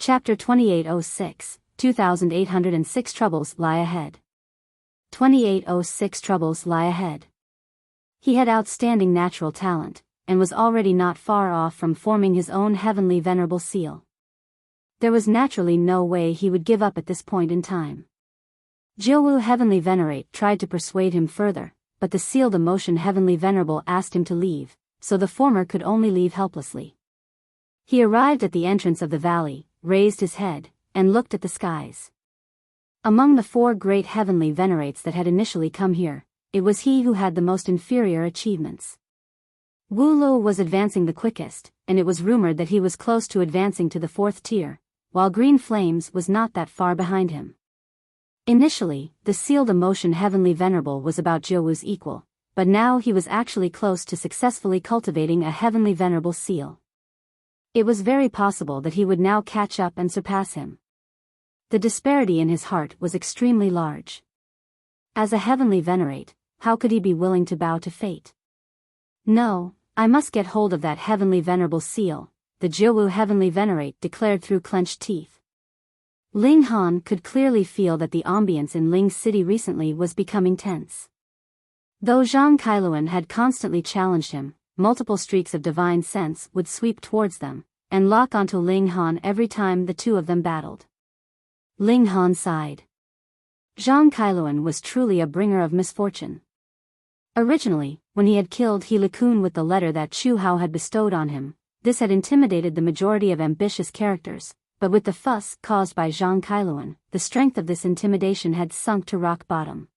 Chapter 2806, 2806 Troubles Lie Ahead. 2806 Troubles Lie Ahead. He had outstanding natural talent, and was already not far off from forming his own heavenly venerable seal. There was naturally no way he would give up at this point in time. Jiuwu Heavenly Venerate tried to persuade him further, but the sealed emotion Heavenly Venerable asked him to leave, so the former could only leave helplessly. He arrived at the entrance of the valley, raised his head, and looked at the skies. Among the four great heavenly venerates that had initially come here, it was he who had the most inferior achievements. Wu Luo was advancing the quickest, and it was rumored that he was close to advancing to the fourth tier, while Green Flames was not that far behind him. Initially, the sealed emotion Heavenly Venerable was about Jiuwu's equal, but now he was actually close to successfully cultivating a Heavenly Venerable seal. It was very possible that he would now catch up and surpass him. The disparity in his heart was extremely large. As a Heavenly Venerate, how could he be willing to bow to fate? No, I must get hold of that Heavenly Venerable seal, the Jiuwu Heavenly Venerate declared through clenched teeth. Ling Han could clearly feel that the ambience in Ling City recently was becoming tense. Though Zhang Kailuan had constantly challenged him, multiple streaks of divine sense would sweep towards them, and lock onto Ling Han every time the two of them battled. Ling Han sighed. Zhang Kailuan was truly a bringer of misfortune. Originally, when he had killed He Likun with the letter that Chu Hao had bestowed on him, this had intimidated the majority of ambitious characters, but with the fuss caused by Zhang Kailuan, the strength of this intimidation had sunk to rock bottom.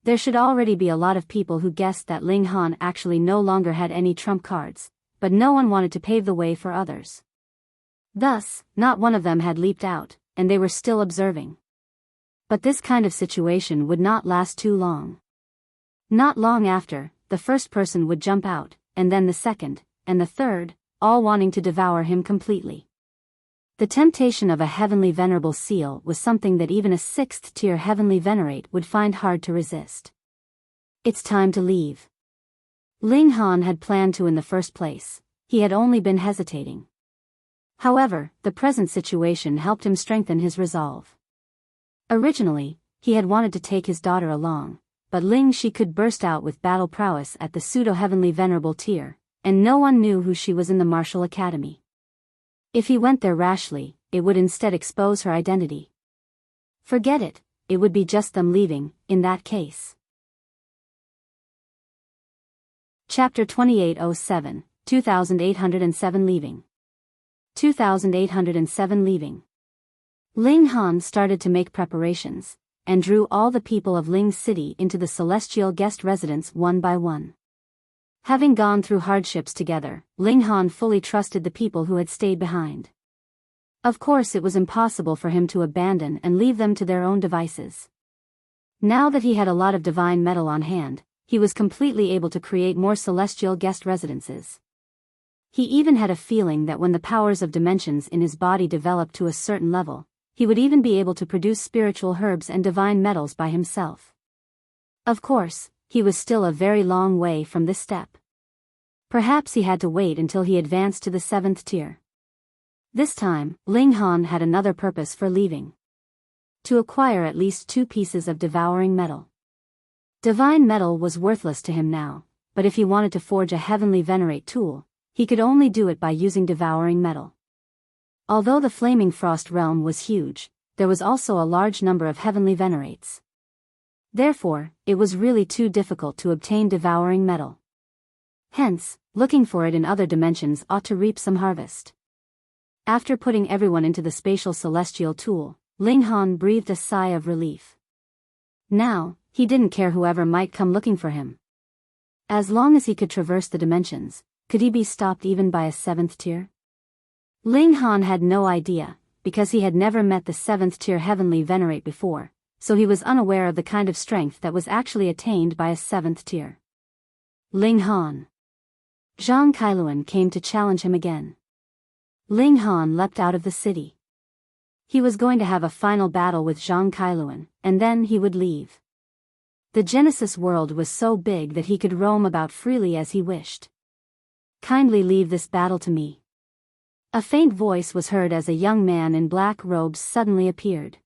There should already be a lot of people who guessed that Ling Han actually no longer had any trump cards, but no one wanted to pave the way for others. Thus, not one of them had leaped out, and they were still observing. But this kind of situation would not last too long. Not long after, the first person would jump out, and then the second, and the third, all wanting to devour him completely. The temptation of a Heavenly Venerable seal was something that even a 6th-tier Heavenly Venerate would find hard to resist. It's time to leave. Ling Han had planned to in the first place, he had only been hesitating. However, the present situation helped him strengthen his resolve. Originally, he had wanted to take his daughter along, but Ling Shi could burst out with battle prowess at the pseudo-Heavenly Venerable tier, and no one knew who she was in the martial academy. If he went there rashly, it would instead expose her identity. Forget it, it would be just them leaving, in that case. Chapter 2807, 2807 Leaving. 2807 Leaving. Ling Han started to make preparations, and drew all the people of Ling City into the celestial guest residence one by one. Having gone through hardships together, Ling Han fully trusted the people who had stayed behind. Of course it was impossible for him to abandon and leave them to their own devices. Now that he had a lot of divine metal on hand, he was completely able to create more celestial guest residences. He even had a feeling that when the powers of dimensions in his body developed to a certain level, he would even be able to produce spiritual herbs and divine metals by himself. Of course, he was still a very long way from this step. Perhaps he had to wait until he advanced to the 7th tier. This time, Ling Han had another purpose for leaving. To acquire at least 2 pieces of devouring metal. Divine metal was worthless to him now, but if he wanted to forge a Heavenly Venerate tool, he could only do it by using devouring metal. Although the Flaming Frost realm was huge, there was also a large number of Heavenly Venerates. Therefore, it was really too difficult to obtain devouring metal. Hence, looking for it in other dimensions ought to reap some harvest. After putting everyone into the spatial celestial tool, Ling Han breathed a sigh of relief. Now, he didn't care whoever might come looking for him. As long as he could traverse the dimensions, could he be stopped even by a 7th tier? Ling Han had no idea, because he had never met the 7th tier Heavenly Venerate before, so he was unaware of the kind of strength that was actually attained by a 7th tier. Ling Han. Zhang Kailuan came to challenge him again. Ling Han leapt out of the city. He was going to have a final battle with Zhang Kailuan, and then he would leave. The Genesis world was so big that he could roam about freely as he wished. Kindly leave this battle to me. A faint voice was heard as a young man in black robes suddenly appeared.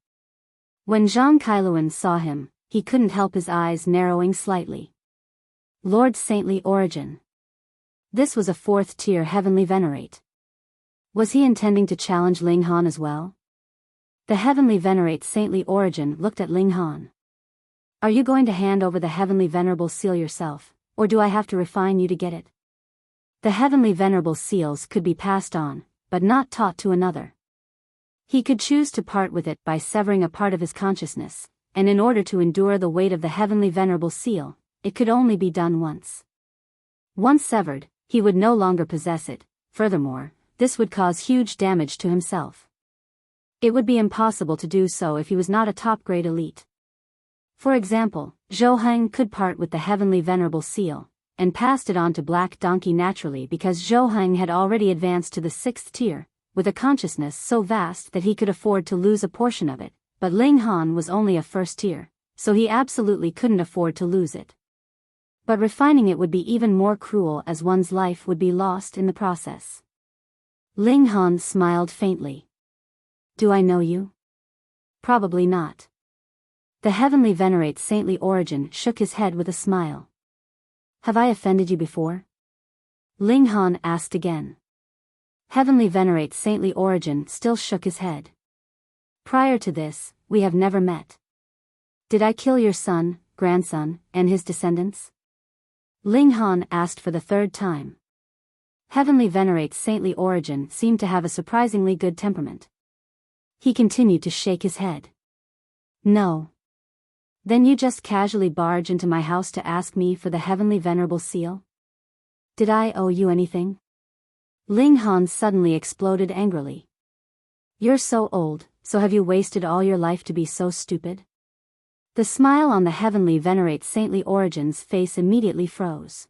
When Zhang Kailuan saw him, he couldn't help his eyes narrowing slightly. Lord Saintly Origin. This was a 4th tier Heavenly Venerate. Was he intending to challenge Ling Han as well? The Heavenly Venerate Saintly Origin looked at Ling Han. Are you going to hand over the Heavenly Venerable Seal yourself, or do I have to refine you to get it? The Heavenly Venerable Seals could be passed on, but not taught to another. He could choose to part with it by severing a part of his consciousness, and in order to endure the weight of the Heavenly Venerable Seal, it could only be done once. Once severed, he would no longer possess it. Furthermore, this would cause huge damage to himself. It would be impossible to do so if he was not a top-grade elite. For example, Huang could part with the Heavenly Venerable Seal, and passed it on to Black Donkey naturally because Huang had already advanced to the 6th tier, with a consciousness so vast that he could afford to lose a portion of it, but Ling Han was only a 1st tier, so he absolutely couldn't afford to lose it. But refining it would be even more cruel as one's life would be lost in the process. Ling Han smiled faintly. Do I know you? Probably not. The Heavenly Venerate Saintly Origin shook his head with a smile. Have I offended you before? Ling Han asked again. Heavenly Venerate Saintly Origin still shook his head. Prior to this, we have never met. Did I kill your son, grandson, and his descendants? Ling Han asked for the 3rd time. Heavenly Venerate Saintly Origin seemed to have a surprisingly good temperament. He continued to shake his head. No. Then you just casually barge into my house to ask me for the Heavenly Venerable Seal? Did I owe you anything? Ling Han suddenly exploded angrily. You're so old, so have you wasted all your life to be so stupid? The smile on the Heavenly Venerate Saintly Origin's face immediately froze.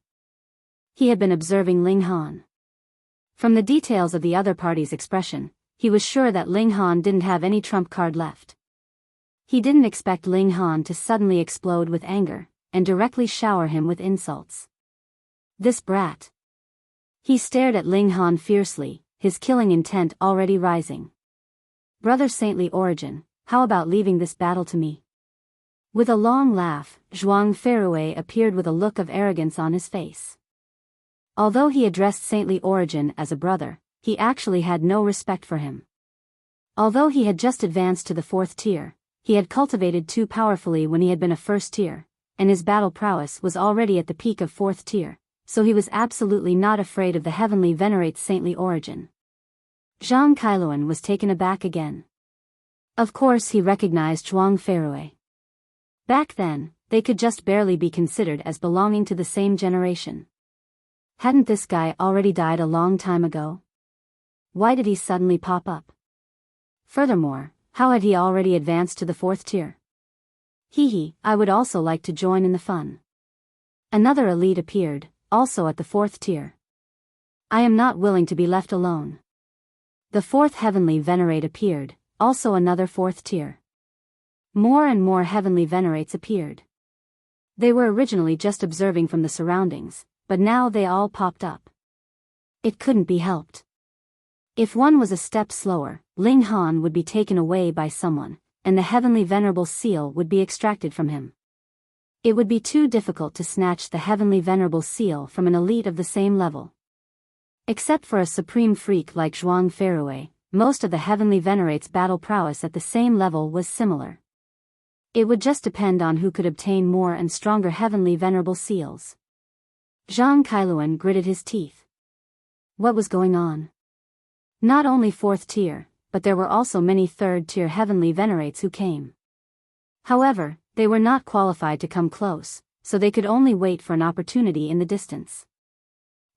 He had been observing Ling Han. From the details of the other party's expression, he was sure that Ling Han didn't have any trump card left. He didn't expect Ling Han to suddenly explode with anger, and directly shower him with insults. This brat. He stared at Ling Han fiercely, his killing intent already rising. Brother Saintly Origin, how about leaving this battle to me? With a long laugh, Zhuang Ferrue appeared with a look of arrogance on his face. Although he addressed Saintly Origin as a brother, he actually had no respect for him. Although he had just advanced to the 4th tier, he had cultivated too powerfully when he had been a 1st tier, and his battle prowess was already at the peak of 4th tier, so he was absolutely not afraid of the Heavenly Venerate Saintly Origin. Zhang Kailuan was taken aback again. Of course he recognized Zhuang Ferrue. Back then, they could just barely be considered as belonging to the same generation. Hadn't this guy already died a long time ago? Why did he suddenly pop up? Furthermore, how had he already advanced to the 4th tier? I would also like to join in the fun. Another elite appeared, also at the 4th tier. I am not willing to be left alone. The 4th Heavenly Venerate appeared, also another 4th tier. More and more Heavenly Venerates appeared. They were originally just observing from the surroundings, but now they all popped up. It couldn't be helped. If one was a step slower, Ling Han would be taken away by someone, and the Heavenly Venerable Seal would be extracted from him. It would be too difficult to snatch the Heavenly Venerable Seal from an elite of the same level. Except for a supreme freak like Zhuang Ferrue, most of the Heavenly Venerates' battle prowess at the same level was similar. It would just depend on who could obtain more and stronger Heavenly Venerable Seals. Zhang Kailuan gritted his teeth. What was going on? Not only 4th tier, but there were also many 3rd tier Heavenly Venerates who came. However, they were not qualified to come close, so they could only wait for an opportunity in the distance.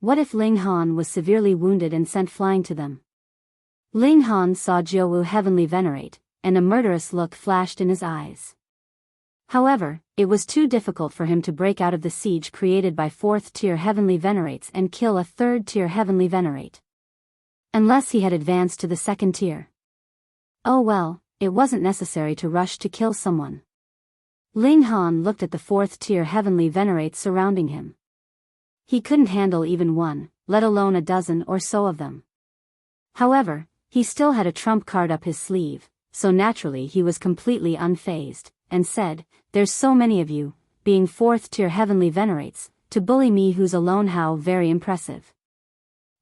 What if Ling Han was severely wounded and sent flying to them? Ling Han saw Jiaowu Heavenly Venerate, and a murderous look flashed in his eyes. However, it was too difficult for him to break out of the siege created by 4th tier Heavenly Venerates and kill a 3rd tier Heavenly Venerate. Unless he had advanced to the 2nd tier. Oh well, it wasn't necessary to rush to kill someone. Ling Han looked at the 4th tier Heavenly Venerates surrounding him. He couldn't handle even one, let alone a dozen or so of them. However, he still had a trump card up his sleeve, so naturally he was completely unfazed, and said, "There's so many of you, being 4th tier heavenly venerates, to bully me who's alone, how very impressive."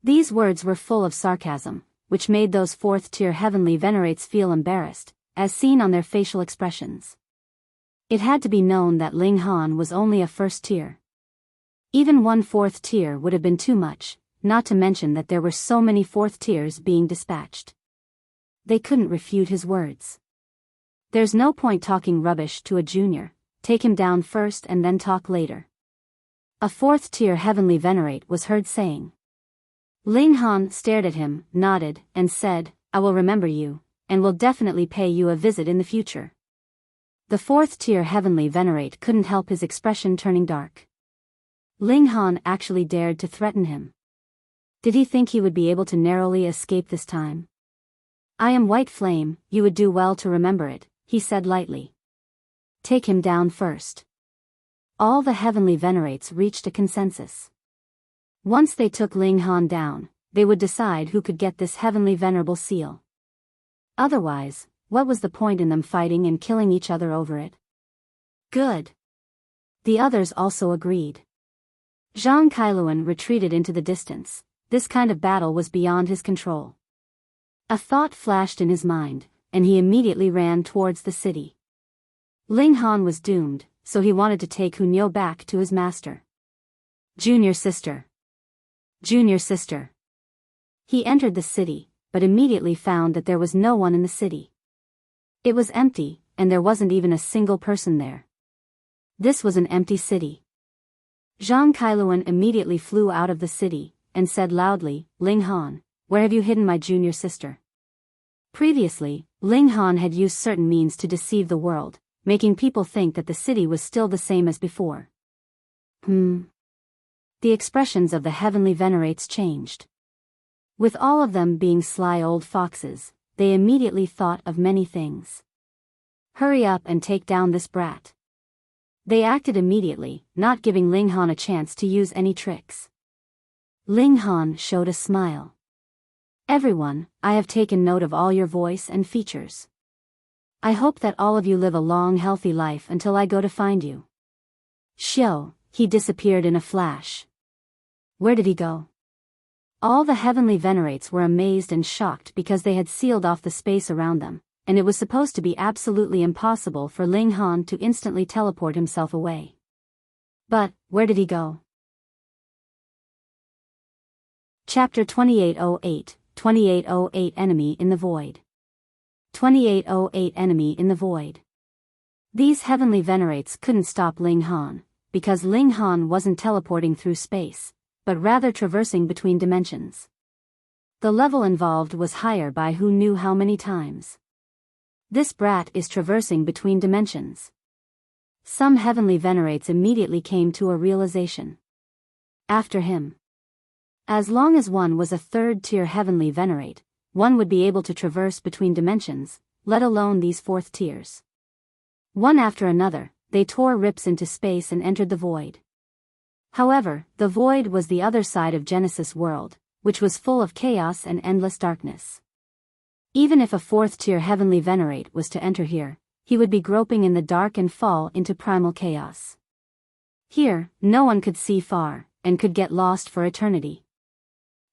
These words were full of sarcasm, which made those 4th tier heavenly venerates feel embarrassed, as seen on their facial expressions. It had to be known that Ling Han was only a 1st tier. Even one 4th tier would have been too much, not to mention that there were so many 4th tiers being dispatched. They couldn't refute his words. "There's no point talking rubbish to a junior, take him down first and then talk later," a 4th tier heavenly venerate was heard saying. Ling Han stared at him, nodded, and said, "I will remember you, and will definitely pay you a visit in the future." The 4th tier heavenly venerate couldn't help his expression turning dark. Ling Han actually dared to threaten him. Did he think he would be able to narrowly escape this time? "I am White Flame, you would do well to remember it," he said lightly. "Take him down first." All the heavenly venerates reached a consensus. Once they took Ling Han down, they would decide who could get this heavenly venerable seal. Otherwise, what was the point in them fighting and killing each other over it? Good. The others also agreed. Zhang Kailuan retreated into the distance. This kind of battle was beyond his control. A thought flashed in his mind, and he immediately ran towards the city. Ling Han was doomed, so he wanted to take Hunyo back to his master. "Junior sister. Junior sister." He entered the city, but immediately found that there was no one in the city. It was empty, and there wasn't even a single person there. This was an empty city. Zhang Kailuan immediately flew out of the city, and said loudly, "Ling Han, where have you hidden my junior sister?" Previously, Ling Han had used certain means to deceive the world, making people think that the city was still the same as before. The expressions of the heavenly venerates changed. With all of them being sly old foxes, they immediately thought of many things. "Hurry up and take down this brat." They acted immediately, not giving Ling Han a chance to use any tricks. Ling Han showed a smile. "Everyone, I have taken note of all your voice and features. I hope that all of you live a long healthy life until I go to find you." Xiao, he disappeared in a flash. Where did he go? All the heavenly venerates were amazed and shocked because they had sealed off the space around them, and it was supposed to be absolutely impossible for Ling Han to instantly teleport himself away. But, where did he go? Chapter 2808, 2808 Enemy in the Void. 2808 Enemy in the Void. These heavenly venerates couldn't stop Ling Han, because Ling Han wasn't teleporting through space, but rather traversing between dimensions. The level involved was higher by who knew how many times. This brat is traversing between dimensions. Some heavenly venerates immediately came to a realization. After him. As long as one was a 3rd-tier heavenly venerate, one would be able to traverse between dimensions, let alone these 4th tiers. One after another, they tore rips into space and entered the void. However, the void was the other side of Genesis world, which was full of chaos and endless darkness. Even if a 4th-tier heavenly venerate was to enter here, he would be groping in the dark and fall into primal chaos. Here, no one could see far, and could get lost for eternity.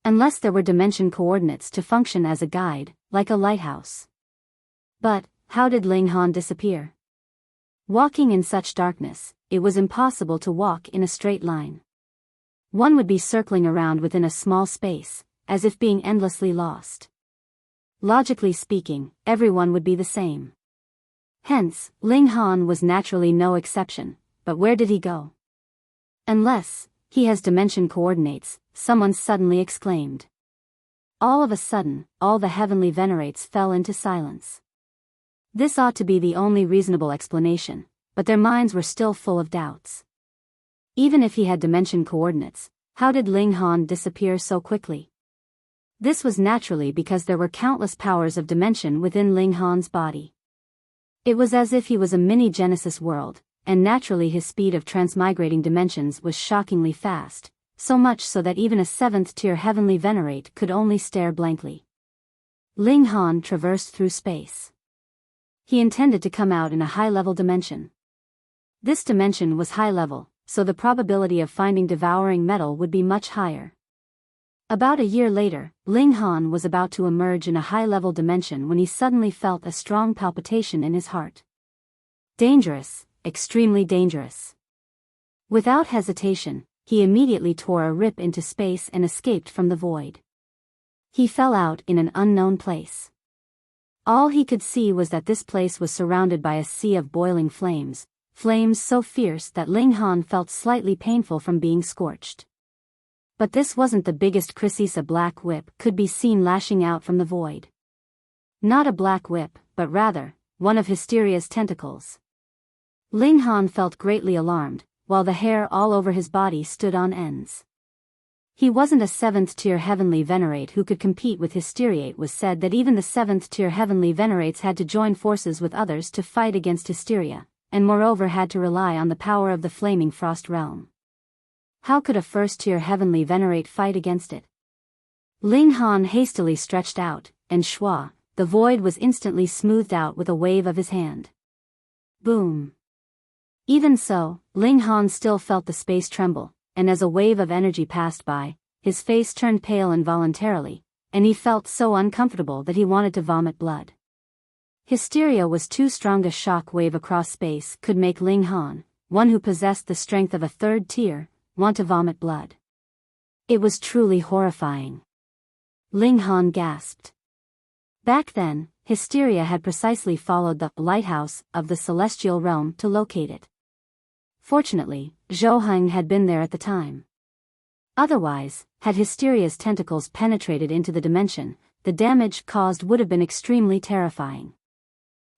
Unless there were dimension coordinates to function as a guide, like a lighthouse. But, how did Ling Han disappear? Walking in such darkness, it was impossible to walk in a straight line. One would be circling around within a small space, as if being endlessly lost. Logically speaking, everyone would be the same. Hence, Ling Han was naturally no exception, but where did he go? "Unless he has dimension coordinates," someone suddenly exclaimed. All of a sudden, all the heavenly venerates fell into silence. This ought to be the only reasonable explanation, but their minds were still full of doubts. Even if he had dimension coordinates, how did Ling Han disappear so quickly? This was naturally because there were countless powers of dimension within Ling Han's body. It was as if he was a mini Genesis world, and naturally his speed of transmigrating dimensions was shockingly fast, so much so that even a 7th-tier heavenly venerate could only stare blankly. Ling Han traversed through space. He intended to come out in a high-level dimension. This dimension was high-level, so the probability of finding devouring metal would be much higher. About a year later, Ling Han was about to emerge in a high-level dimension when he suddenly felt a strong palpitation in his heart. Dangerous, extremely dangerous. Without hesitation, he immediately tore a rip into space and escaped from the void. He fell out in an unknown place. All he could see was that this place was surrounded by a sea of boiling flames, flames so fierce that Ling Han felt slightly painful from being scorched. But this wasn't the biggest crisis. A black whip could be seen lashing out from the void. Not a black whip, but rather, one of Hysteria's tentacles. Ling Han felt greatly alarmed, while the hair all over his body stood on ends. He wasn't a 7th-tier heavenly venerate who could compete with Hysteria. It was said that even the 7th-tier heavenly venerates had to join forces with others to fight against Hysteria, and moreover had to rely on the power of the flaming frost realm. How could a 1st-tier heavenly venerate fight against it? Ling Han hastily stretched out, and shwa, the void was instantly smoothed out with a wave of his hand. Boom. Even so, Ling Han still felt the space tremble, and as a wave of energy passed by, his face turned pale involuntarily, and he felt so uncomfortable that he wanted to vomit blood. Hysteria was too strong. A shock wave across space could make Ling Han, one who possessed the strength of a 3rd tier, want to vomit blood. It was truly horrifying. Ling Han gasped. Back then, Hysteria had precisely followed the lighthouse of the celestial realm to locate it. Fortunately, Huang had been there at the time. Otherwise, had Hysteria's tentacles penetrated into the dimension, the damage caused would have been extremely terrifying.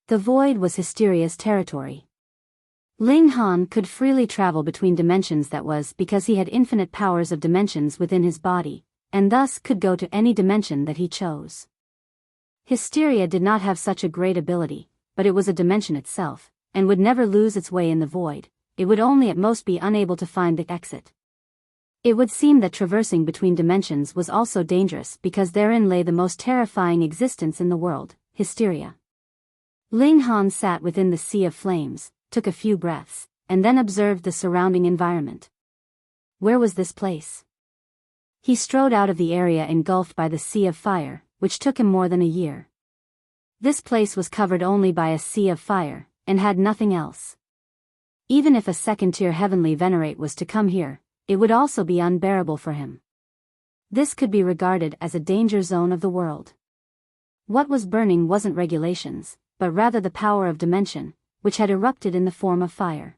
The void was Hysteria's territory. Ling Han could freely travel between dimensions. That was because he had infinite powers of dimensions within his body, and thus could go to any dimension that he chose. Hysteria did not have such a great ability, but it was a dimension itself, and would never lose its way in the void. It would only at most be unable to find the exit. It would seem that traversing between dimensions was also dangerous because therein lay the most terrifying existence in the world, Hysteria. Ling Han sat within the sea of flames, took a few breaths, and then observed the surrounding environment. Where was this place? He strode out of the area engulfed by the sea of fire, which took him more than a year. This place was covered only by a sea of fire, and had nothing else. Even if a 2nd-tier heavenly venerate was to come here, it would also be unbearable for him. This could be regarded as a danger zone of the world. What was burning wasn't regulations, but rather the power of dimension, which had erupted in the form of fire.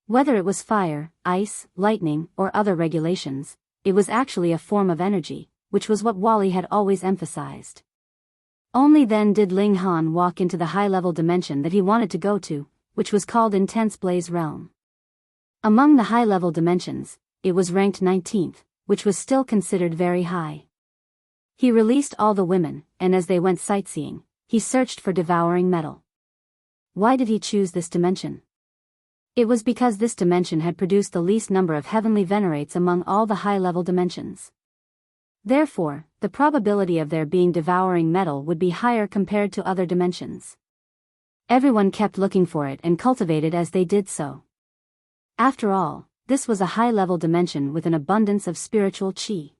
Whether it was fire, ice, lightning, or other regulations, it was actually a form of energy, which was what Wally had always emphasized. Only then did Ling Han walk into the high-level dimension that he wanted to go to, which was called Intense Blaze Realm. Among the high-level dimensions, it was ranked 19th, which was still considered very high. He released all the women, and as they went sightseeing, he searched for devouring metal. Why did he choose this dimension? It was because this dimension had produced the least number of heavenly venerates among all the high-level dimensions. Therefore, the probability of there being devouring metal would be higher compared to other dimensions. Everyone kept looking for it and cultivated as they did so. After all, this was a high-level dimension with an abundance of spiritual qi.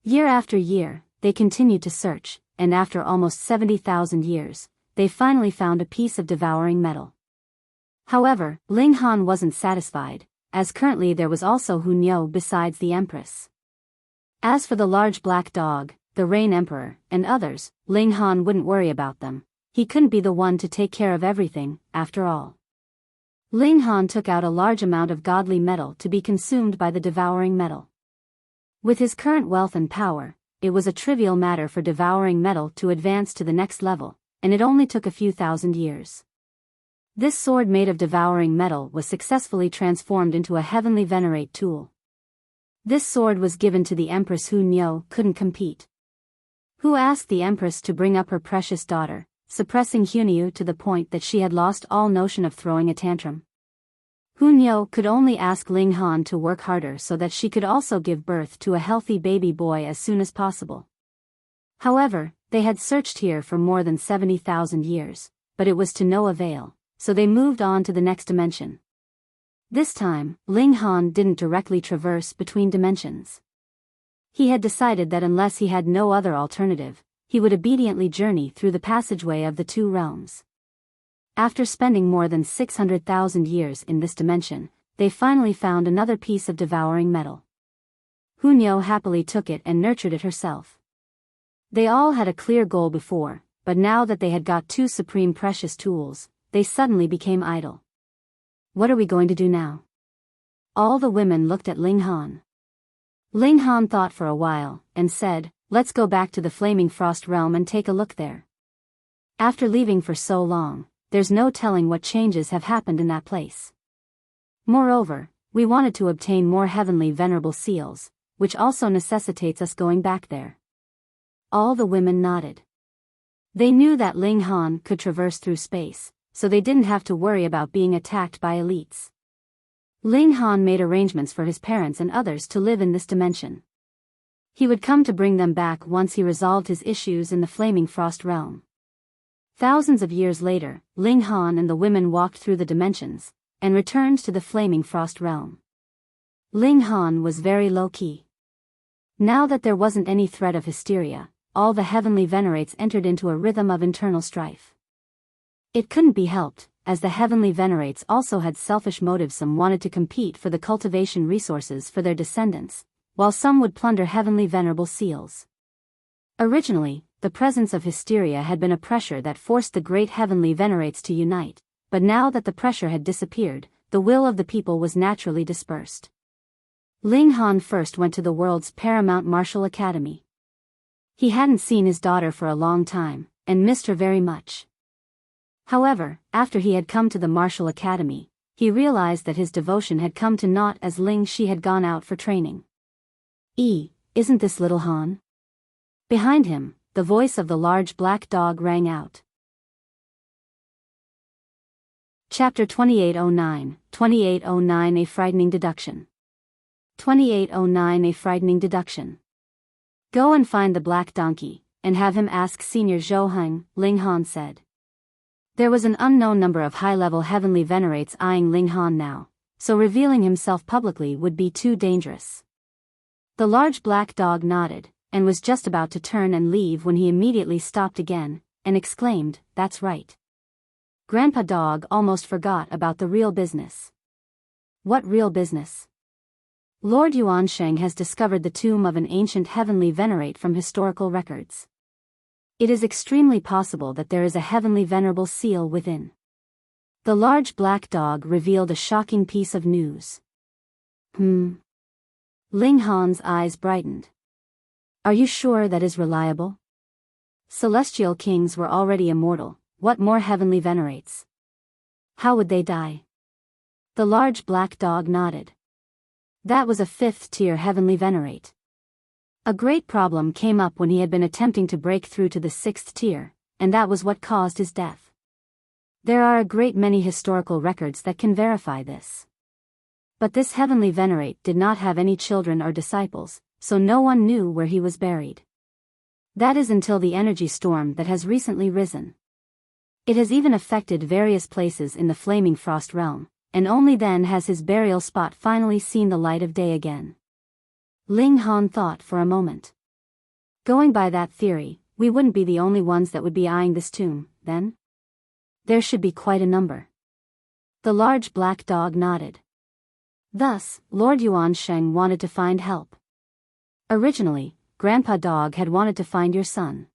Year after year, they continued to search, and after almost 70,000 years, they finally found a piece of devouring metal. However, Ling Han wasn't satisfied, as currently there was also Huang besides the Empress. As for the large black dog, the Rain Emperor, and others, Ling Han wouldn't worry about them. He couldn't be the one to take care of everything, after all. Ling Han took out a large amount of godly metal to be consumed by the devouring metal. With his current wealth and power, it was a trivial matter for devouring metal to advance to the next level, and it only took a few thousand years. This sword made of devouring metal was successfully transformed into a heavenly venerate tool. This sword was given to the Empress who couldn't compete. Who asked the Empress to bring up her precious daughter, suppressing Huang to the point that she had lost all notion of throwing a tantrum. Huang could only ask Ling Han to work harder so that she could also give birth to a healthy baby boy as soon as possible. However, They had searched here for more than 70,000 years, but it was to no avail, so they moved on to the next dimension. This time, Ling Han didn't directly traverse between dimensions. He had decided that unless he had no other alternative, he would obediently journey through the passageway of the two realms. After spending more than 600,000 years in this dimension, they finally found another piece of devouring metal. Hunyo happily took it and nurtured it herself. They all had a clear goal before, but now that they had got two supreme precious tools, they suddenly became idle. What are we going to do now? All the women looked at Ling Han. Ling Han thought for a while, and said, let's go back to the Flaming Frost Realm and take a look there. After leaving for so long, there's no telling what changes have happened in that place. Moreover, we wanted to obtain more heavenly venerable seals, which also necessitates us going back there. All the women nodded. They knew that Ling Han could traverse through space, so they didn't have to worry about being attacked by elites. Ling Han made arrangements for his parents and others to live in this dimension. He would come to bring them back once he resolved his issues in the Flaming Frost Realm. Thousands of years later, Ling Han and the women walked through the dimensions, and returned to the Flaming Frost Realm. Ling Han was very low-key. Now that there wasn't any threat of hysteria, all the heavenly venerates entered into a rhythm of internal strife. It couldn't be helped, as the heavenly venerates also had selfish motives. Some wanted to compete for the cultivation resources for their descendants, while some would plunder heavenly venerable seals. Originally, the presence of hysteria had been a pressure that forced the great heavenly venerates to unite, but now that the pressure had disappeared, the will of the people was naturally dispersed. Ling Han first went to the world's paramount martial academy. He hadn't seen his daughter for a long time, and missed her very much. However, after he had come to the martial academy, he realized that his devotion had come to naught as Ling Shi had gone out for training. Isn't this little Han? Behind him, the voice of the large black dog rang out. Chapter 2809, 2809 A Frightening Deduction. 2809 A Frightening Deduction. Go and find the black donkey, and have him ask Senior Zhou Heng, Ling Han said. There was an unknown number of high-level heavenly venerates eyeing Ling Han now, so revealing himself publicly would be too dangerous. The large black dog nodded, and was just about to turn and leave when he immediately stopped again, and exclaimed, "That's right." Grandpa Dog almost forgot about the real business. What real business? Lord Yuansheng has discovered the tomb of an ancient heavenly venerate from historical records. It is extremely possible that there is a heavenly venerable seal within. The large black dog revealed a shocking piece of news. Ling Han's eyes brightened. Are you sure that is reliable? Celestial kings were already immortal, what more heavenly venerates? How would they die? The large black dog nodded. That was a 5th-tier heavenly venerate. A great problem came up when he had been attempting to break through to the 6th tier, and that was what caused his death. There are a great many historical records that can verify this. But this heavenly venerate did not have any children or disciples, so no one knew where he was buried. That is until the energy storm that has recently risen. It has even affected various places in the Flaming Frost Realm, and only then has his burial spot finally seen the light of day again. Ling Han thought for a moment. Going by that theory, we wouldn't be the only ones that would be eyeing this tomb, then? There should be quite a number. The large black dog nodded. Thus, Lord Yuansheng wanted to find help. Originally, Grandpa Dog had wanted to find your son.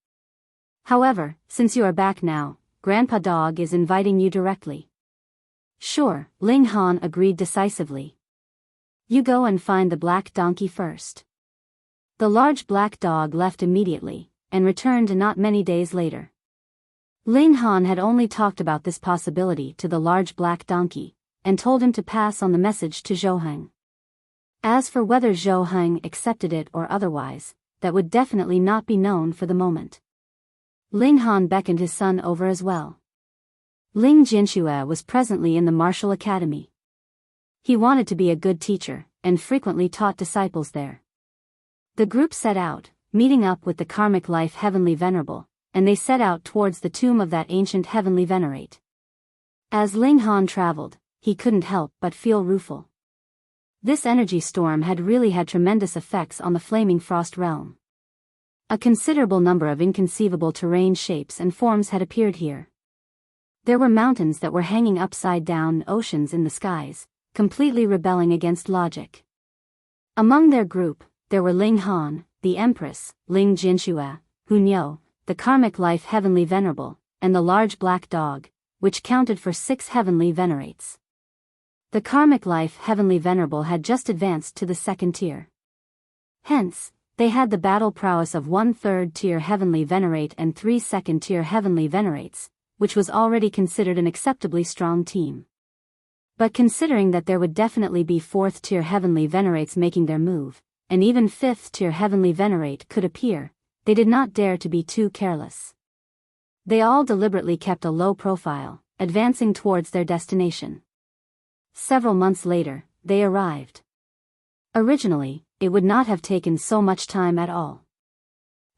However, since you are back now, Grandpa Dog is inviting you directly. Sure, Ling Han agreed decisively. You go and find the black donkey first. The large black dog left immediately, and returned not many days later. Ling Han had only talked about this possibility to the large black donkey, and told him to pass on the message to Zhou Heng. As for whether Zhou Heng accepted it or otherwise, that would definitely not be known for the moment. Ling Han beckoned his son over as well. Ling Jinxue was presently in the martial academy. He wanted to be a good teacher, and frequently taught disciples there. The group set out, meeting up with the karmic life Heavenly Venerable, and they set out towards the tomb of that ancient Heavenly Venerate. As Xinghai traveled, he couldn't help but feel rueful. This energy storm had really had tremendous effects on the flaming frost realm. A considerable number of inconceivable terrain shapes and forms had appeared here. There were mountains that were hanging upside down, oceans in the skies, completely rebelling against logic. Among their group, there were Xinghai, the Empress, Ling Jinxue, Huang, the karmic life Heavenly Venerable, and the large black dog, which counted for 6 Heavenly Venerates. The karmic life Heavenly Venerable had just advanced to the 2nd tier. Hence, they had the battle prowess of 1 3rd-tier Heavenly Venerate and 3 2nd-tier Heavenly Venerates, which was already considered an acceptably strong team. But considering that there would definitely be 4th-tier Heavenly Venerates making their move, and even 5th-tier Heavenly Venerate could appear, they did not dare to be too careless. They all deliberately kept a low profile, advancing towards their destination. Several months later, they arrived. Originally, it would not have taken so much time at all.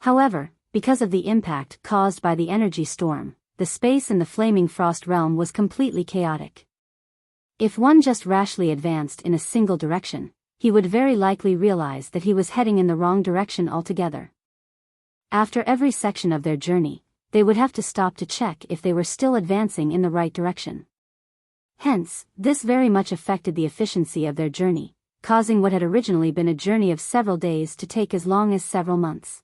However, because of the impact caused by the energy storm, the space in the flaming frost realm was completely chaotic. If one just rashly advanced in a single direction, he would very likely realize that he was heading in the wrong direction altogether. After every section of their journey, they would have to stop to check if they were still advancing in the right direction. Hence, this very much affected the efficiency of their journey, causing what had originally been a journey of several days to take as long as several months.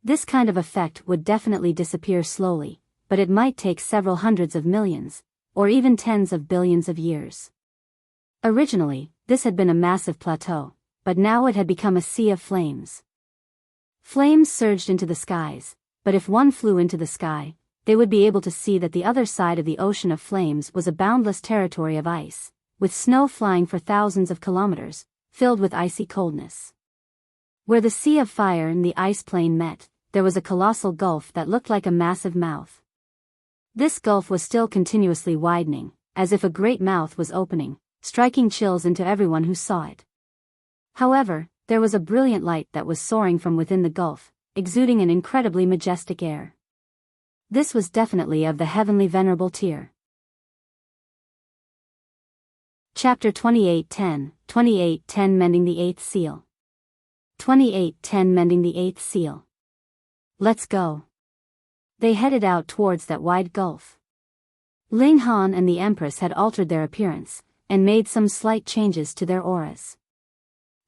This kind of effect would definitely disappear slowly, but it might take several hundreds of millions, or even tens of billions of years. Originally, this had been a massive plateau, but now it had become a sea of flames. Flames surged into the skies, but if one flew into the sky, they would be able to see that the other side of the ocean of flames was a boundless territory of ice, with snow flying for thousands of kilometers, filled with icy coldness. Where the sea of fire and the ice plain met, there was a colossal gulf that looked like a massive mouth. This gulf was still continuously widening, as if a great mouth was opening, striking chills into everyone who saw it. However, there was a brilliant light that was soaring from within the gulf, exuding an incredibly majestic air. This was definitely of the Heavenly Venerable tier. Chapter 2810 Mending the 8th Seal. 2810 Mending the 8th Seal. Let's go. They headed out towards that wide gulf. Xinghai and the Empress had altered their appearance, and made some slight changes to their auras.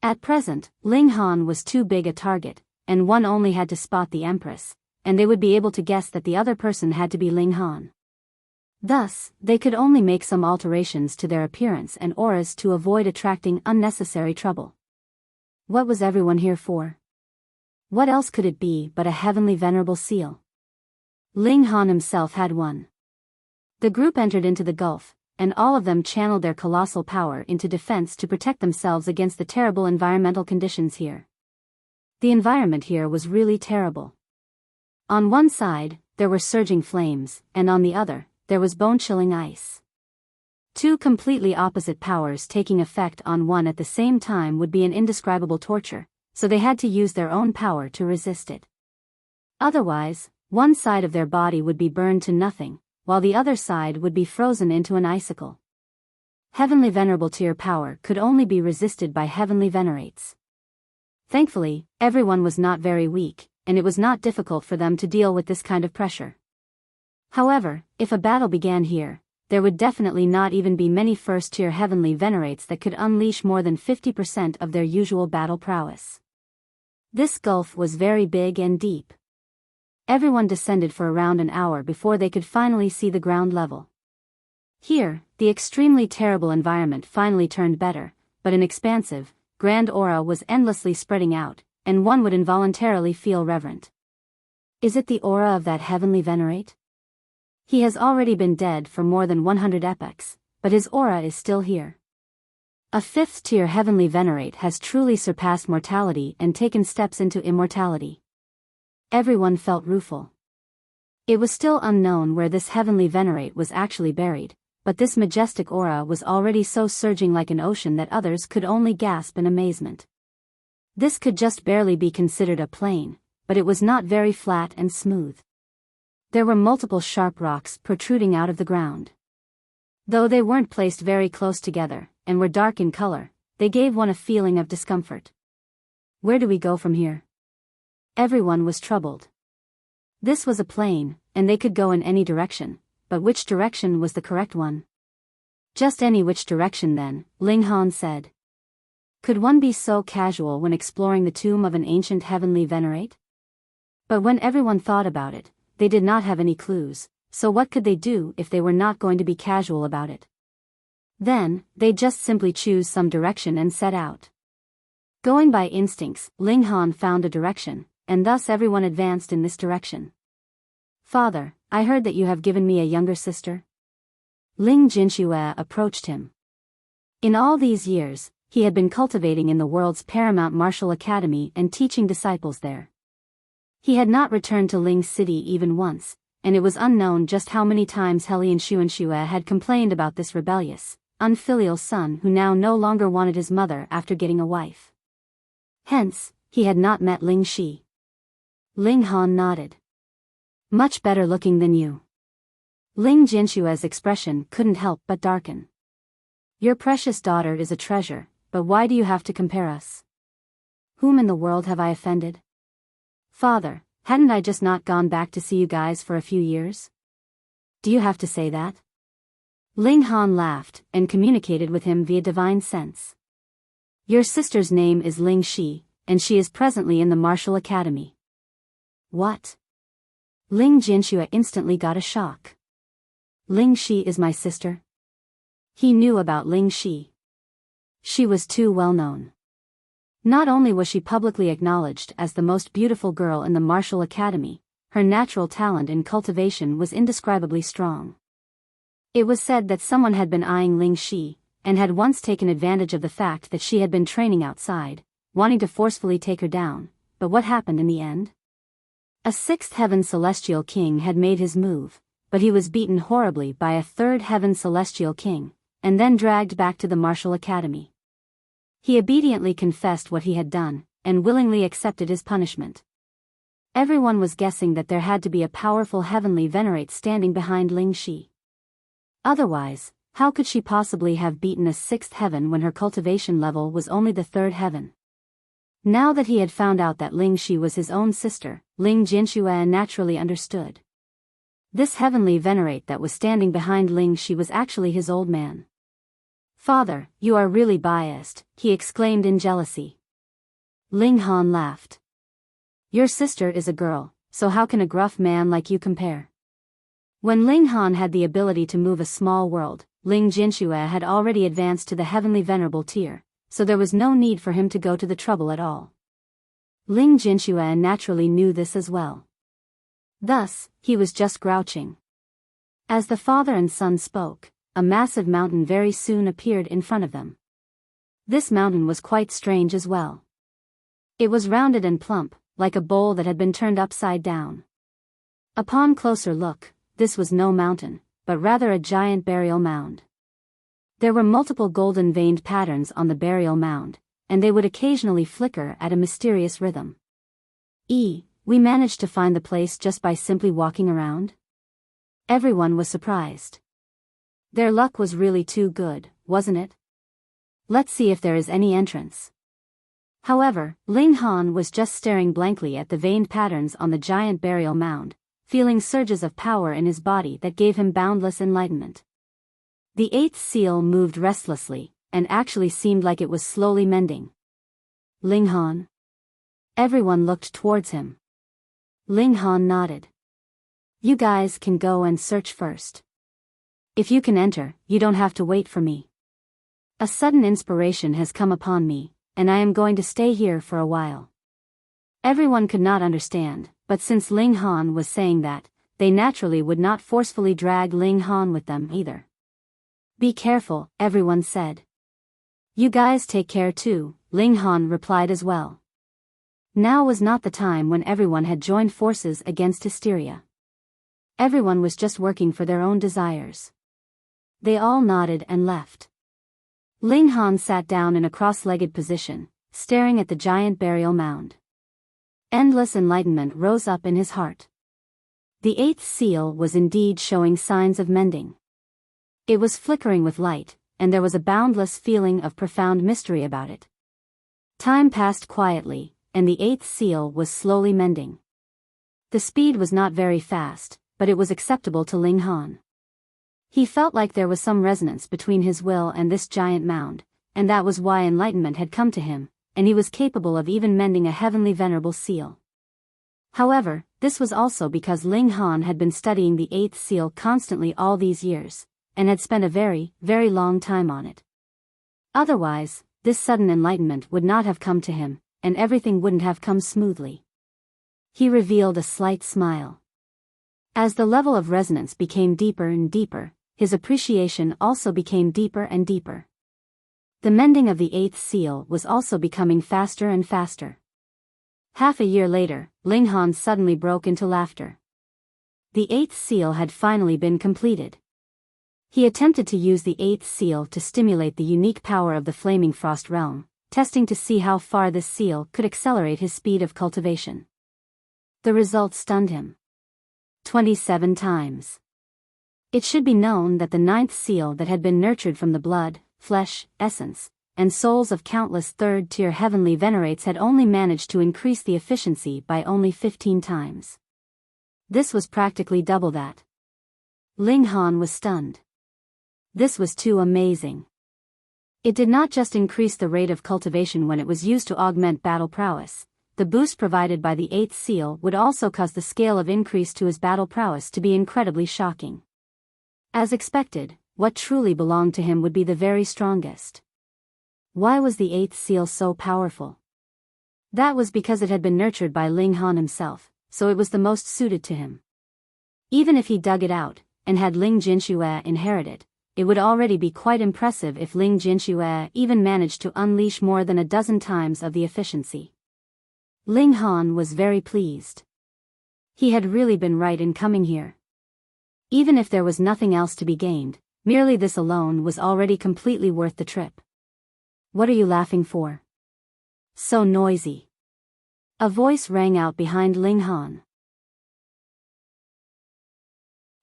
At present, Xinghai was too big a target, and one only had to spot the Empress, and they would be able to guess that the other person had to be Xinghai. Thus, they could only make some alterations to their appearance and auras to avoid attracting unnecessary trouble. What was everyone here for? What else could it be but a Heavenly Venerable seal? Xinghai himself had one. The group entered into the gulf, and all of them channeled their colossal power into defense to protect themselves against the terrible environmental conditions here. The environment here was really terrible. On one side, there were surging flames, and on the other, there was bone-chilling ice. Two completely opposite powers taking effect on one at the same time would be an indescribable torture, so they had to use their own power to resist it. Otherwise, one side of their body would be burned to nothing, while the other side would be frozen into an icicle. Heavenly Venerable tier power could only be resisted by Heavenly Venerates. Thankfully, everyone was not very weak, and it was not difficult for them to deal with this kind of pressure. However, if a battle began here, there would definitely not even be many first-tier Heavenly Venerates that could unleash more than 50% of their usual battle prowess. This gulf was very big and deep. Everyone descended for around an hour before they could finally see the ground level. Here, the extremely terrible environment finally turned better, but an expansive, grand aura was endlessly spreading out, and one would involuntarily feel reverent. Is it the aura of that Heavenly Venerate? He has already been dead for more than 100 epochs, but his aura is still here. A 5th-tier Heavenly Venerate has truly surpassed mortality and taken steps into immortality. Everyone felt rueful. It was still unknown where this Heavenly Venerate was actually buried, but this majestic aura was already so surging like an ocean that others could only gasp in amazement. This could just barely be considered a plain, but it was not very flat and smooth. There were multiple sharp rocks protruding out of the ground. Though they weren't placed very close together, and were dark in color, they gave one a feeling of discomfort. Where do we go from here? Everyone was troubled. This was a plain, and they could go in any direction, but which direction was the correct one? Just any which direction then, Xinghai said. Could one be so casual when exploring the tomb of an ancient heavenly venerate? But when everyone thought about it, they did not have any clues, so what could they do if they were not going to be casual about it? Then, they'd just simply choose some direction and set out. Going by instincts, Xinghai found a direction, and thus everyone advanced in this direction. Father, I heard that you have given me a younger sister. Ling Jinxue approached him. In all these years, he had been cultivating in the world's paramount martial academy and teaching disciples there. He had not returned to Ling City even once, and it was unknown just how many times Helian Xuanxue had complained about this rebellious, unfilial son who now no longer wanted his mother after getting a wife. Hence, he had not met Ling Shi. Xinghai nodded. Much better looking than you. Ling Jinshue's expression couldn't help but darken. Your precious daughter is a treasure, but why do you have to compare us? Whom in the world have I offended? Father, hadn't I just not gone back to see you guys for a few years? Do you have to say that? Xinghai laughed and communicated with him via divine sense. Your sister's name is Ling Shi, and she is presently in the martial academy. What? Ling Jinxue instantly got a shock. Ling Shi is my sister? He knew about Ling Shi. She was too well known. Not only was she publicly acknowledged as the most beautiful girl in the martial academy, her natural talent in cultivation was indescribably strong. It was said that someone had been eyeing Ling Shi, and had once taken advantage of the fact that she had been training outside, wanting to forcefully take her down, but what happened in the end? A sixth heaven celestial king had made his move, but he was beaten horribly by a third heaven celestial king, and then dragged back to the martial academy. He obediently confessed what he had done, and willingly accepted his punishment. Everyone was guessing that there had to be a powerful heavenly venerate standing behind Ling Shi. Otherwise, how could she possibly have beaten a sixth heaven when her cultivation level was only the third heaven? Now that he had found out that Ling Shi was his own sister, Ling Jinxue naturally understood. This heavenly venerate that was standing behind Ling Shi was actually his old man. Father, you are really biased, he exclaimed in jealousy. Xinghai laughed. Your sister is a girl, so how can a gruff man like you compare? When Xinghai had the ability to move a small world, Ling Jinxue had already advanced to the heavenly venerable tier, so there was no need for him to go to the trouble at all. Ling Jinxue naturally knew this as well. Thus, he was just grouching. As the father and son spoke, a massive mountain very soon appeared in front of them. This mountain was quite strange as well. It was rounded and plump, like a bowl that had been turned upside down. Upon closer look, this was no mountain, but rather a giant burial mound. There were multiple golden veined patterns on the burial mound, and they would occasionally flicker at a mysterious rhythm. We managed to find the place just by simply walking around? Everyone was surprised. Their luck was really too good, wasn't it? Let's see if there is any entrance. However, Xinghai was just staring blankly at the veined patterns on the giant burial mound, feeling surges of power in his body that gave him boundless enlightenment. The eighth seal moved restlessly, and actually seemed like it was slowly mending. Xinghai? Everyone looked towards him. Xinghai nodded. You guys can go and search first. If you can enter, you don't have to wait for me. A sudden inspiration has come upon me, and I am going to stay here for a while. Everyone could not understand, but since Xinghai was saying that, they naturally would not forcefully drag Xinghai with them either. Be careful, everyone said. You guys take care too, Xinghai replied as well. Now was not the time when everyone had joined forces against hysteria. Everyone was just working for their own desires. They all nodded and left. Xinghai sat down in a cross-legged position, staring at the giant burial mound. Endless enlightenment rose up in his heart. The eighth seal was indeed showing signs of mending. It was flickering with light, and there was a boundless feeling of profound mystery about it. Time passed quietly, and the eighth seal was slowly mending. The speed was not very fast, but it was acceptable to Ling Han. He felt like there was some resonance between his will and this giant mound, and that was why enlightenment had come to him, and he was capable of even mending a heavenly venerable seal. However, this was also because Ling Han had been studying the eighth seal constantly all these years, and had spent a very, very long time on it. Otherwise, this sudden enlightenment would not have come to him, and everything wouldn't have come smoothly. He revealed a slight smile. As the level of resonance became deeper and deeper, his appreciation also became deeper and deeper. The mending of the eighth seal was also becoming faster and faster. Half a year later, Ling Han suddenly broke into laughter. The eighth seal had finally been completed. He attempted to use the eighth seal to stimulate the unique power of the Flaming Frost realm, testing to see how far this seal could accelerate his speed of cultivation. The result stunned him. 27 times. It should be known that the ninth seal that had been nurtured from the blood, flesh, essence, and souls of countless third-tier heavenly venerates had only managed to increase the efficiency by only 15 times. This was practically double that. Ling Han was stunned. This was too amazing. It did not just increase the rate of cultivation when it was used to augment battle prowess. The boost provided by the eighth seal would also cause the scale of increase to his battle prowess to be incredibly shocking. As expected, what truly belonged to him would be the very strongest. Why was the eighth seal so powerful? That was because it had been nurtured by Ling Han himself, so it was the most suited to him. Even if he dug it out, and had Ling Jinxue inherit it, it would already be quite impressive if Ling Jinxue even managed to unleash more than a dozen times of the efficiency. Ling Han was very pleased. He had really been right in coming here. Even if there was nothing else to be gained, merely this alone was already completely worth the trip. What are you laughing for? So noisy. A voice rang out behind Ling Han.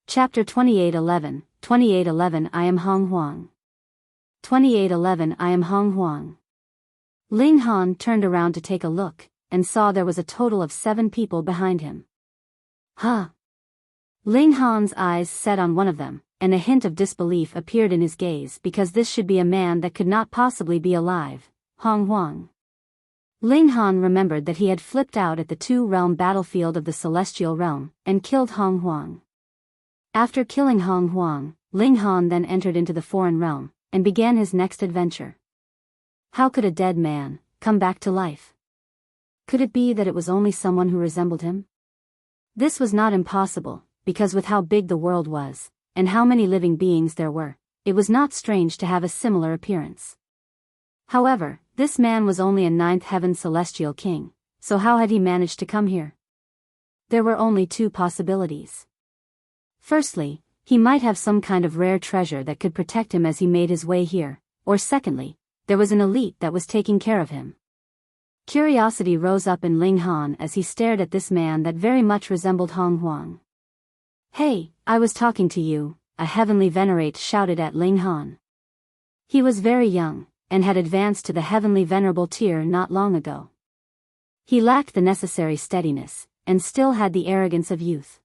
Chapter 2811, 2811 I am Huang. 2811 I am Huang. Ling Han turned around to take a look, and saw there was a total of 7 people behind him. Huh? Ling Han's eyes set on one of them, and a hint of disbelief appeared in his gaze because this should be a man that could not possibly be alive, Huang. Ling Han remembered that he had flipped out at the two-realm battlefield of the celestial realm, and killed Huang. After killing Huang, Ling Han then entered into the foreign realm, and began his next adventure. How could a dead man come back to life? Could it be that it was only someone who resembled him? This was not impossible, because with how big the world was, and how many living beings there were, it was not strange to have a similar appearance. However, this man was only a ninth heaven celestial king, so how had he managed to come here? There were only 2 possibilities. Firstly, he might have some kind of rare treasure that could protect him as he made his way here, or secondly, there was an elite that was taking care of him. Curiosity rose up in Ling Han as he stared at this man that very much resembled Huang. Hey, I was talking to you, a heavenly venerate shouted at Ling Han. He was very young, and had advanced to the heavenly venerable tier not long ago. He lacked the necessary steadiness, and still had the arrogance of youth.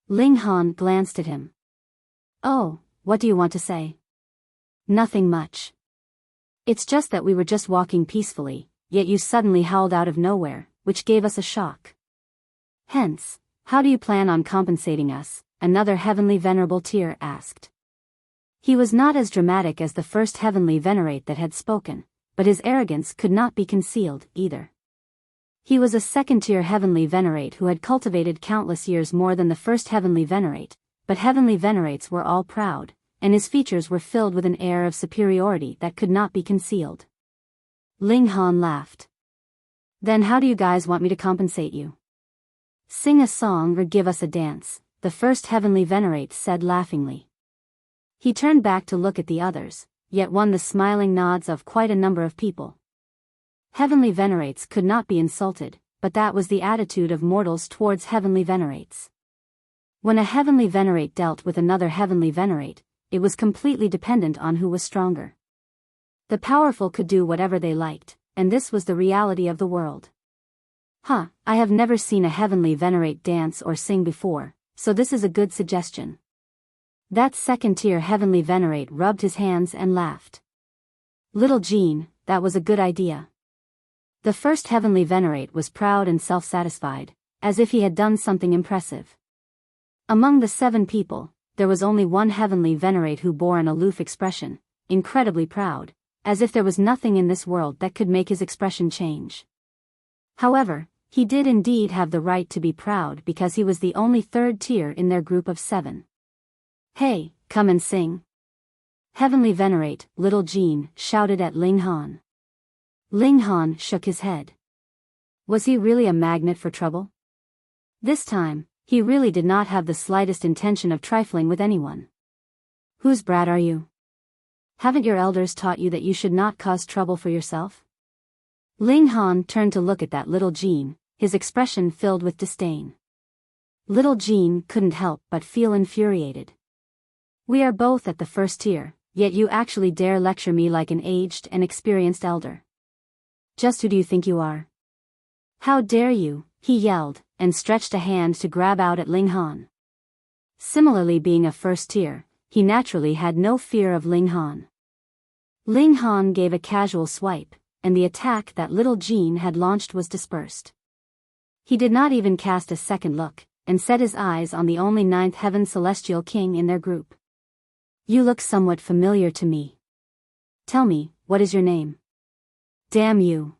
Ling Han glanced at him. Oh, what do you want to say? Nothing much. It's just that we were just walking peacefully, yet you suddenly howled out of nowhere, which gave us a shock. Hence, how do you plan on compensating us? Another heavenly venerable tier asked. He was not as dramatic as the first heavenly venerate that had spoken, but his arrogance could not be concealed, either. He was a second-tier heavenly venerate who had cultivated countless years more than the first heavenly venerate, but heavenly venerates were all proud, and his features were filled with an air of superiority that could not be concealed. Ling Han laughed. Then how do you guys want me to compensate you? Sing a song or give us a dance, the first heavenly venerate said laughingly. He turned back to look at the others, yet won the smiling nods of quite a number of people. Heavenly venerates could not be insulted, but that was the attitude of mortals towards heavenly venerates. When a heavenly venerate dealt with another heavenly venerate, it was completely dependent on who was stronger. The powerful could do whatever they liked, and this was the reality of the world. I have never seen a heavenly venerate dance or sing before, so this is a good suggestion. That second-tier heavenly venerate rubbed his hands and laughed. Little Jean, that was a good idea. The first heavenly venerate was proud and self-satisfied, as if he had done something impressive. Among the 7 people, there was only one heavenly venerate who bore an aloof expression, incredibly proud, as if there was nothing in this world that could make his expression change. However, he did indeed have the right to be proud because he was the only third tier in their group of 7. Hey, come and sing. Heavenly venerate, Little Jean, shouted at Ling Han. Ling Han shook his head. Was he really a magnet for trouble? This time, he really did not have the slightest intention of trifling with anyone. Whose brat are you? Haven't your elders taught you that you should not cause trouble for yourself? Ling Han turned to look at that Little Jean, his expression filled with disdain. Little Jean couldn't help but feel infuriated. We are both at the first tier, yet you actually dare lecture me like an aged and experienced elder. Just who do you think you are? How dare you, he yelled, and stretched a hand to grab out at Ling Han. Similarly, being a first tier, he naturally had no fear of Ling Han. Ling Han gave a casual swipe, and the attack that Little Jean had launched was dispersed. He did not even cast a second look, and set his eyes on the only 9th Heaven Celestial King in their group. You look somewhat familiar to me. Tell me, what is your name? Damn you.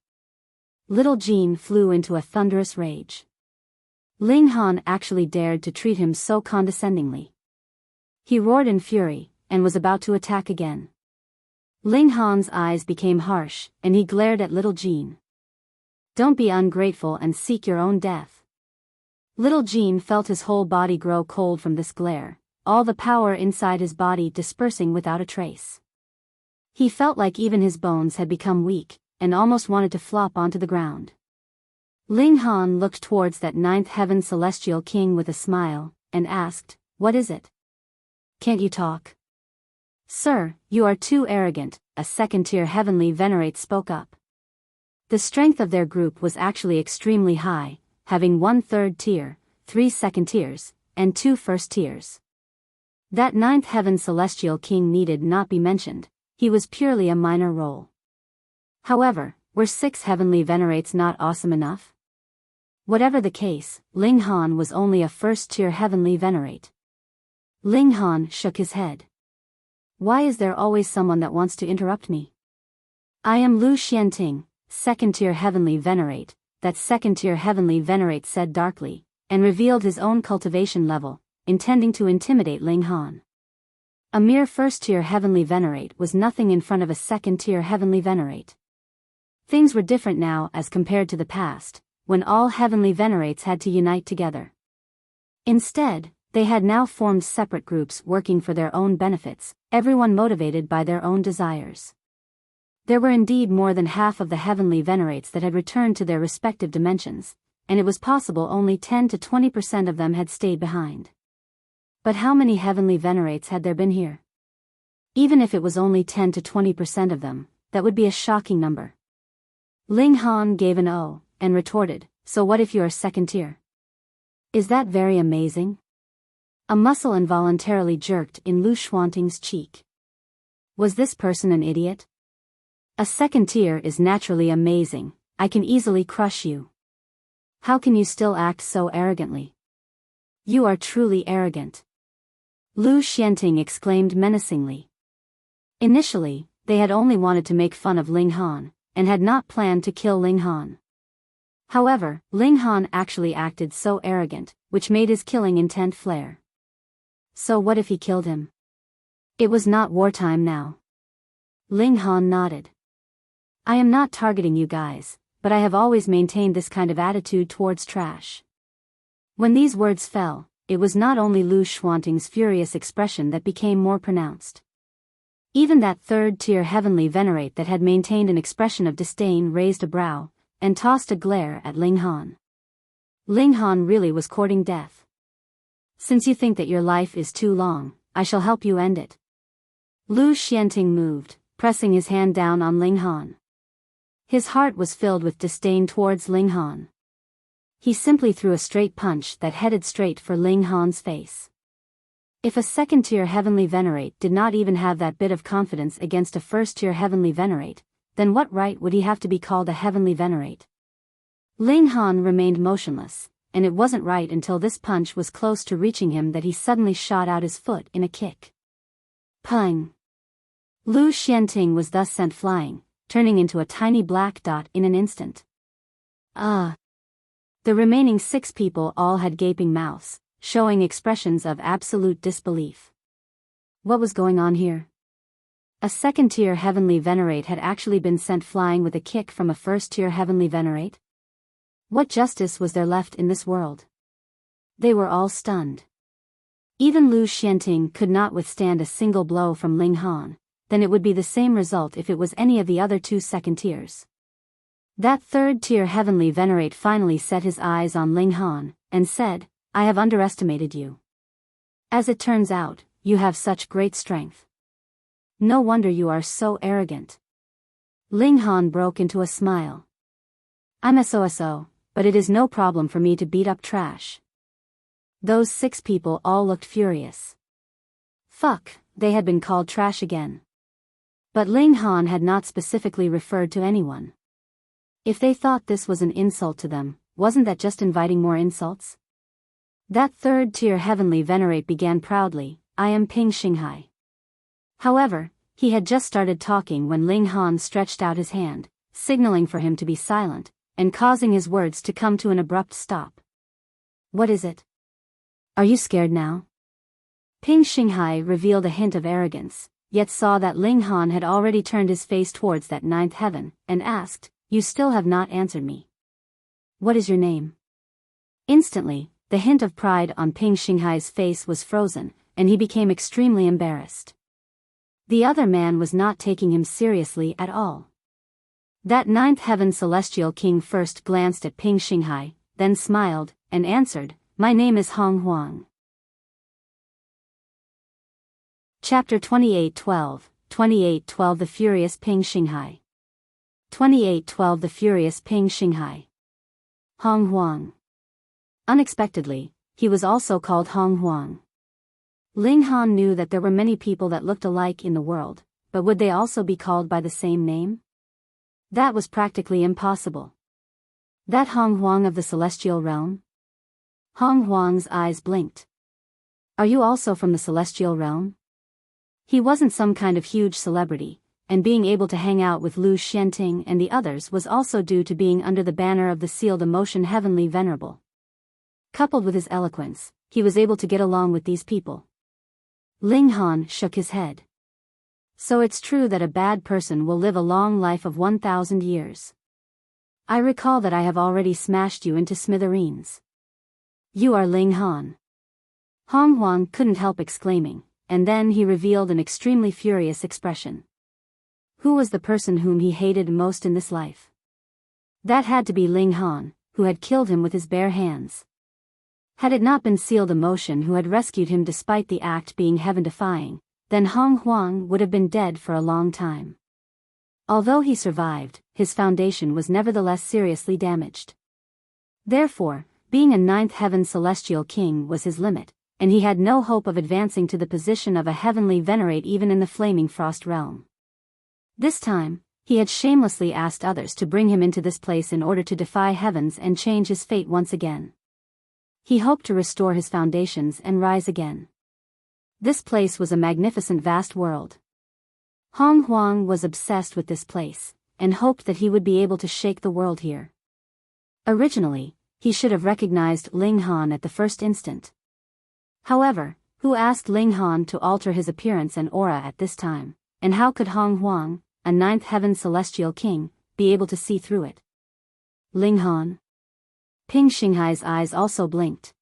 Little Jean flew into a thunderous rage. Ling Han actually dared to treat him so condescendingly. He roared in fury, and was about to attack again. Ling Han's eyes became harsh, and he glared at Little Jean. Don't be ungrateful and seek your own death. Little Jean felt his whole body grow cold from this glare, all the power inside his body dispersing without a trace. He felt like even his bones had become weak, and almost wanted to flop onto the ground. Ling Han looked towards that 9th Heaven Celestial King with a smile, and asked, "What is it? Can't you talk?" "Sir, you are too arrogant," a second-tier heavenly venerate spoke up. The strength of their group was actually extremely high, having 1 third tier, 3 second tiers, and 2 first tiers. That 9th Heaven Celestial King needed not be mentioned, he was purely a minor role. However, were 6 heavenly venerates not awesome enough? Whatever the case, Ling Han was only a first-tier heavenly venerate. Ling Han shook his head. Why is there always someone that wants to interrupt me? I am Lu Xianting, second-tier heavenly venerate, that second-tier heavenly venerate said darkly, and revealed his own cultivation level, intending to intimidate Ling Han. A mere first-tier heavenly venerate was nothing in front of a second-tier heavenly venerate. Things were different now as compared to the past, when all heavenly venerates had to unite together. Instead, they had now formed separate groups working for their own benefits, everyone motivated by their own desires. There were indeed more than half of the heavenly venerates that had returned to their respective dimensions, and it was possible only 10 to 20% of them had stayed behind. But how many heavenly venerates had there been here? Even if it was only 10 to 20% of them, that would be a shocking number. Ling Han gave an "oh," and retorted, "So what if you are second tier? Is that very amazing?" A muscle involuntarily jerked in Lu Xuanting's cheek. Was this person an idiot? A second tier is naturally amazing, I can easily crush you. How can you still act so arrogantly? You are truly arrogant. Lu Xianting exclaimed menacingly. Initially, they had only wanted to make fun of Ling Han, and had not planned to kill Ling Han. However, Ling Han actually acted so arrogant, which made his killing intent flare. So what if he killed him? It was not wartime now. Ling Han nodded. I am not targeting you guys, but I have always maintained this kind of attitude towards trash. When these words fell, it was not only Lu Xuanting's furious expression that became more pronounced. Even that third-tier heavenly venerate that had maintained an expression of disdain raised a brow, and tossed a glare at Ling Han. Ling Han really was courting death. Since you think that your life is too long, I shall help you end it. Lu Xianting moved, pressing his hand down on Ling Han. His heart was filled with disdain towards Ling Han. He simply threw a straight punch that headed straight for Ling Han's face. If a second-tier heavenly venerate did not even have that bit of confidence against a first-tier heavenly venerate, then what right would he have to be called a heavenly venerate? Ling Han remained motionless, and it wasn't right until this punch was close to reaching him that he suddenly shot out his foot in a kick. Pung! Lu Xianting was thus sent flying, turning into a tiny black dot in an instant. The remaining 6 people all had gaping mouths, showing expressions of absolute disbelief. What was going on here? A second-tier heavenly venerate had actually been sent flying with a kick from a first-tier heavenly venerate? What justice was there left in this world? They were all stunned. Even Lu Xianting could not withstand a single blow from Ling Han, then it would be the same result if it was any of the other 2 second tiers. That third-tier heavenly venerate finally set his eyes on Ling Han, and said, I have underestimated you. As it turns out, you have such great strength. No wonder you are so arrogant. Ling Han broke into a smile. I'm SOSO, but it is no problem for me to beat up trash. Those 6 people all looked furious. Fuck, they had been called trash again. But Ling Han had not specifically referred to anyone. If they thought this was an insult to them, wasn't that just inviting more insults? That third-tier heavenly venerate began proudly, I am Ping Xinghai. However, he had just started talking when Ling Han stretched out his hand, signaling for him to be silent, and causing his words to come to an abrupt stop. What is it? Are you scared now? Ping Xinghai revealed a hint of arrogance, yet saw that Ling Han had already turned his face towards that 9th heaven, and asked, You still have not answered me. What is your name? Instantly, the hint of pride on Ping Xinghai's face was frozen, and he became extremely embarrassed. The other man was not taking him seriously at all. That 9th heaven celestial king first glanced at Ping Xinghai, then smiled, and answered, My name is Huang. Chapter 28:12, 28:12 The Furious Ping Xinghai. 28:12 The Furious Ping Xinghai. Huang. Unexpectedly, he was also called Huang. Ling Han knew that there were many people that looked alike in the world, but would they also be called by the same name? That was practically impossible. That Huang of the celestial realm? Huang's eyes blinked. Are you also from the celestial realm? He wasn't some kind of huge celebrity, and being able to hang out with Lu Xianting and the others was also due to being under the banner of the sealed emotion Heavenly Venerable. Coupled with his eloquence, he was able to get along with these people. Ling Han shook his head. So it's true that a bad person will live a long life of 1,000 years. I recall that I have already smashed you into smithereens. You are Ling Han. Huang couldn't help exclaiming, and then he revealed an extremely furious expression. Who was the person whom he hated most in this life? That had to be Ling Han, who had killed him with his bare hands. Had it not been sealed emotion who had rescued him despite the act being heaven-defying, then Huang would have been dead for a long time. Although he survived, his foundation was nevertheless seriously damaged. Therefore, being a 9th heaven celestial king was his limit, and he had no hope of advancing to the position of a heavenly venerate even in the flaming frost realm. This time, he had shamelessly asked others to bring him into this place in order to defy heavens and change his fate once again. He hoped to restore his foundations and rise again. This place was a magnificent vast world. Huang was obsessed with this place, and hoped that he would be able to shake the world here. Originally, he should have recognized Ling Han at the first instant. However, who asked Ling Han to alter his appearance and aura at this time, and how could Huang, a 9th heaven celestial king, be able to see through it? Ling Han? Ping Xinghai's eyes also blinked.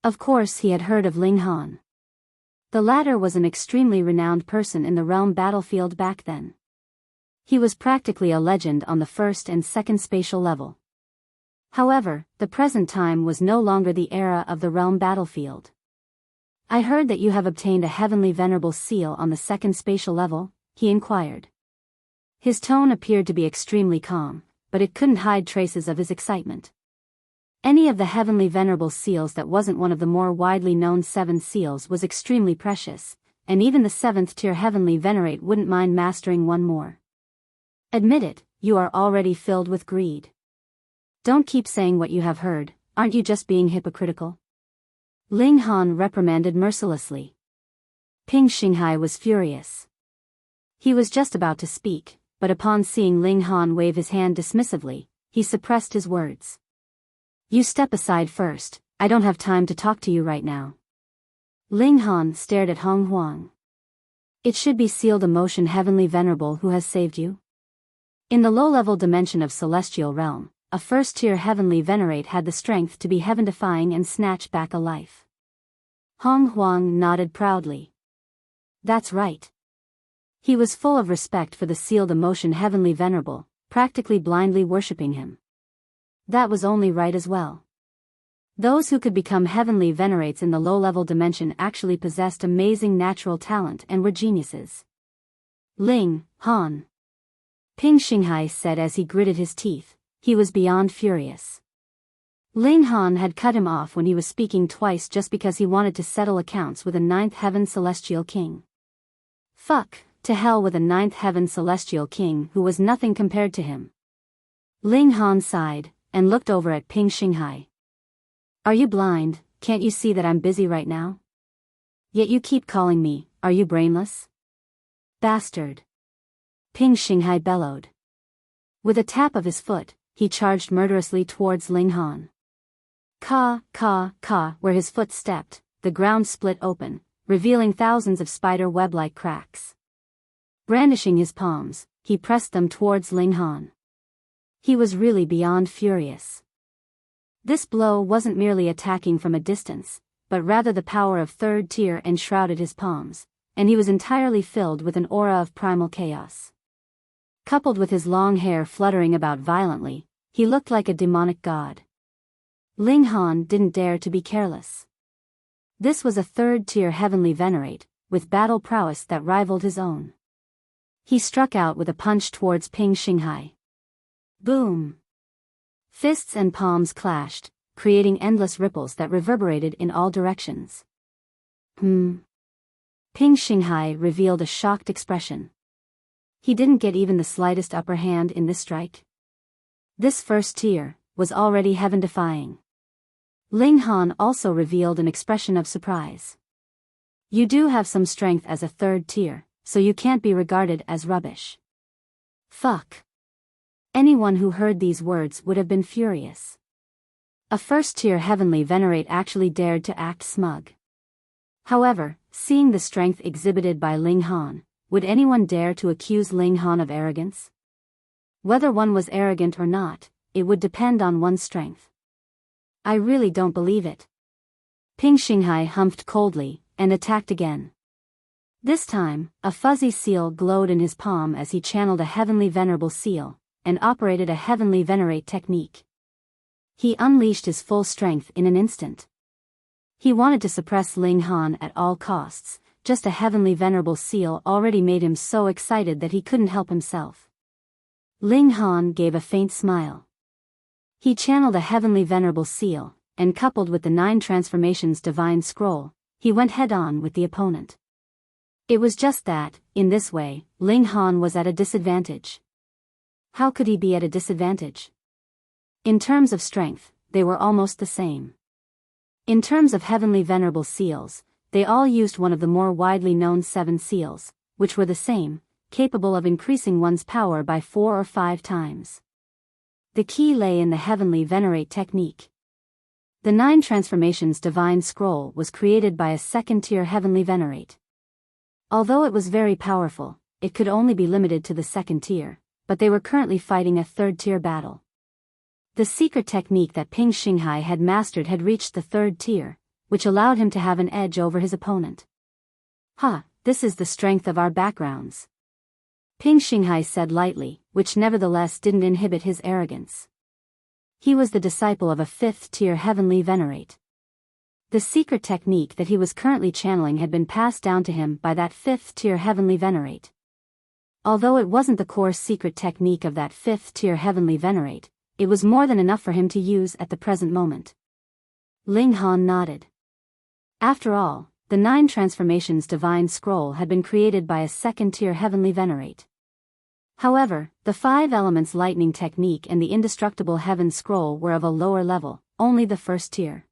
Of course he had heard of Ling Han. The latter was an extremely renowned person in the realm battlefield back then. He was practically a legend on the first and second spatial level. However, the present time was no longer the era of the realm battlefield. "I heard that you have obtained a heavenly venerable seal on the second spatial level," he inquired. His tone appeared to be extremely calm, but it couldn't hide traces of his excitement. Any of the heavenly venerable seals that wasn't one of the more widely known 7 seals was extremely precious, and even the 7th tier heavenly venerate wouldn't mind mastering one more. "Admit it, you are already filled with greed. Don't keep saying what you have heard, aren't you just being hypocritical?" Ling Han reprimanded mercilessly. Ping Xinghai was furious. He was just about to speak, but upon seeing Ling Han wave his hand dismissively, he suppressed his words. "You step aside first, I don't have time to talk to you right now." Ling Han stared at Huang. "It should be sealed emotion heavenly venerable who has saved you." In the low-level dimension of celestial realm, a first-tier heavenly venerate had the strength to be heaven-defying and snatch back a life. Huang nodded proudly. That's right. He was full of respect for the sealed emotion heavenly venerable, practically blindly worshipping him. That was only right as well. Those who could become heavenly venerates in the low-level dimension actually possessed amazing natural talent and were geniuses. Ling Han. Ping Xinghai said as he gritted his teeth. He was beyond furious. Ling Han had cut him off when he was speaking twice just because he wanted to settle accounts with a 9th heaven celestial king. Fuck, to hell with a 9th heaven celestial king who was nothing compared to him. Ling Han sighed, and looked over at Ping Xinghai. "Are you blind? Can't you see that I'm busy right now? Yet you keep calling me, are you brainless? Bastard!" Ping Xinghai bellowed. With a tap of his foot, he charged murderously towards Ling Han. Where his foot stepped, the ground split open, revealing thousands of spider web-like cracks. Brandishing his palms, he pressed them towards Ling Han. He was really beyond furious. This blow wasn't merely attacking from a distance, but rather the power of 3rd tier enshrouded his palms, and he was entirely filled with an aura of primal chaos. Coupled with his long hair fluttering about violently, he looked like a demonic god. Ling Han didn't dare to be careless. This was a 3rd tier heavenly venerate, with battle prowess that rivaled his own. He struck out with a punch towards Ping Xinghai. Boom! Fists and palms clashed, creating endless ripples that reverberated in all directions. Ping Xinghai revealed a shocked expression. He didn't get even the slightest upper hand in this strike. This 1st tier was already heaven-defying. Ling Han also revealed an expression of surprise. "You do have some strength as a 3rd tier, so you can't be regarded as rubbish." Fuck. Anyone who heard these words would have been furious. A 1st tier heavenly venerate actually dared to act smug. However, seeing the strength exhibited by Ling Han, would anyone dare to accuse Ling Han of arrogance? Whether one was arrogant or not, it would depend on one's strength. "I really don't believe it." Ping Xinghai humphed coldly, and attacked again. This time, a fuzzy seal glowed in his palm as he channeled a heavenly venerable seal, and operated a heavenly venerate technique. He unleashed his full strength in an instant. He wanted to suppress Ling Han at all costs, just a heavenly venerable seal already made him so excited that he couldn't help himself. Ling Han gave a faint smile. He channeled a heavenly venerable seal, and coupled with the 9 transformations divine scroll, he went head-on with the opponent. It was just that, in this way, Ling Han was at a disadvantage. How could he be at a disadvantage? In terms of strength, they were almost the same. In terms of heavenly venerable seals, they all used one of the more widely known 7 seals, which were the same, capable of increasing one's power by 4 or 5 times. The key lay in the heavenly venerate technique. The 9 transformations divine scroll was created by a 2nd-tier heavenly venerate. Although it was very powerful, it could only be limited to the 2nd tier, but they were currently fighting a 3rd-tier battle. The secret technique that Ping Xinghai had mastered had reached the 3rd tier, which allowed him to have an edge over his opponent. This is the strength of our backgrounds. Ping Xinghai said lightly, which nevertheless didn't inhibit his arrogance. He was the disciple of a 5th-tier heavenly venerate. The secret technique that he was currently channeling had been passed down to him by that 5th-tier heavenly venerate. Although it wasn't the core secret technique of that 5th-tier heavenly venerate, it was more than enough for him to use at the present moment. Ling Han nodded. After all, the 9 Transformations Divine Scroll had been created by a 2nd-tier heavenly venerate. However, the 5 Elements Lightning Technique and the Indestructible Heaven Scroll were of a lower level, only the 1st tier.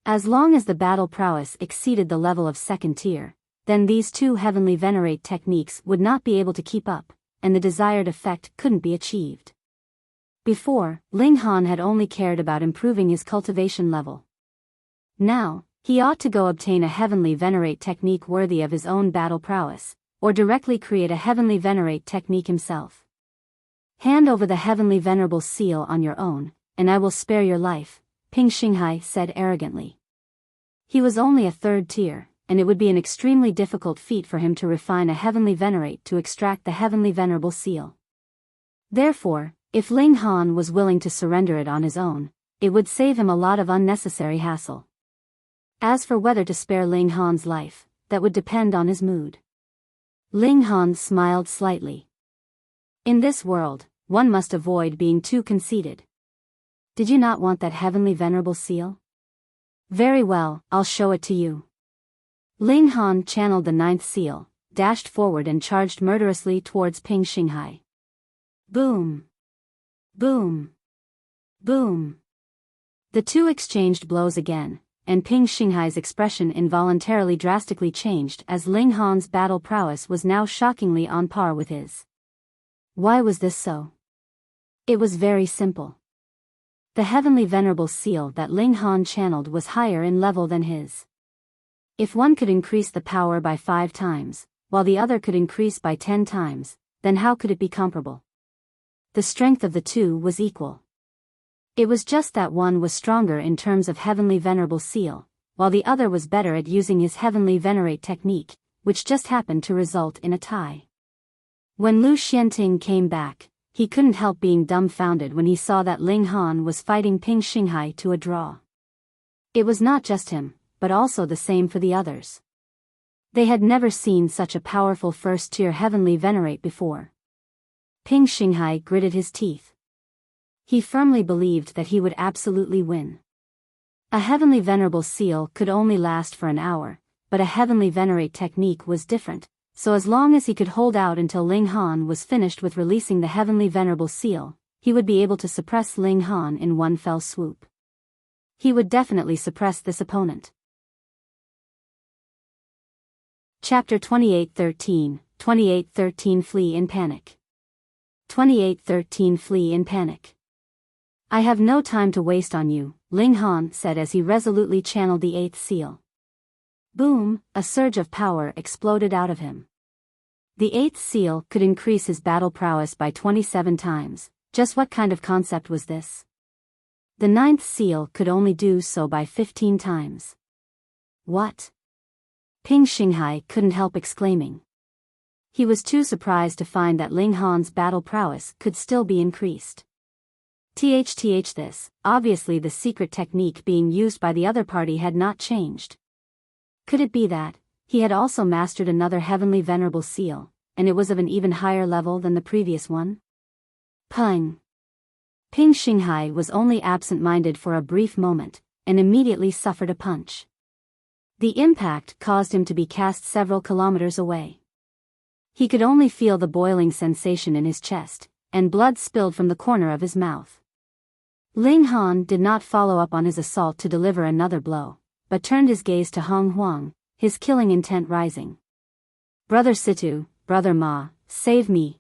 As long as the battle prowess exceeded the level of 2nd tier, then these 2 heavenly venerate techniques would not be able to keep up, and the desired effect couldn't be achieved. Before, Ling Han had only cared about improving his cultivation level. Now, he ought to go obtain a heavenly venerate technique worthy of his own battle prowess, or directly create a heavenly venerate technique himself. Hand over the heavenly venerable seal on your own, and I will spare your life, Ping Xinghai said arrogantly. He was only a 3rd tier, and it would be an extremely difficult feat for him to refine a heavenly venerate to extract the heavenly venerable seal. Therefore, if Ling Han was willing to surrender it on his own, it would save him a lot of unnecessary hassle. As for whether to spare Ling Han's life, that would depend on his mood. Ling Han smiled slightly. In this world, one must avoid being too conceited. Did you not want that heavenly venerable seal? Very well, I'll show it to you. Ling Han channeled the 9th seal, dashed forward and charged murderously towards Ping Xinghai. Boom! Boom! Boom! The 2 exchanged blows again, and Ping Xinghai's expression involuntarily drastically changed as Ling Han's battle prowess was now shockingly on par with his. Why was this so? It was very simple. The heavenly venerable seal that Ling Han channeled was higher in level than his. If one could increase the power by 5 times, while the other could increase by 10 times, then how could it be comparable? The strength of the 2 was equal. It was just that one was stronger in terms of heavenly venerable seal, while the other was better at using his heavenly venerate technique, which just happened to result in a tie. When Lu Xianting came back, he couldn't help being dumbfounded when he saw that Ling Han was fighting Ping Xinghai to a draw. It was not just him, but also the same for the others. They had never seen such a powerful 1st-tier heavenly venerate before. Ping Xinghai gritted his teeth. He firmly believed that he would absolutely win. A heavenly venerable seal could only last for an hour, but a heavenly venerate technique was different, so as long as he could hold out until Ling Han was finished with releasing the heavenly venerable seal, he would be able to suppress Ling Han in one fell swoop. He would definitely suppress this opponent. Chapter 2813, 2813 Flee in Panic. 2813 Flee in Panic. I have no time to waste on you, Ling Han said as he resolutely channeled the 8th seal. Boom, a surge of power exploded out of him. The 8th seal could increase his battle prowess by 27 times, just what kind of concept was this? The 9th seal could only do so by 15 times. What? Ping Xinghai couldn't help exclaiming. He was too surprised to find that Ling Han's battle prowess could still be increased. This, obviously the secret technique being used by the other party had not changed. Could it be that he had also mastered another heavenly venerable seal, and it was of an even higher level than the previous one? Pung! Ping Xinghai was only absent-minded for a brief moment, and immediately suffered a punch. The impact caused him to be cast several kilometers away. He could only feel the boiling sensation in his chest, and blood spilled from the corner of his mouth. Ling Han did not follow up on his assault to deliver another blow, but turned his gaze to Huang, his killing intent rising. Brother Situ, Brother Ma, save me.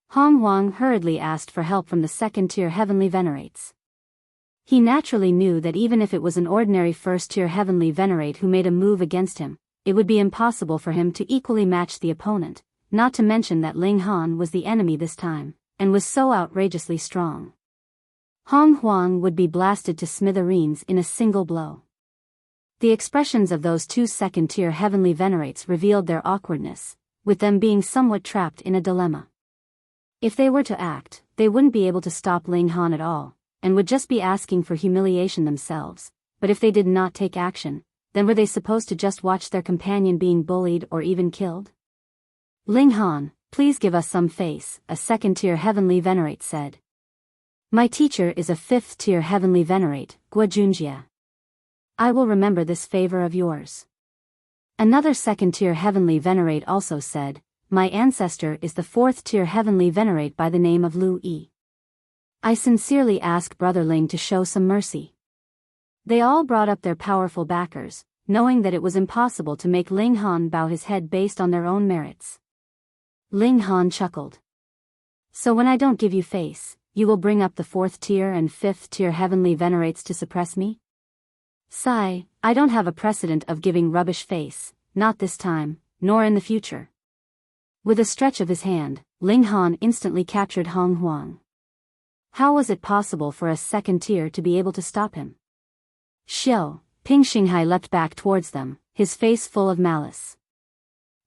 Huang hurriedly asked for help from the 2nd-tier heavenly venerates. He naturally knew that even if it was an ordinary 1st-tier heavenly venerate who made a move against him, it would be impossible for him to equally match the opponent, not to mention that Ling Han was the enemy this time, and was so outrageously strong. Huang would be blasted to smithereens in a single blow. The expressions of those two second-tier heavenly venerates revealed their awkwardness, with them being somewhat trapped in a dilemma. If they were to act, they wouldn't be able to stop Ling Han at all, and would just be asking for humiliation themselves, but if they did not take action, then were they supposed to just watch their companion being bullied or even killed? Ling Han, please give us some face, a second-tier heavenly venerate said. My teacher is a fifth-tier heavenly venerate, Guojunjia. I will remember this favor of yours. Another second-tier heavenly venerate also said, my ancestor is the fourth-tier heavenly venerate by the name of Lu Yi. I sincerely ask Brother Ling to show some mercy. They all brought up their powerful backers, knowing that it was impossible to make Ling Han bow his head based on their own merits. Ling Han chuckled. So when I don't give you face, you will bring up the fourth-tier and fifth-tier heavenly venerates to suppress me? Sigh, I don't have a precedent of giving rubbish face, not this time, nor in the future. With a stretch of his hand, Ling Han instantly captured Huang. How was it possible for a second tier to be able to stop him? Xiao, Xinghai leapt back towards them, his face full of malice.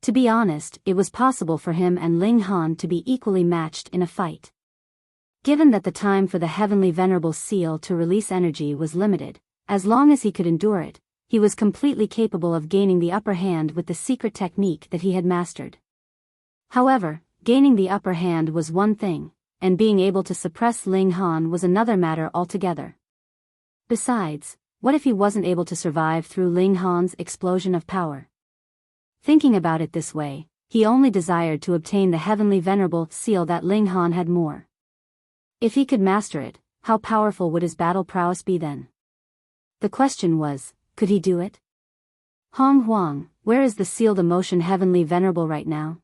To be honest, it was possible for him and Ling Han to be equally matched in a fight. Given that the time for the Heavenly Venerable Seal to release energy was limited, as long as he could endure it, he was completely capable of gaining the upper hand with the secret technique that he had mastered. However, gaining the upper hand was one thing, and being able to suppress Ling Han was another matter altogether. Besides, what if he wasn't able to survive through Ling Han's explosion of power? Thinking about it this way, he only desired to obtain the Heavenly Venerable Seal that Ling Han had more. If he could master it, how powerful would his battle prowess be then? The question was, could he do it? Huang, where is the sealed emotion Heavenly Venerable right now?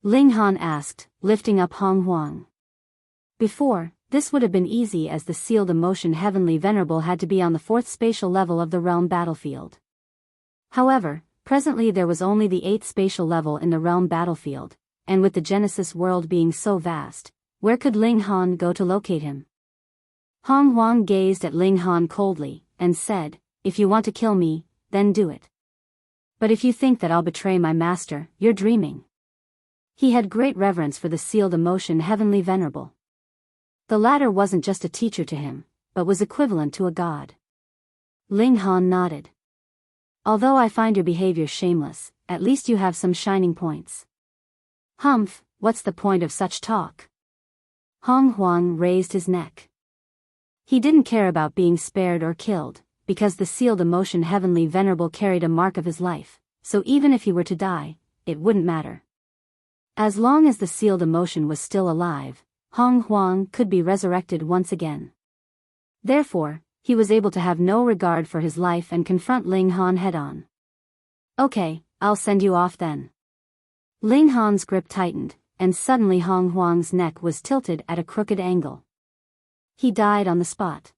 Ling Han asked, lifting up Huang. Before, this would have been easy as the sealed emotion Heavenly Venerable had to be on the fourth spatial level of the realm battlefield. However, presently there was only the 8th spatial level in the realm battlefield, and with the Genesis world being so vast, where could Ling Han go to locate him? Huang gazed at Ling Han coldly, and said, if you want to kill me, then do it. But if you think that I'll betray my master, you're dreaming. He had great reverence for the sealed emotion Heavenly Venerable. The latter wasn't just a teacher to him, but was equivalent to a god. Ling Han nodded. Although I find your behavior shameless, at least you have some shining points. Humph, what's the point of such talk? Huang raised his neck. He didn't care about being spared or killed, because the sealed emotion Heavenly Venerable carried a mark of his life, so even if he were to die, it wouldn't matter. As long as the sealed emotion was still alive, Huang could be resurrected once again. Therefore, he was able to have no regard for his life and confront Ling Han head-on. Okay, I'll send you off then. Ling Han's grip tightened, and suddenly Huang's neck was tilted at a crooked angle. He died on the spot.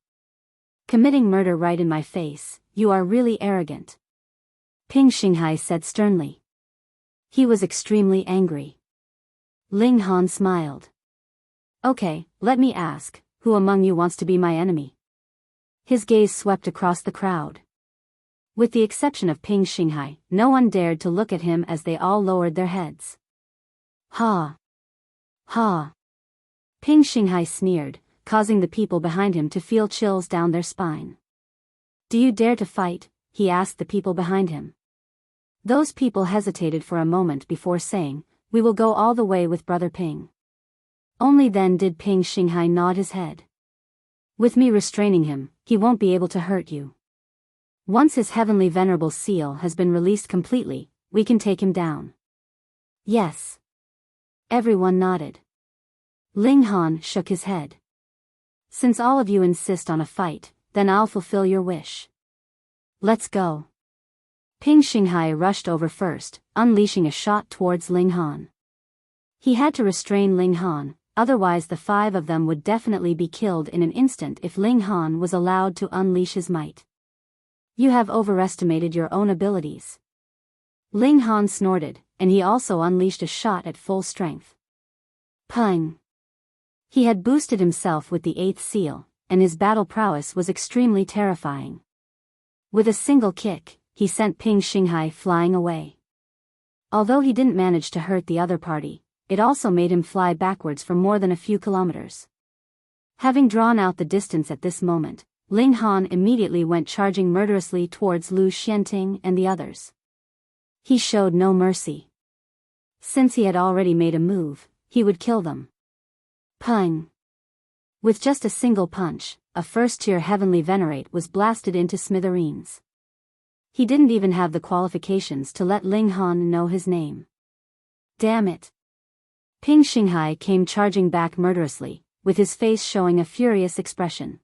Committing murder right in my face, you are really arrogant. Xinghai said sternly. He was extremely angry. Ling Han smiled. Okay, let me ask, who among you wants to be my enemy? His gaze swept across the crowd. With the exception of Xinghai, no one dared to look at him as they all lowered their heads. Ha! Ha! Xinghai sneered, causing the people behind him to feel chills down their spine. Do you dare to fight? He asked the people behind him. Those people hesitated for a moment before saying, we will go all the way with Brother Ping. Only then did Xinghai nod his head. With me restraining him, he won't be able to hurt you. Once his Heavenly Venerable Seal has been released completely, we can take him down. Yes. Everyone nodded. Ling Han shook his head. Since all of you insist on a fight, then I'll fulfill your wish. Let's go. Xinghai rushed over first, unleashing a shot towards Ling Han. He had to restrain Ling Han, otherwise the 5 of them would definitely be killed in an instant if Ling Han was allowed to unleash his might. You have overestimated your own abilities. Ling Han snorted, and he also unleashed a shot at full strength. Pung! He had boosted himself with the 8th seal, and his battle prowess was extremely terrifying. With a single kick, he sent Ping Xinghai flying away. Although he didn't manage to hurt the other party, it also made him fly backwards for more than a few kilometers. Having drawn out the distance at this moment, Ling Han immediately went charging murderously towards Lu Xianting and the others. He showed no mercy. Since he had already made a move, he would kill them. Pung! With just a single punch, a first-tier heavenly venerate was blasted into smithereens. He didn't even have the qualifications to let Ling Han know his name. Damn it! Ping Xinghai came charging back murderously, with his face showing a furious expression.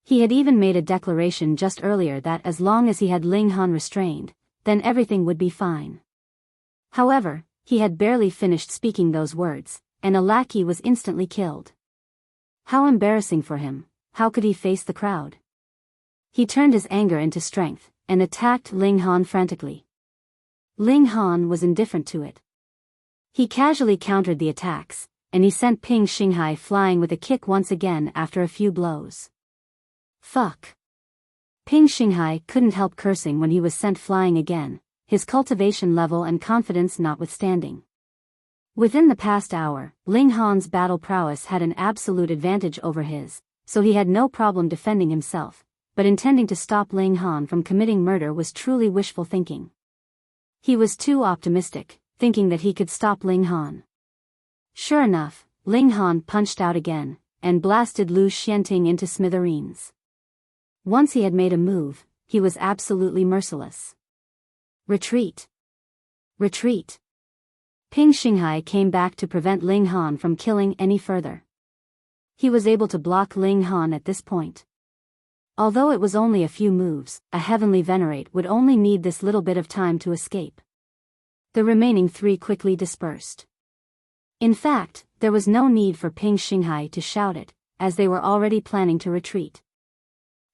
He had even made a declaration just earlier that as long as he had Ling Han restrained, then everything would be fine. However, he had barely finished speaking those words, and a lackey was instantly killed. How embarrassing for him. How could he face the crowd? He turned his anger into strength, and attacked Ling Han frantically. Ling Han was indifferent to it. He casually countered the attacks, and he sent Ping Xinghai flying with a kick once again after a few blows. Fuck. Ping Xinghai couldn't help cursing when he was sent flying again, his cultivation level and confidence notwithstanding. Within the past hour, Ling Han's battle prowess had an absolute advantage over his, so he had no problem defending himself, but intending to stop Ling Han from committing murder was truly wishful thinking. He was too optimistic, thinking that he could stop Ling Han. Sure enough, Ling Han punched out again, and blasted Lu Xianting into smithereens. Once he had made a move, he was absolutely merciless. Retreat! Retreat! Ping Xinghai came back to prevent Ling Han from killing any further. He was able to block Ling Han at this point. Although it was only a few moves, a heavenly venerate would only need this little bit of time to escape. The remaining three quickly dispersed. In fact, there was no need for Ping Xinghai to shout it, as they were already planning to retreat.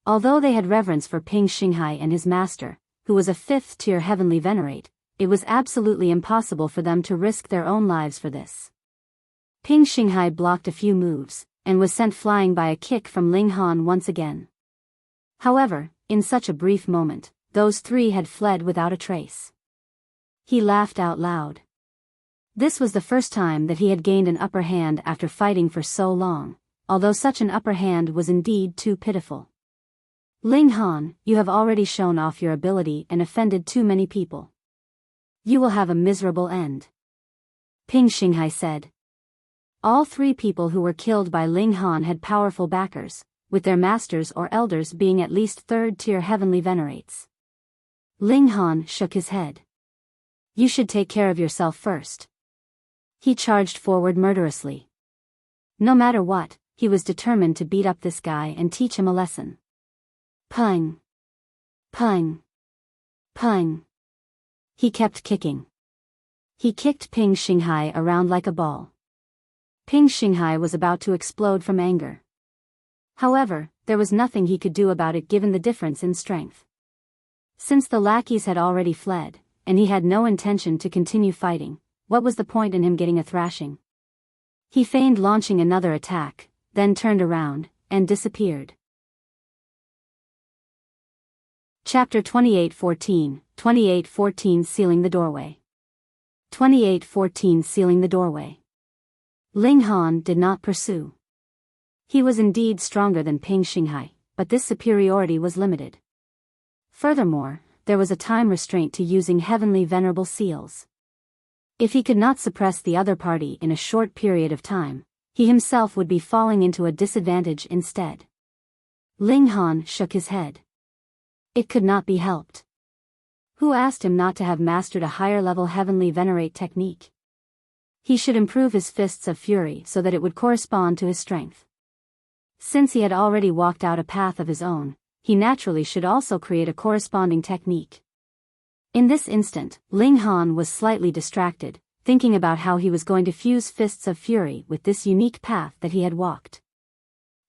Although they had reverence for Ping Xinghai and his master, who was a fifth-tier heavenly venerate, it was absolutely impossible for them to risk their own lives for this. Ping Xinghai blocked a few moves, and was sent flying by a kick from Ling Han once again. However, in such a brief moment, those three had fled without a trace. He laughed out loud. This was the first time that he had gained an upper hand after fighting for so long, although such an upper hand was indeed too pitiful. Ling Han, you have already shown off your ability and offended too many people. You will have a miserable end. Ping Xinghai said. All three people who were killed by Ling Han had powerful backers, with their masters or elders being at least third-tier heavenly venerates. Ling Han shook his head. You should take care of yourself first. He charged forward murderously. No matter what, he was determined to beat up this guy and teach him a lesson. Pung! Pung! Pung! He kept kicking. He kicked Ping Xinghai around like a ball. Ping Xinghai was about to explode from anger. However, there was nothing he could do about it given the difference in strength. Since the lackeys had already fled, and he had no intention to continue fighting, what was the point in him getting a thrashing? He feigned launching another attack, then turned around, and disappeared. Chapter 28:14, 28:14 Sealing the Doorway. 28:14 Sealing the Doorway. Ling Han did not pursue. He was indeed stronger than Ping Xinghai, but this superiority was limited. Furthermore, there was a time restraint to using heavenly venerable seals. If he could not suppress the other party in a short period of time, he himself would be falling into a disadvantage instead. Ling Han shook his head. It could not be helped. Who asked him not to have mastered a higher-level heavenly venerate technique? He should improve his fists of fury so that it would correspond to his strength. Since he had already walked out a path of his own, he naturally should also create a corresponding technique. In this instant, Ling Han was slightly distracted, thinking about how he was going to fuse fists of fury with this unique path that he had walked.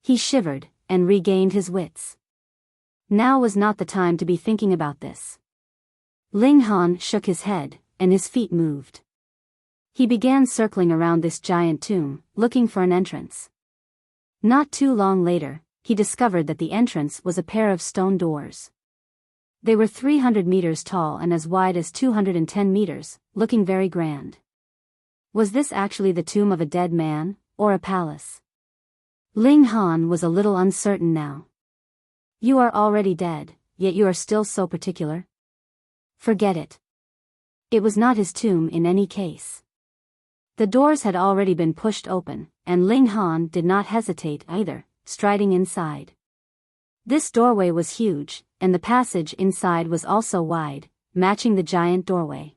He shivered, and regained his wits. Now was not the time to be thinking about this. Ling Han shook his head, and his feet moved. He began circling around this giant tomb, looking for an entrance. Not too long later, he discovered that the entrance was a pair of stone doors. They were 300 meters tall and as wide as 210 meters, looking very grand. Was this actually the tomb of a dead man, or a palace? Ling Han was a little uncertain now. You are already dead, yet you are still so particular? Forget it. It was not his tomb in any case. The doors had already been pushed open, and Ling Han did not hesitate either, striding inside. This doorway was huge, and the passage inside was also wide, matching the giant doorway.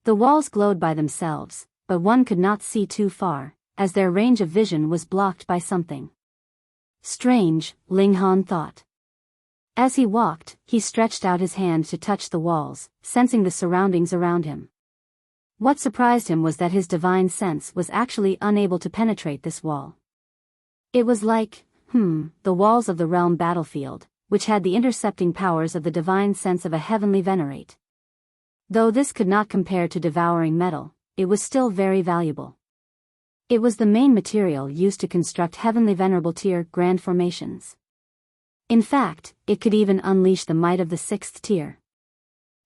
The walls glowed by themselves, but one could not see too far, as their range of vision was blocked by something. Strange, Ling Han thought. As he walked, he stretched out his hand to touch the walls, sensing the surroundings around him. What surprised him was that his divine sense was actually unable to penetrate this wall. It was like, the walls of the realm battlefield, which had the intercepting powers of the divine sense of a heavenly venerate. Though this could not compare to devouring metal, it was still very valuable. It was the main material used to construct heavenly venerable tier grand formations. In fact, it could even unleash the might of the 6th tier.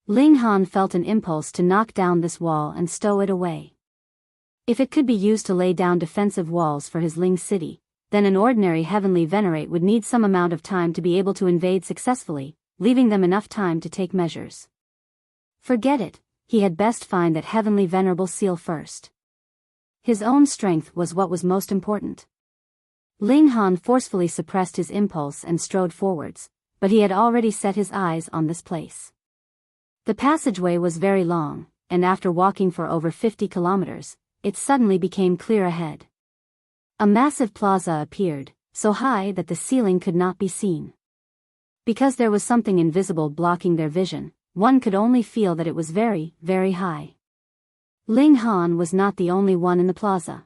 Ling Han felt an impulse to knock down this wall and stow it away. If it could be used to lay down defensive walls for his Ling city, then an ordinary heavenly venerate would need some amount of time to be able to invade successfully, leaving them enough time to take measures. Forget it, he had best find that heavenly venerable seal first. His own strength was what was most important. Ling Han forcefully suppressed his impulse and strode forwards, but he had already set his eyes on this place. The passageway was very long, and after walking for over 50 kilometers, it suddenly became clear ahead. A massive plaza appeared, so high that the ceiling could not be seen. Because there was something invisible blocking their vision, one could only feel that it was very, very high. Ling Han was not the only one in the plaza.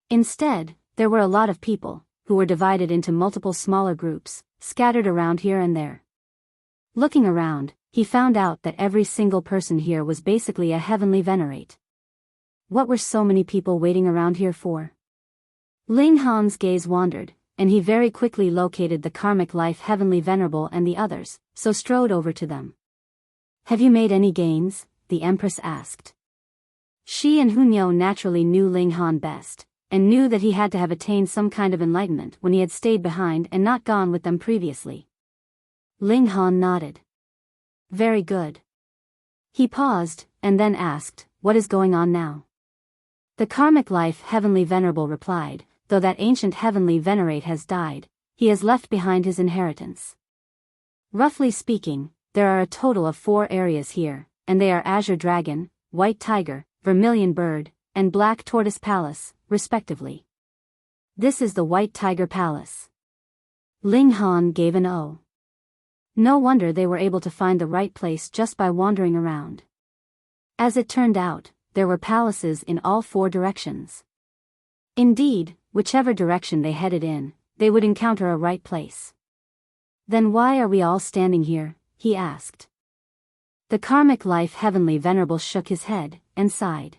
Instead, there were a lot of people, who were divided into multiple smaller groups, scattered around here and there. Looking around, he found out that every single person here was basically a heavenly venerate. What were so many people waiting around here for? Ling Han's gaze wandered, and he very quickly located the karmic life heavenly venerable and the others, so strode over to them. Have you made any gains? The Empress asked. She and Hunyao naturally knew Ling Han best, and knew that he had to have attained some kind of enlightenment when he had stayed behind and not gone with them previously. Ling Han nodded. Very good. He paused, and then asked, what is going on now? The karmic life heavenly venerable replied, though that ancient heavenly venerate has died, he has left behind his inheritance. Roughly speaking, there are a total of 4 areas here, and they are Azure Dragon, White Tiger, Vermillion Bird, and Black Tortoise Palace, respectively. This is the White Tiger Palace. Ling Han gave an O. No wonder they were able to find the right place just by wandering around. As it turned out, there were palaces in all 4 directions. Indeed, whichever direction they headed in, they would encounter a right place. Then why are we all standing here? He asked. The karmic life heavenly venerable shook his head, and sighed.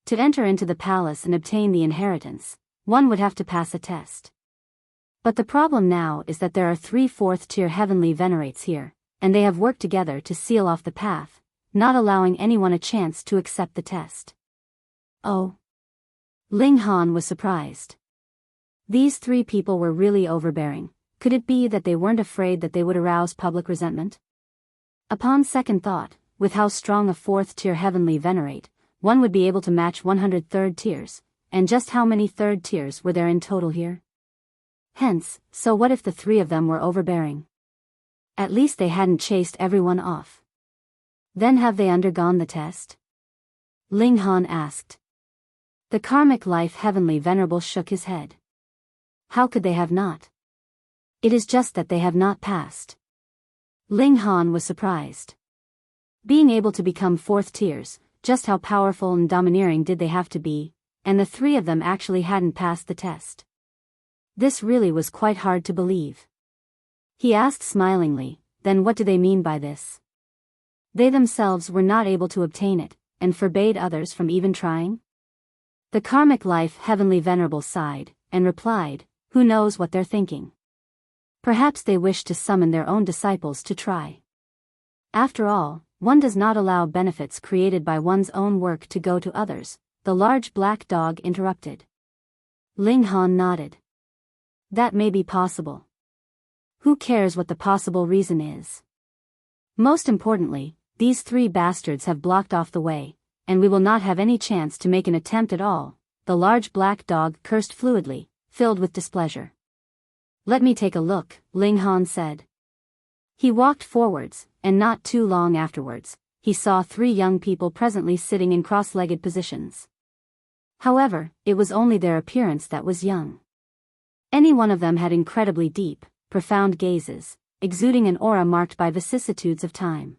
To enter into the palace and obtain the inheritance, one would have to pass a test. But the problem now is that there are 3 4th-tier heavenly venerates here, and they have worked together to seal off the path, not allowing anyone a chance to accept the test. Oh. Ling Han was surprised. These 3 people were really overbearing. Could it be that they weren't afraid that they would arouse public resentment? Upon second thought, with how strong a 4th-tier heavenly venerate, one would be able to match 100 3rd tiers, and just how many 3rd tiers were there in total here? Hence, so what if the 3 of them were overbearing? At least they hadn't chased everyone off. Then have they undergone the test? Ling Han asked. The karmic life heavenly venerable shook his head. How could they have not? It is just that they have not passed. Ling Han was surprised. Being able to become 4th tiers, just how powerful and domineering did they have to be, and the 3 of them actually hadn't passed the test. This really was quite hard to believe. He asked smilingly, then what do they mean by this? They themselves were not able to obtain it, and forbade others from even trying? The karmic life heavenly venerable sighed, and replied, who knows what they're thinking? Perhaps they wish to summon their own disciples to try. After all, one does not allow benefits created by one's own work to go to others, the large black dog interrupted. Ling Han nodded. That may be possible. Who cares what the possible reason is? Most importantly, these three bastards have blocked off the way, and we will not have any chance to make an attempt at all, the large black dog cursed fluidly, filled with displeasure. Let me take a look, Ling Han said. He walked forwards, and not too long afterwards, he saw three young people presently sitting in cross-legged positions. However, it was only their appearance that was young. Any one of them had incredibly deep, profound gazes, exuding an aura marked by vicissitudes of time.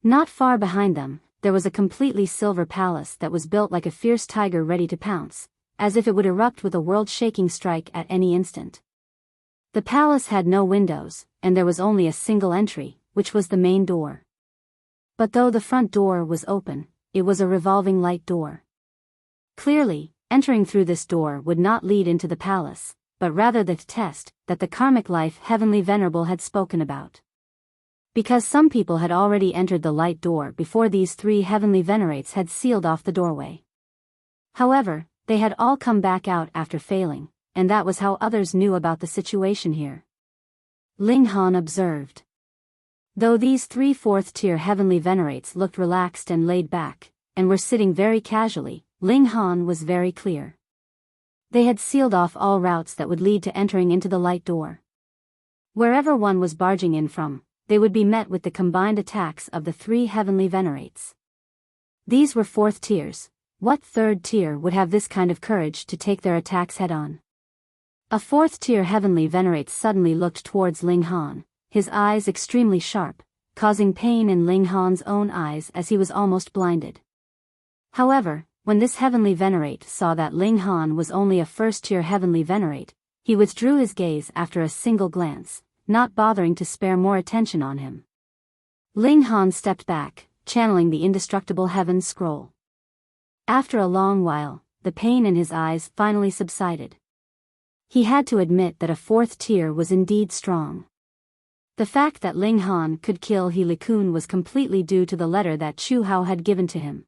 Not far behind them, there was a completely silver palace that was built like a fierce tiger ready to pounce, as if it would erupt with a world-shaking strike at any instant. The palace had no windows, and there was only a single entry, which was the main door. But though the front door was open, it was a revolving light door. Clearly, entering through this door would not lead into the palace, but rather the test that the karmic life Heavenly Venerable had spoken about. Because some people had already entered the light door before these three Heavenly Venerates had sealed off the doorway. However, they had all come back out after failing, and that was how others knew about the situation here. Ling Han observed. Though these three fourth-tier Heavenly Venerates looked relaxed and laid back, and were sitting very casually, Ling Han was very clear. They had sealed off all routes that would lead to entering into the light door. Wherever one was barging in from, they would be met with the combined attacks of the three Heavenly Venerates. These were fourth tiers. What third tier would have this kind of courage to take their attacks head-on? A fourth-tier Heavenly Venerate suddenly looked towards Ling Han, his eyes extremely sharp, causing pain in Ling Han's own eyes as he was almost blinded. However, when this Heavenly Venerate saw that Ling Han was only a first-tier Heavenly Venerate, he withdrew his gaze after a single glance, not bothering to spare more attention on him. Ling Han stepped back, channeling the indestructible Heaven Scroll. After a long while, the pain in his eyes finally subsided. He had to admit that a fourth tier was indeed strong. The fact that Ling Han could kill He Likun was completely due to the letter that Chu Hao had given to him.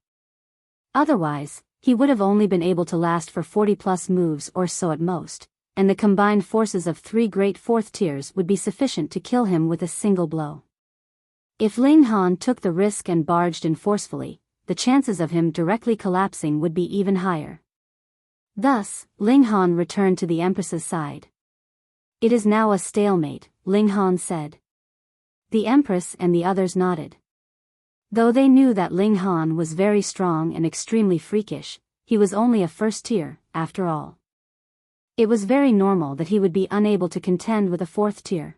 Otherwise, he would have only been able to last for 40+ moves or so at most, and the combined forces of three great fourth tiers would be sufficient to kill him with a single blow. If Ling Han took the risk and barged in forcefully, the chances of him directly collapsing would be even higher. Thus, Ling Han returned to the Empress's side. It is now a stalemate, Ling Han said. The Empress and the others nodded. Though they knew that Ling Han was very strong and extremely freakish, he was only a first tier, after all. It was very normal that he would be unable to contend with a fourth tier.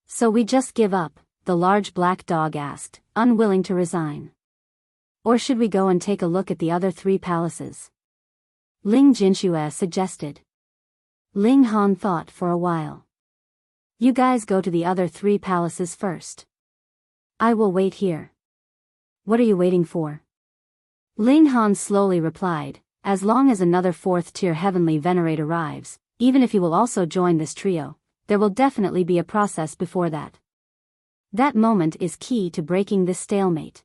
So we just give up, the large black dog asked, unwilling to resign. Or should we go and take a look at the other three palaces? Ling Jinxue suggested. Ling Han thought for a while. You guys go to the other three palaces first. I will wait here. What are you waiting for? Ling Han slowly replied, as long as another fourth-tier Heavenly Venerate arrives, even if he will also join this trio, there will definitely be a process before that. That moment is key to breaking this stalemate.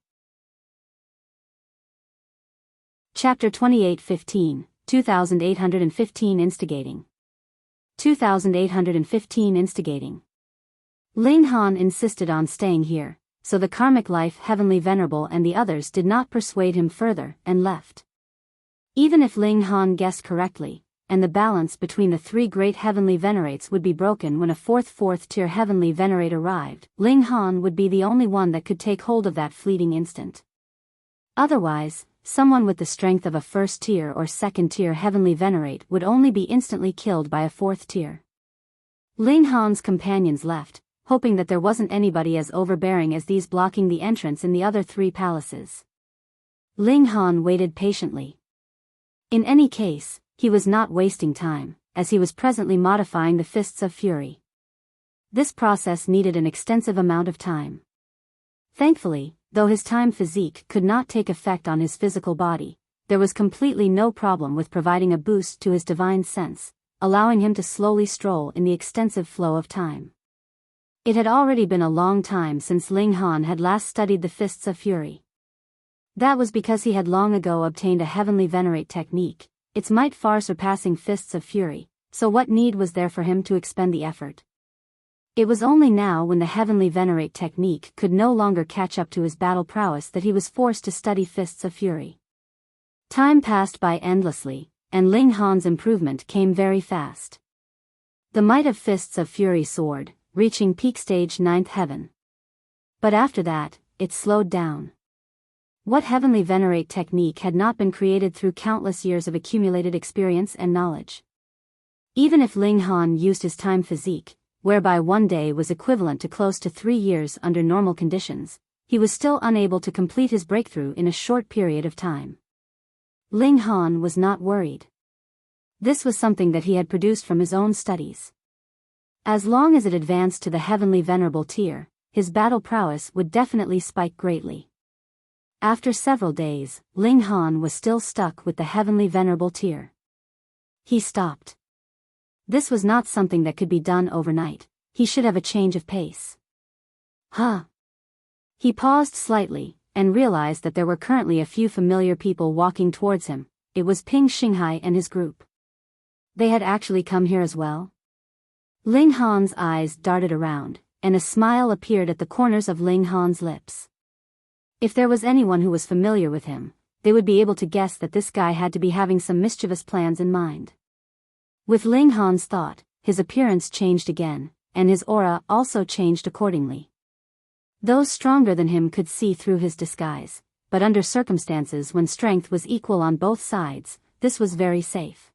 Chapter 28:15, 2815 Instigating. 2815 Instigating. Ling Han insisted on staying here, so the karmic life Heavenly Venerable and the others did not persuade him further and left. Even if Ling Han guessed correctly, and the balance between the three great Heavenly Venerates would be broken when a fourth-tier Heavenly Venerate arrived, Ling Han would be the only one that could take hold of that fleeting instant. Otherwise, someone with the strength of a first-tier or second-tier Heavenly Venerate would only be instantly killed by a fourth tier. Ling Han's companions left, hoping that there wasn't anybody as overbearing as these blocking the entrance in the other three palaces. Ling Han waited patiently. In any case, he was not wasting time, as he was presently modifying the Fists of Fury. This process needed an extensive amount of time. Thankfully, though his time physique could not take effect on his physical body, there was completely no problem with providing a boost to his divine sense, allowing him to slowly stroll in the extensive flow of time. It had already been a long time since Ling Han had last studied the Fists of Fury. That was because he had long ago obtained a heavenly venerate technique, its might far surpassing Fists of Fury, so what need was there for him to expend the effort? It was only now when the heavenly venerate technique could no longer catch up to his battle prowess that he was forced to study Fists of Fury. Time passed by endlessly, and Ling Han's improvement came very fast. The might of Fists of Fury soared, reaching peak stage 9th heaven. But after that, it slowed down. What heavenly venerate technique had not been created through countless years of accumulated experience and knowledge? Even if Ling Han used his time physique, whereby one day was equivalent to close to 3 years under normal conditions, he was still unable to complete his breakthrough in a short period of time. Ling Han was not worried. This was something that he had produced from his own studies. As long as it advanced to the heavenly venerable tier, his battle prowess would definitely spike greatly. After several days, Ling Han was still stuck with the heavenly venerable tier. He stopped. This was not something that could be done overnight. He should have a change of pace. He paused slightly, and realized that there were currently a few familiar people walking towards him. It was Ping Xinghai and his group. They had actually come here as well? Ling Han's eyes darted around, and a smile appeared at the corners of Ling Han's lips. If there was anyone who was familiar with him, they would be able to guess that this guy had to be having some mischievous plans in mind. With Ling Han's thought, his appearance changed again, and his aura also changed accordingly. Those stronger than him could see through his disguise, but under circumstances when strength was equal on both sides, this was very safe.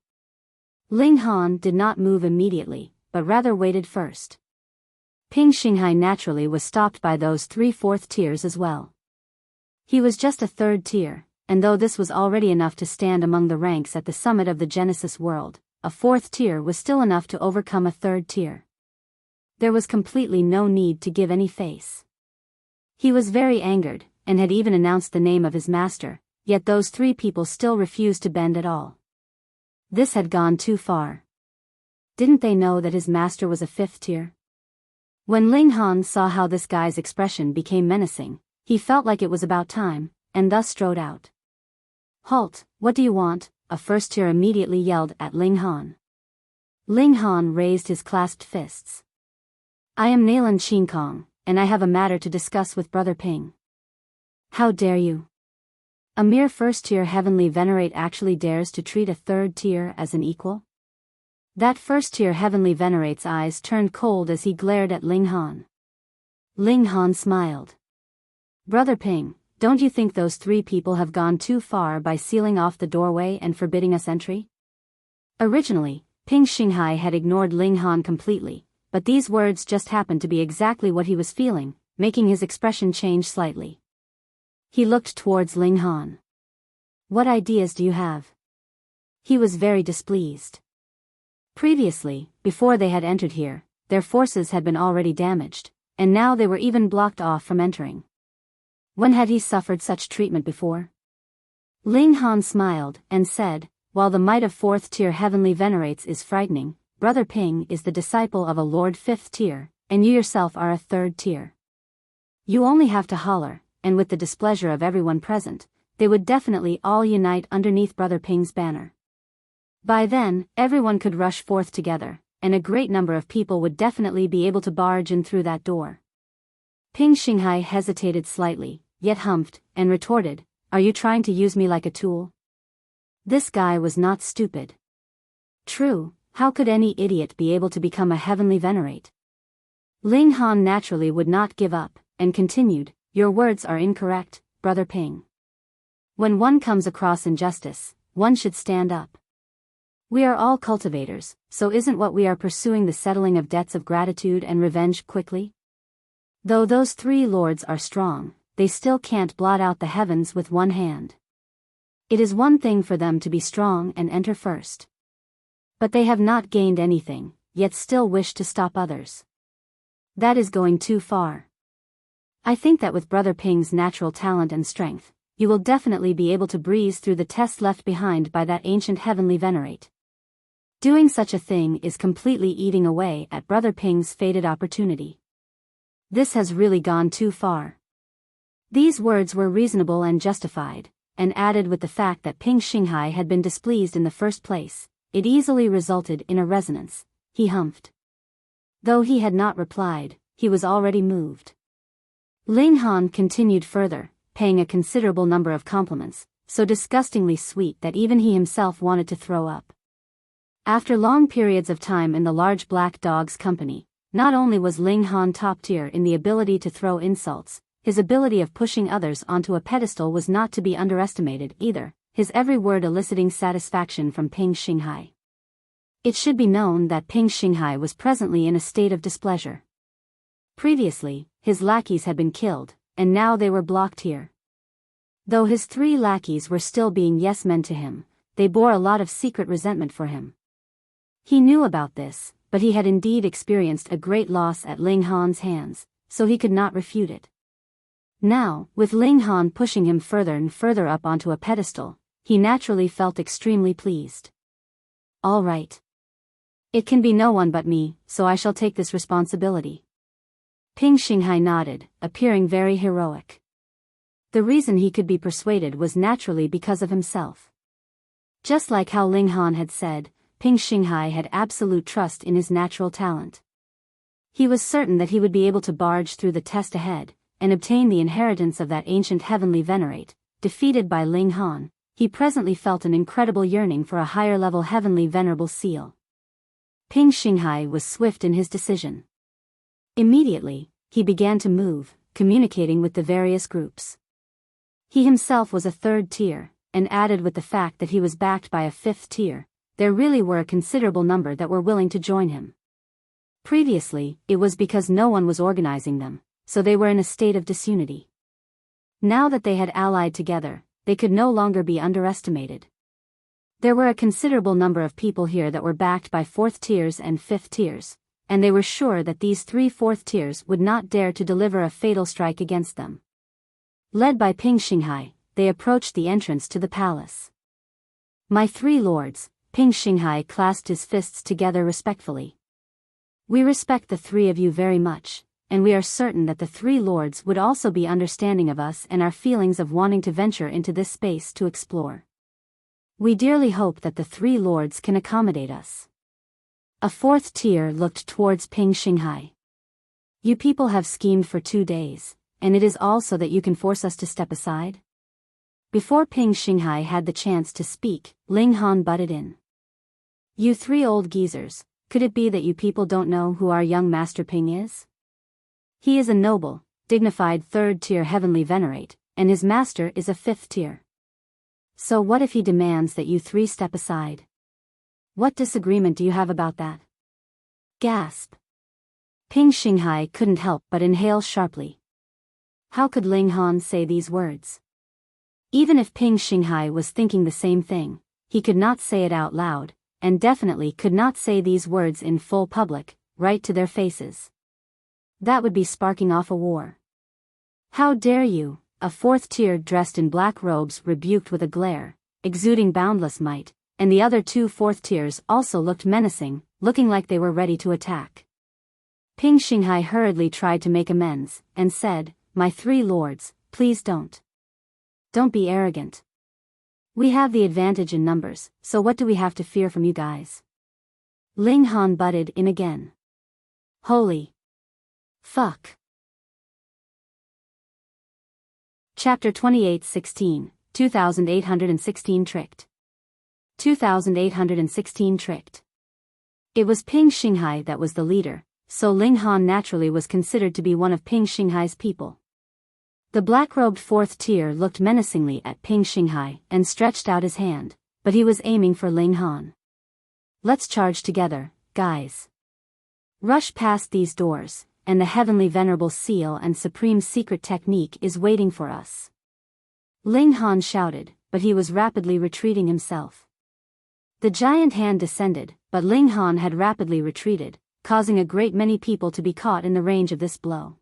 Ling Han did not move immediately, but rather waited first. Ping Xinghai naturally was stopped by those 3/4 tiers as well. He was just a 3rd tier, and though this was already enough to stand among the ranks at the summit of the Genesis world, a 4th tier was still enough to overcome a 3rd tier. There was completely no need to give any face. He was very angered, and had even announced the name of his master, yet those 3 people still refused to bend at all. This had gone too far. Didn't they know that his master was a 5th tier? When Ling Han saw how this guy's expression became menacing, he felt like it was about time, and thus strode out. "Halt, what do you want?" a 1st tier immediately yelled at Ling Han. Ling Han raised his clasped fists. "I am Nalan Qingkong, and I have a matter to discuss with Brother Ping." "How dare you?" A mere 1st tier heavenly venerate actually dares to treat a 3rd tier as an equal? That 1st tier heavenly venerate's eyes turned cold as he glared at Ling Han. Ling Han smiled. "Brother Ping, don't you think those 3 people have gone too far by sealing off the doorway and forbidding us entry?" Originally, Ping Xinghai had ignored Ling Han completely, but these words just happened to be exactly what he was feeling, making his expression change slightly. He looked towards Ling Han. "What ideas do you have?" He was very displeased. Previously, before they had entered here, their forces had been already damaged, and now they were even blocked off from entering. When had he suffered such treatment before? Ling Han smiled and said, "While the might of 4th tier heavenly venerates is frightening, Brother Ping is the disciple of a Lord 5th tier, and you yourself are a 3rd tier. You only have to holler, and with the displeasure of everyone present, they would definitely all unite underneath Brother Ping's banner. By then, everyone could rush forth together, and a great number of people would definitely be able to barge in through that door." Ping Xinghai hesitated slightly, yet humphed, and retorted, "Are you trying to use me like a tool?" This guy was not stupid. True, how could any idiot be able to become a heavenly venerate? Ling Han naturally would not give up, and continued, "Your words are incorrect, Brother Ping. When one comes across injustice, one should stand up. We are all cultivators, so isn't what we are pursuing the settling of debts of gratitude and revenge quickly? Though those 3 lords are strong, they still can't blot out the heavens with one hand. It is one thing for them to be strong and enter first. But they have not gained anything, yet still wish to stop others. That is going too far. I think that with Brother Ping's natural talent and strength, you will definitely be able to breeze through the test left behind by that ancient heavenly venerate. Doing such a thing is completely eating away at Brother Ping's fated opportunity. This has really gone too far. These words were reasonable and justified, and added with the fact that Ping Xinghai had been displeased in the first place, it easily resulted in a resonance. He humphed. Though he had not replied, he was already moved. Ling Han continued further, paying a considerable number of compliments, so disgustingly sweet that even he himself wanted to throw up. After long periods of time in the large black dog's company, not only was Ling Han top tier in the ability to throw insults, his ability of pushing others onto a pedestal was not to be underestimated either, his every word eliciting satisfaction from Ping Xinghai. It should be known that Ping Xinghai was presently in a state of displeasure. Previously, his lackeys had been killed, and now they were blocked here. Though his 3 lackeys were still being yes-men to him, they bore a lot of secret resentment for him. He knew about this, but he had indeed experienced a great loss at Ling Han's hands, so he could not refute it. Now, with Ling Han pushing him further and further up onto a pedestal, he naturally felt extremely pleased. All right. It can be no one but me, so I shall take this responsibility. Ping Xinghai nodded, appearing very heroic. The reason he could be persuaded was naturally because of himself. Just like how Ling Han had said, Ping Xinghai had absolute trust in his natural talent. He was certain that he would be able to barge through the test ahead, and obtain the inheritance of that ancient heavenly venerate. Defeated by Ling Han, he presently felt an incredible yearning for a higher-level heavenly venerable seal. Ping Xinghai was swift in his decision. Immediately, he began to move, communicating with the various groups. He himself was a 3rd tier, and added with the fact that he was backed by a 5th tier, there really were a considerable number that were willing to join him. Previously, it was because no one was organizing them, so they were in a state of disunity. Now that they had allied together, they could no longer be underestimated. There were a considerable number of people here that were backed by 4th tiers and 5th tiers, and they were sure that these 3 4th tiers would not dare to deliver a fatal strike against them. Led by Ping Xinghai, they approached the entrance to the palace. My 3 lords, Ping Xinghai clasped his fists together respectfully. We respect the 3 of you very much, and we are certain that the 3 lords would also be understanding of us and our feelings of wanting to venture into this space to explore. We dearly hope that the 3 lords can accommodate us. A 4th tier looked towards Ping Xinghai. You people have schemed for 2 days, and it is all so that you can force us to step aside? Before Ping Xinghai had the chance to speak, Ling Han butted in. You 3 old geezers, could it be that you people don't know who our young Master Ping is? He is a noble, dignified 3rd tier heavenly venerate, and his master is a 5th tier. So what if he demands that you 3 step aside? What disagreement do you have about that? Gasp. Ping Xinghai couldn't help but inhale sharply. How could Ling Han say these words? Even if Ping Xinghai was thinking the same thing, he could not say it out loud, and definitely could not say these words in full public, right to their faces. That would be sparking off a war. How dare you, a 4th tier dressed in black robes rebuked with a glare, exuding boundless might, and the other 2 4th tiers also looked menacing, looking like they were ready to attack. Ping Xinghai hurriedly tried to make amends, and said, My 3 lords, please don't. Don't be arrogant. We have the advantage in numbers, so what do we have to fear from you guys? Ling Han butted in again. Holy fuck. Chapter 28:16, 2816 Tricked. 2816 Tricked. It was Ping Xinghai that was the leader, so Ling Han naturally was considered to be one of Ping Xinghai's people. The black-robed 4th tier looked menacingly at Ping Xinghai and stretched out his hand, but he was aiming for Ling Han. Let's charge together, guys. Rush past these doors, and the heavenly venerable seal and supreme secret technique is waiting for us. Ling Han shouted, but he was rapidly retreating himself. The giant hand descended, but Ling Han had rapidly retreated, causing a great many people to be caught in the range of this blow.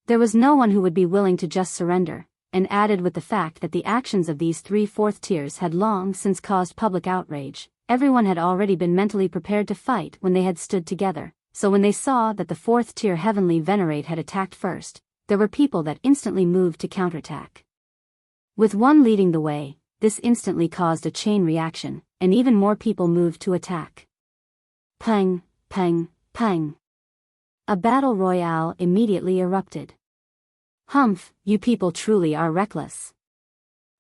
There was no one who would be willing to just surrender, and added with the fact that the actions of these 3 4th tiers had long since caused public outrage, everyone had already been mentally prepared to fight when they had stood together, so when they saw that the 4th tier Heavenly Venerate had attacked first, there were people that instantly moved to counterattack. With one leading the way, this instantly caused a chain reaction, and even more people moved to attack. Pang, pang, pang. A battle royale immediately erupted. Humph, you people truly are reckless.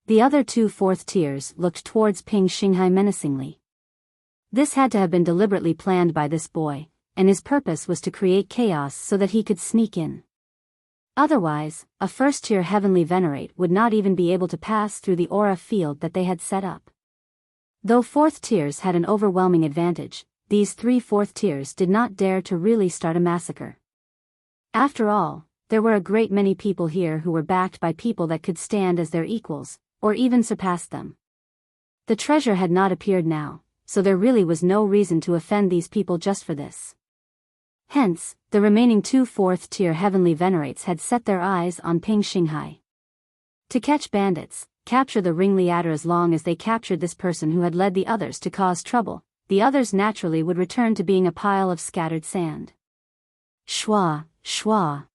The other two 4th tiers looked towards Ping Xinghai menacingly. This had to have been deliberately planned by this boy, and his purpose was to create chaos so that he could sneak in. Otherwise, a 1st tier Heavenly Venerate would not even be able to pass through the aura field that they had set up. Though 4th tiers had an overwhelming advantage, these 3 4th tiers did not dare to really start a massacre. After all, there were a great many people here who were backed by people that could stand as their equals, or even surpass them. The treasure had not appeared now, so there really was no reason to offend these people just for this. Hence, the remaining 2 4th tier Heavenly Venerates had set their eyes on Ping Xinghai. To catch bandits, capture the ringleader. As long as they captured this person who had led the others to cause trouble, the others naturally would return to being a pile of scattered sand. Shwa, shwa.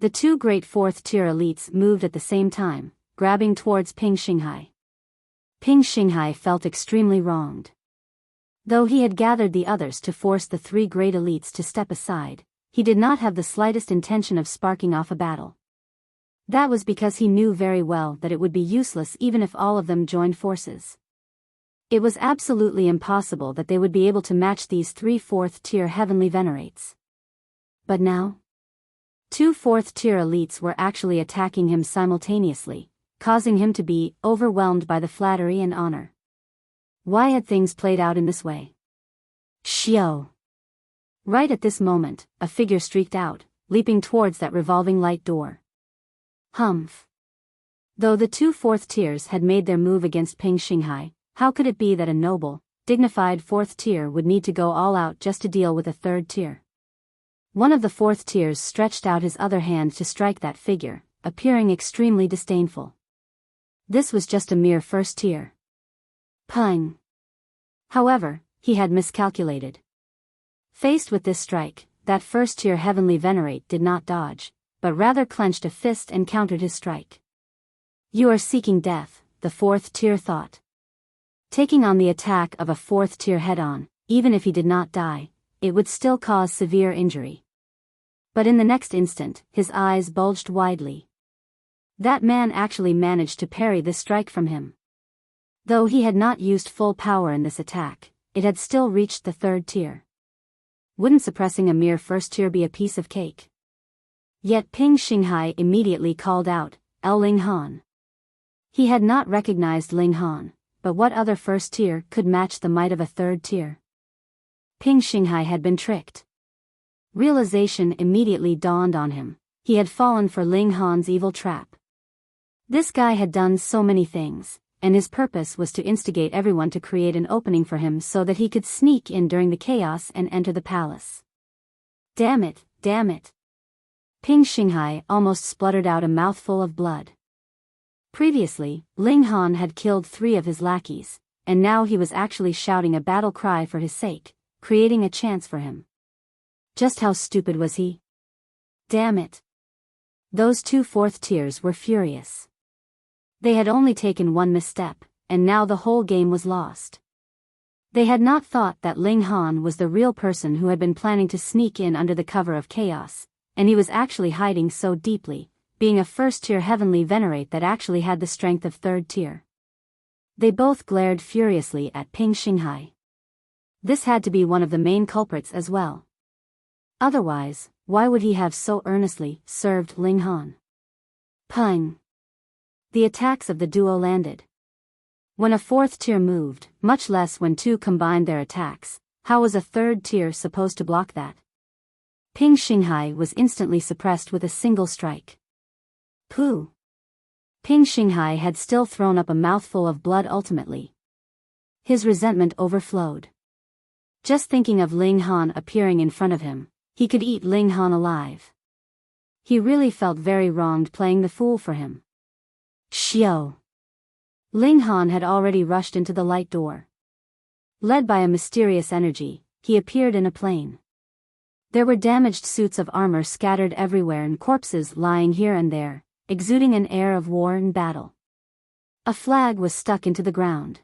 The 2 great 4th tier elites moved at the same time, grabbing towards Ping Xinghai. Ping Xinghai felt extremely wronged. Though he had gathered the others to force the 3 great elites to step aside, he did not have the slightest intention of sparking off a battle. That was because he knew very well that it would be useless even if all of them joined forces. It was absolutely impossible that they would be able to match these 3 4th tier Heavenly Venerates. But now, 2 4th tier elites were actually attacking him simultaneously, causing him to be overwhelmed by the flattery and honor. Why had things played out in this way? Xiao. Right at this moment, a figure streaked out, leaping towards that revolving light door. Humph. Though the 2 4th tiers had made their move against Ping Xinghai, how could it be that a noble, dignified 4th tier would need to go all out just to deal with a 3rd tier? One of the 4th tiers stretched out his other hand to strike that figure, appearing extremely disdainful. This was just a mere 1st tier. Pang. However, he had miscalculated. Faced with this strike, that 1st tier Heavenly Venerate did not dodge, but rather clenched a fist and countered his strike. You are seeking death, the 4th tier thought. Taking on the attack of a 4th tier head-on, even if he did not die, it would still cause severe injury. But in the next instant, his eyes bulged widely. That man actually managed to parry this strike from him. Though he had not used full power in this attack, it had still reached the 3rd tier. Wouldn't suppressing a mere 1st tier be a piece of cake? Yet Ping Xinghai immediately called out, Ling Han. He had not recognized Ling Han, but what other 1st tier could match the might of a 3rd tier? Ping Xinghai had been tricked. Realization immediately dawned on him. He had fallen for Ling Han's evil trap. This guy had done so many things, and his purpose was to instigate everyone to create an opening for him so that he could sneak in during the chaos and enter the palace. Damn it, damn it. Ping Xinghai almost spluttered out a mouthful of blood. Previously, Ling Han had killed 3 of his lackeys, and now he was actually shouting a battle cry for his sake, creating a chance for him. Just how stupid was he? Damn it. Those 2 4th tiers were furious. They had only taken one misstep, and now the whole game was lost. They had not thought that Ling Han was the real person who had been planning to sneak in under the cover of chaos, and he was actually hiding so deeply, being a 1st tier Heavenly Venerate that actually had the strength of 3rd tier. They both glared furiously at Ping Xinghai. This had to be one of the main culprits as well. Otherwise, why would he have so earnestly served Ling Han? Pang. The attacks of the duo landed. When a 4th tier moved, much less when 2 combined their attacks, how was a 3rd tier supposed to block that? Ping Xinghai was instantly suppressed with a single strike. Pooh. Ping Xinghai had still thrown up a mouthful of blood ultimately. His resentment overflowed. Just thinking of Ling Han appearing in front of him, he could eat Ling Han alive. He really felt very wronged playing the fool for him. Xiao. Ling Han had already rushed into the light door. Led by a mysterious energy, he appeared in a plane. There were damaged suits of armor scattered everywhere and corpses lying here and there, exuding an air of war and battle. A flag was stuck into the ground.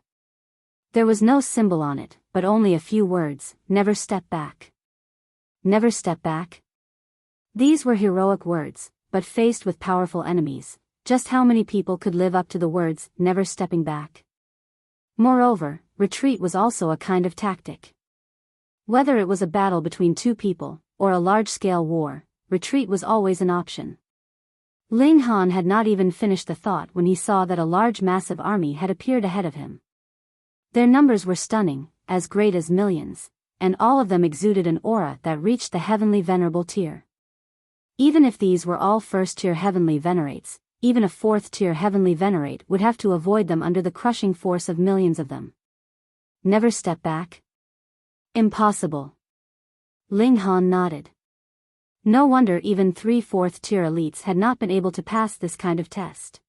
There was no symbol on it, but only a few words: "Never step back. Never step back." These were heroic words, but faced with powerful enemies, just how many people could live up to the words, "never stepping back"? Moreover, retreat was also a kind of tactic. Whether it was a battle between two people, or a large-scale war, retreat was always an option. Ling Han had not even finished the thought when he saw that a large massive army had appeared ahead of him. Their numbers were stunning, as great as millions, and all of them exuded an aura that reached the heavenly venerable tier. Even if these were all first-tier heavenly venerates, even a fourth-tier heavenly venerate would have to avoid them under the crushing force of millions of them. Never step back? Impossible. Ling Han nodded. No wonder even 3 fourth-tier elites had not been able to pass this kind of test.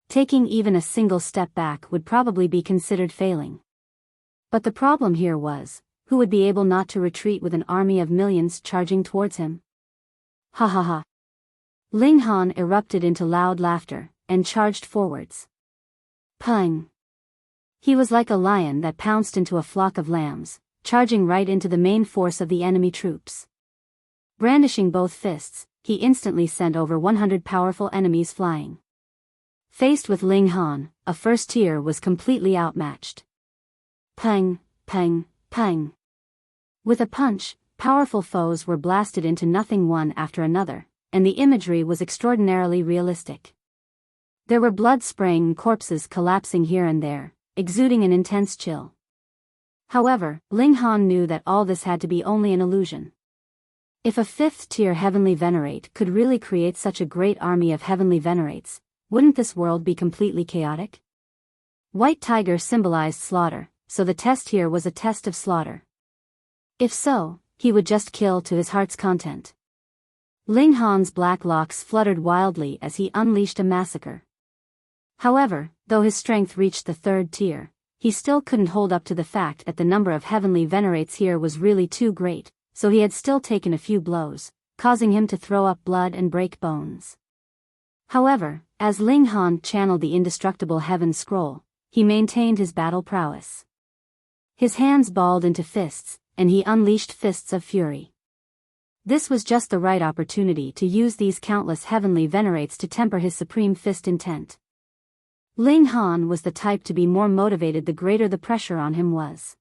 Taking even a single step back would probably be considered failing. But the problem here was, who would be able not to retreat with an army of millions charging towards him? Ha ha ha. Ling Han erupted into loud laughter, and charged forwards. Pang! He was like a lion that pounced into a flock of lambs, charging right into the main force of the enemy troops. Brandishing both fists, he instantly sent over 100 powerful enemies flying. Faced with Ling Han, a first tier was completely outmatched. Pang, pang, pang. With a punch, powerful foes were blasted into nothing one after another, and the imagery was extraordinarily realistic. There were blood-spraying corpses collapsing here and there, exuding an intense chill. However, Ling Han knew that all this had to be only an illusion. If a fifth-tier heavenly venerate could really create such a great army of heavenly venerates, wouldn't this world be completely chaotic? White tiger symbolized slaughter, so the test here was a test of slaughter. If so, he would just kill to his heart's content. Ling Han's black locks fluttered wildly as he unleashed a massacre. However, though his strength reached the 3rd tier, he still couldn't hold up to the fact that the number of heavenly venerates here was really too great, so he had still taken a few blows, causing him to throw up blood and break bones. However, as Ling Han channeled the indestructible heaven scroll, he maintained his battle prowess. His hands balled into fists, and he unleashed fists of fury. This was just the right opportunity to use these countless heavenly venerates to temper his supreme fist intent. Ling Han was the type to be more motivated the greater the pressure on him was.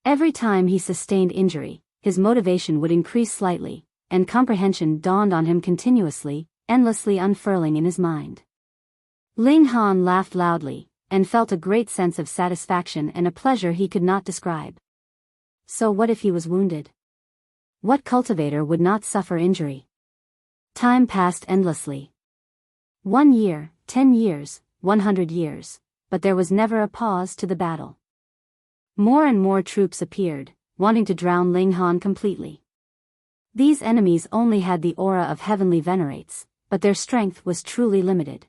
Every time he sustained injury, his motivation would increase slightly, and comprehension dawned on him continuously, endlessly unfurling in his mind. Ling Han laughed loudly, and felt a great sense of satisfaction and a pleasure he could not describe. So what if he was wounded? What cultivator would not suffer injury? Time passed endlessly. 1 year, 10 years, 100 years, but there was never a pause to the battle. More and more troops appeared, wanting to drown Ling Han completely. These enemies only had the aura of heavenly venerates, but their strength was truly limited.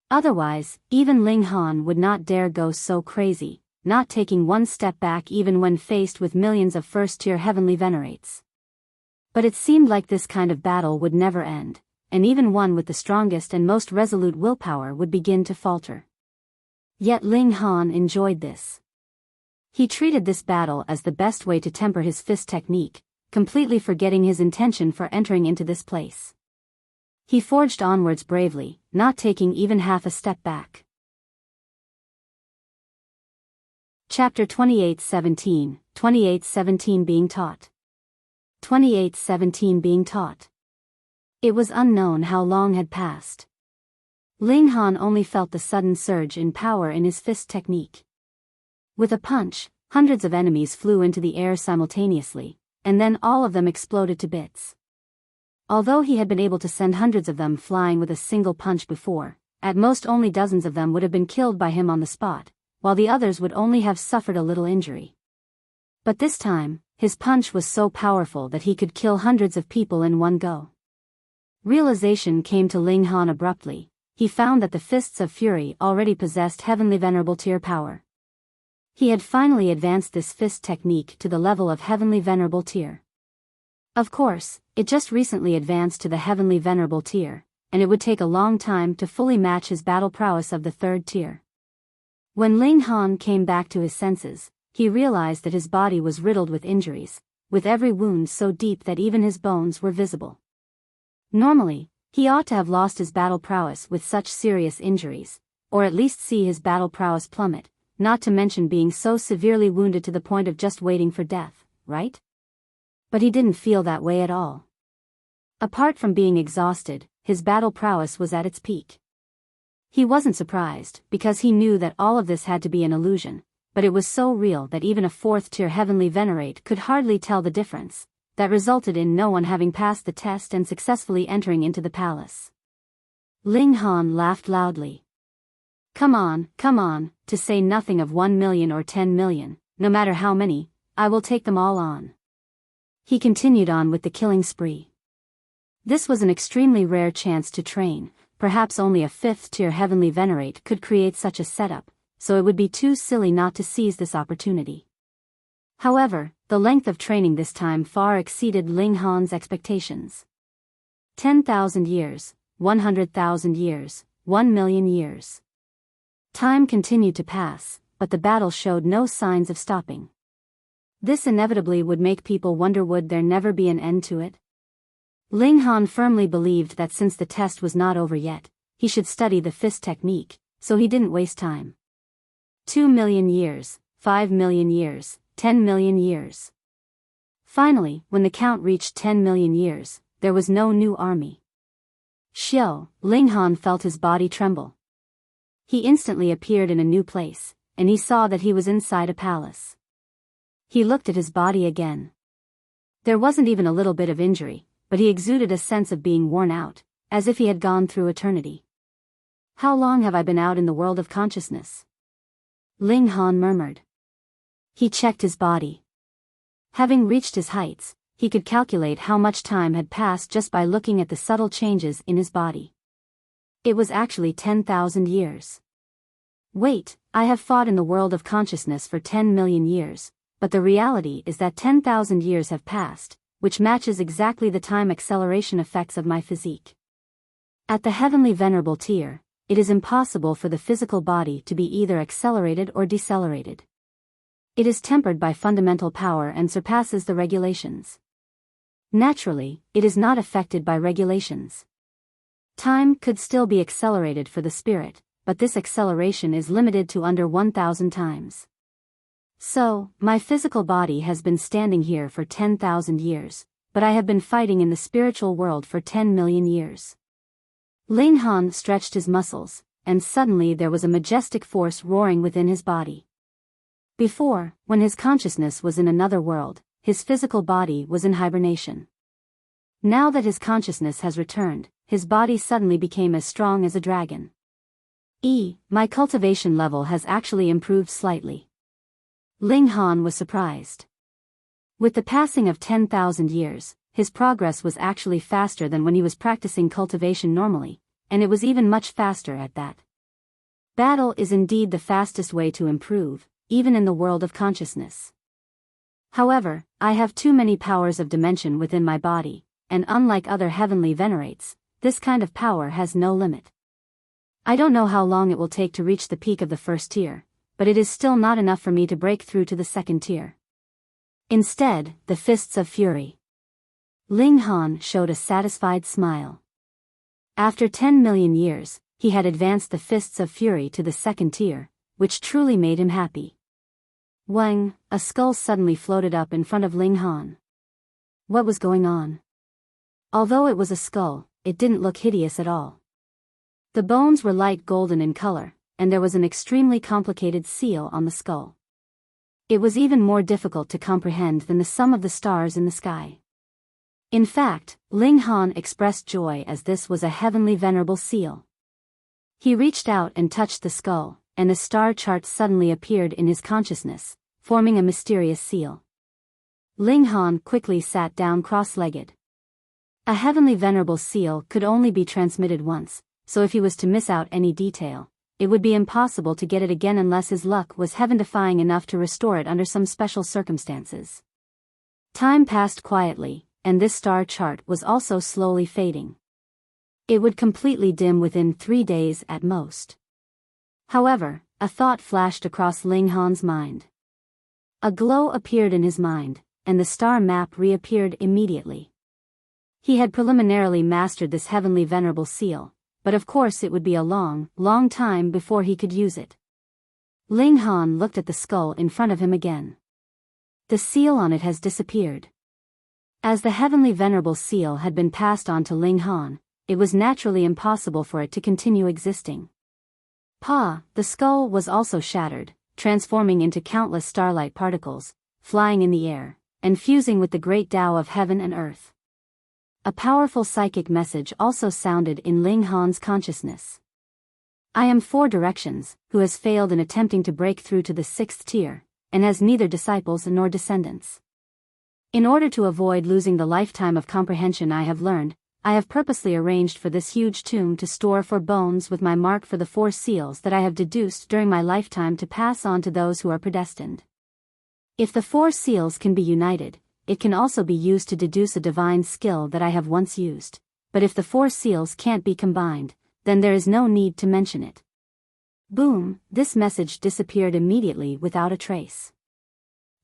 Otherwise, even Ling Han would not dare go so crazy, not taking one step back even when faced with millions of first-tier heavenly venerates. But it seemed like this kind of battle would never end, and even one with the strongest and most resolute willpower would begin to falter. Yet Ling Han enjoyed this. He treated this battle as the best way to temper his fist technique, completely forgetting his intention for entering into this place. He forged onwards bravely, not taking even half a step back. Chapter 28:17, 28:17 Being Taught. 28:17 Being Taught. It was unknown how long had passed. Ling Han only felt the sudden surge in power in his fist technique. With a punch, hundreds of enemies flew into the air simultaneously, and then all of them exploded to bits. Although he had been able to send hundreds of them flying with a single punch before, at most only dozens of them would have been killed by him on the spot, while the others would only have suffered a little injury. But this time, his punch was so powerful that he could kill hundreds of people in one go. Realization came to Ling Han abruptly. He found that the Fists of Fury already possessed heavenly venerable tier power. He had finally advanced this fist technique to the level of heavenly venerable tier. Of course, it just recently advanced to the heavenly venerable tier, and it would take a long time to fully match his battle prowess of the third tier. When Xinghai came back to his senses, he realized that his body was riddled with injuries, with every wound so deep that even his bones were visible. Normally, he ought to have lost his battle prowess with such serious injuries, or at least see his battle prowess plummet, not to mention being so severely wounded to the point of just waiting for death, right? But he didn't feel that way at all. Apart from being exhausted, his battle prowess was at its peak. He wasn't surprised, because he knew that all of this had to be an illusion, but it was so real that even a fourth-tier heavenly venerate could hardly tell the difference, that resulted in no one having passed the test and successfully entering into the palace. Xinghai laughed loudly. Come on, to say nothing of 1 million or 10 million, no matter how many, I will take them all on. He continued on with the killing spree. This was an extremely rare chance to train, perhaps only a fifth-tier heavenly venerate could create such a setup, so it would be too silly not to seize this opportunity. However, the length of training this time far exceeded Xinghai's expectations. 10,000 years, 100,000 years, 1 million years. Time continued to pass, but the battle showed no signs of stopping. This inevitably would make people wonder, would there never be an end to it? Xinghai firmly believed that since the test was not over yet, he should study the fist technique, so he didn't waste time. 2 million years, 5 million years, 10 million years. Finally, when the count reached 10 million years, there was no new army. Xinghai felt his body tremble. He instantly appeared in a new place, and he saw that he was inside a palace. He looked at his body again. There wasn't even a little bit of injury, but he exuded a sense of being worn out, as if he had gone through eternity. How long have I been out in the world of consciousness? Xinghai murmured. He checked his body. Having reached his heights, he could calculate how much time had passed just by looking at the subtle changes in his body. It was actually 10,000 years. Wait, I have fought in the world of consciousness for 10 million years, but the reality is that 10,000 years have passed, which matches exactly the time acceleration effects of my physique. At the heavenly venerable tier, it is impossible for the physical body to be either accelerated or decelerated. It is tempered by fundamental power and surpasses the regulations. Naturally, it is not affected by regulations. Time could still be accelerated for the spirit, but this acceleration is limited to under 1,000 times. So, my physical body has been standing here for 10,000 years, but I have been fighting in the spiritual world for 10 million years. Xinghai stretched his muscles, and suddenly there was a majestic force roaring within his body. Before, when his consciousness was in another world, his physical body was in hibernation. Now that his consciousness has returned, his body suddenly became as strong as a dragon. My cultivation level has actually improved slightly. Xinghai was surprised. With the passing of 10,000 years, his progress was actually faster than when he was practicing cultivation normally, and it was even much faster at that. Battle is indeed the fastest way to improve, even in the world of consciousness. However, I have too many powers of dimension within my body, and unlike other heavenly venerates, this kind of power has no limit. I don't know how long it will take to reach the peak of the first tier, but it is still not enough for me to break through to the second tier. Instead, the fists of fury. Xinghai showed a satisfied smile. After 10 million years, he had advanced the fists of fury to the second tier, which truly made him happy. Huang, a skull suddenly floated up in front of Xinghai. What was going on? Although it was a skull, it didn't look hideous at all. The bones were light golden in color, and there was an extremely complicated seal on the skull. It was even more difficult to comprehend than the sum of the stars in the sky. In fact, Xinghai expressed joy as this was a heavenly venerable seal. He reached out and touched the skull, and a star chart suddenly appeared in his consciousness, forming a mysterious seal. Xinghai quickly sat down cross-legged. A heavenly venerable seal could only be transmitted once, so if he was to miss out any detail, it would be impossible to get it again unless his luck was heaven-defying enough to restore it under some special circumstances. Time passed quietly, and this star chart was also slowly fading. It would completely dim within 3 days at most. However, a thought flashed across Ling Han's mind. A glow appeared in his mind, and the star map reappeared immediately. He had preliminarily mastered this heavenly venerable seal, but of course it would be a long, long time before he could use it. Ling Han looked at the skull in front of him again. The seal on it has disappeared. As the heavenly venerable seal had been passed on to Ling Han, it was naturally impossible for it to continue existing. The skull was also shattered, transforming into countless starlight particles, flying in the air, and fusing with the great Tao of heaven and earth. A powerful psychic message also sounded in Ling Han's consciousness. I am 4 directions, who has failed in attempting to break through to the 6th tier, and has neither disciples nor descendants. In order to avoid losing the lifetime of comprehension I have learned, I have purposely arranged for this huge tomb to store 4 bones with my mark for the 4 seals that I have deduced during my lifetime to pass on to those who are predestined. If the 4 seals can be united, it can also be used to deduce a divine skill that I have once used, but if the 4 seals can't be combined, then there is no need to mention it. Boom, this message disappeared immediately without a trace.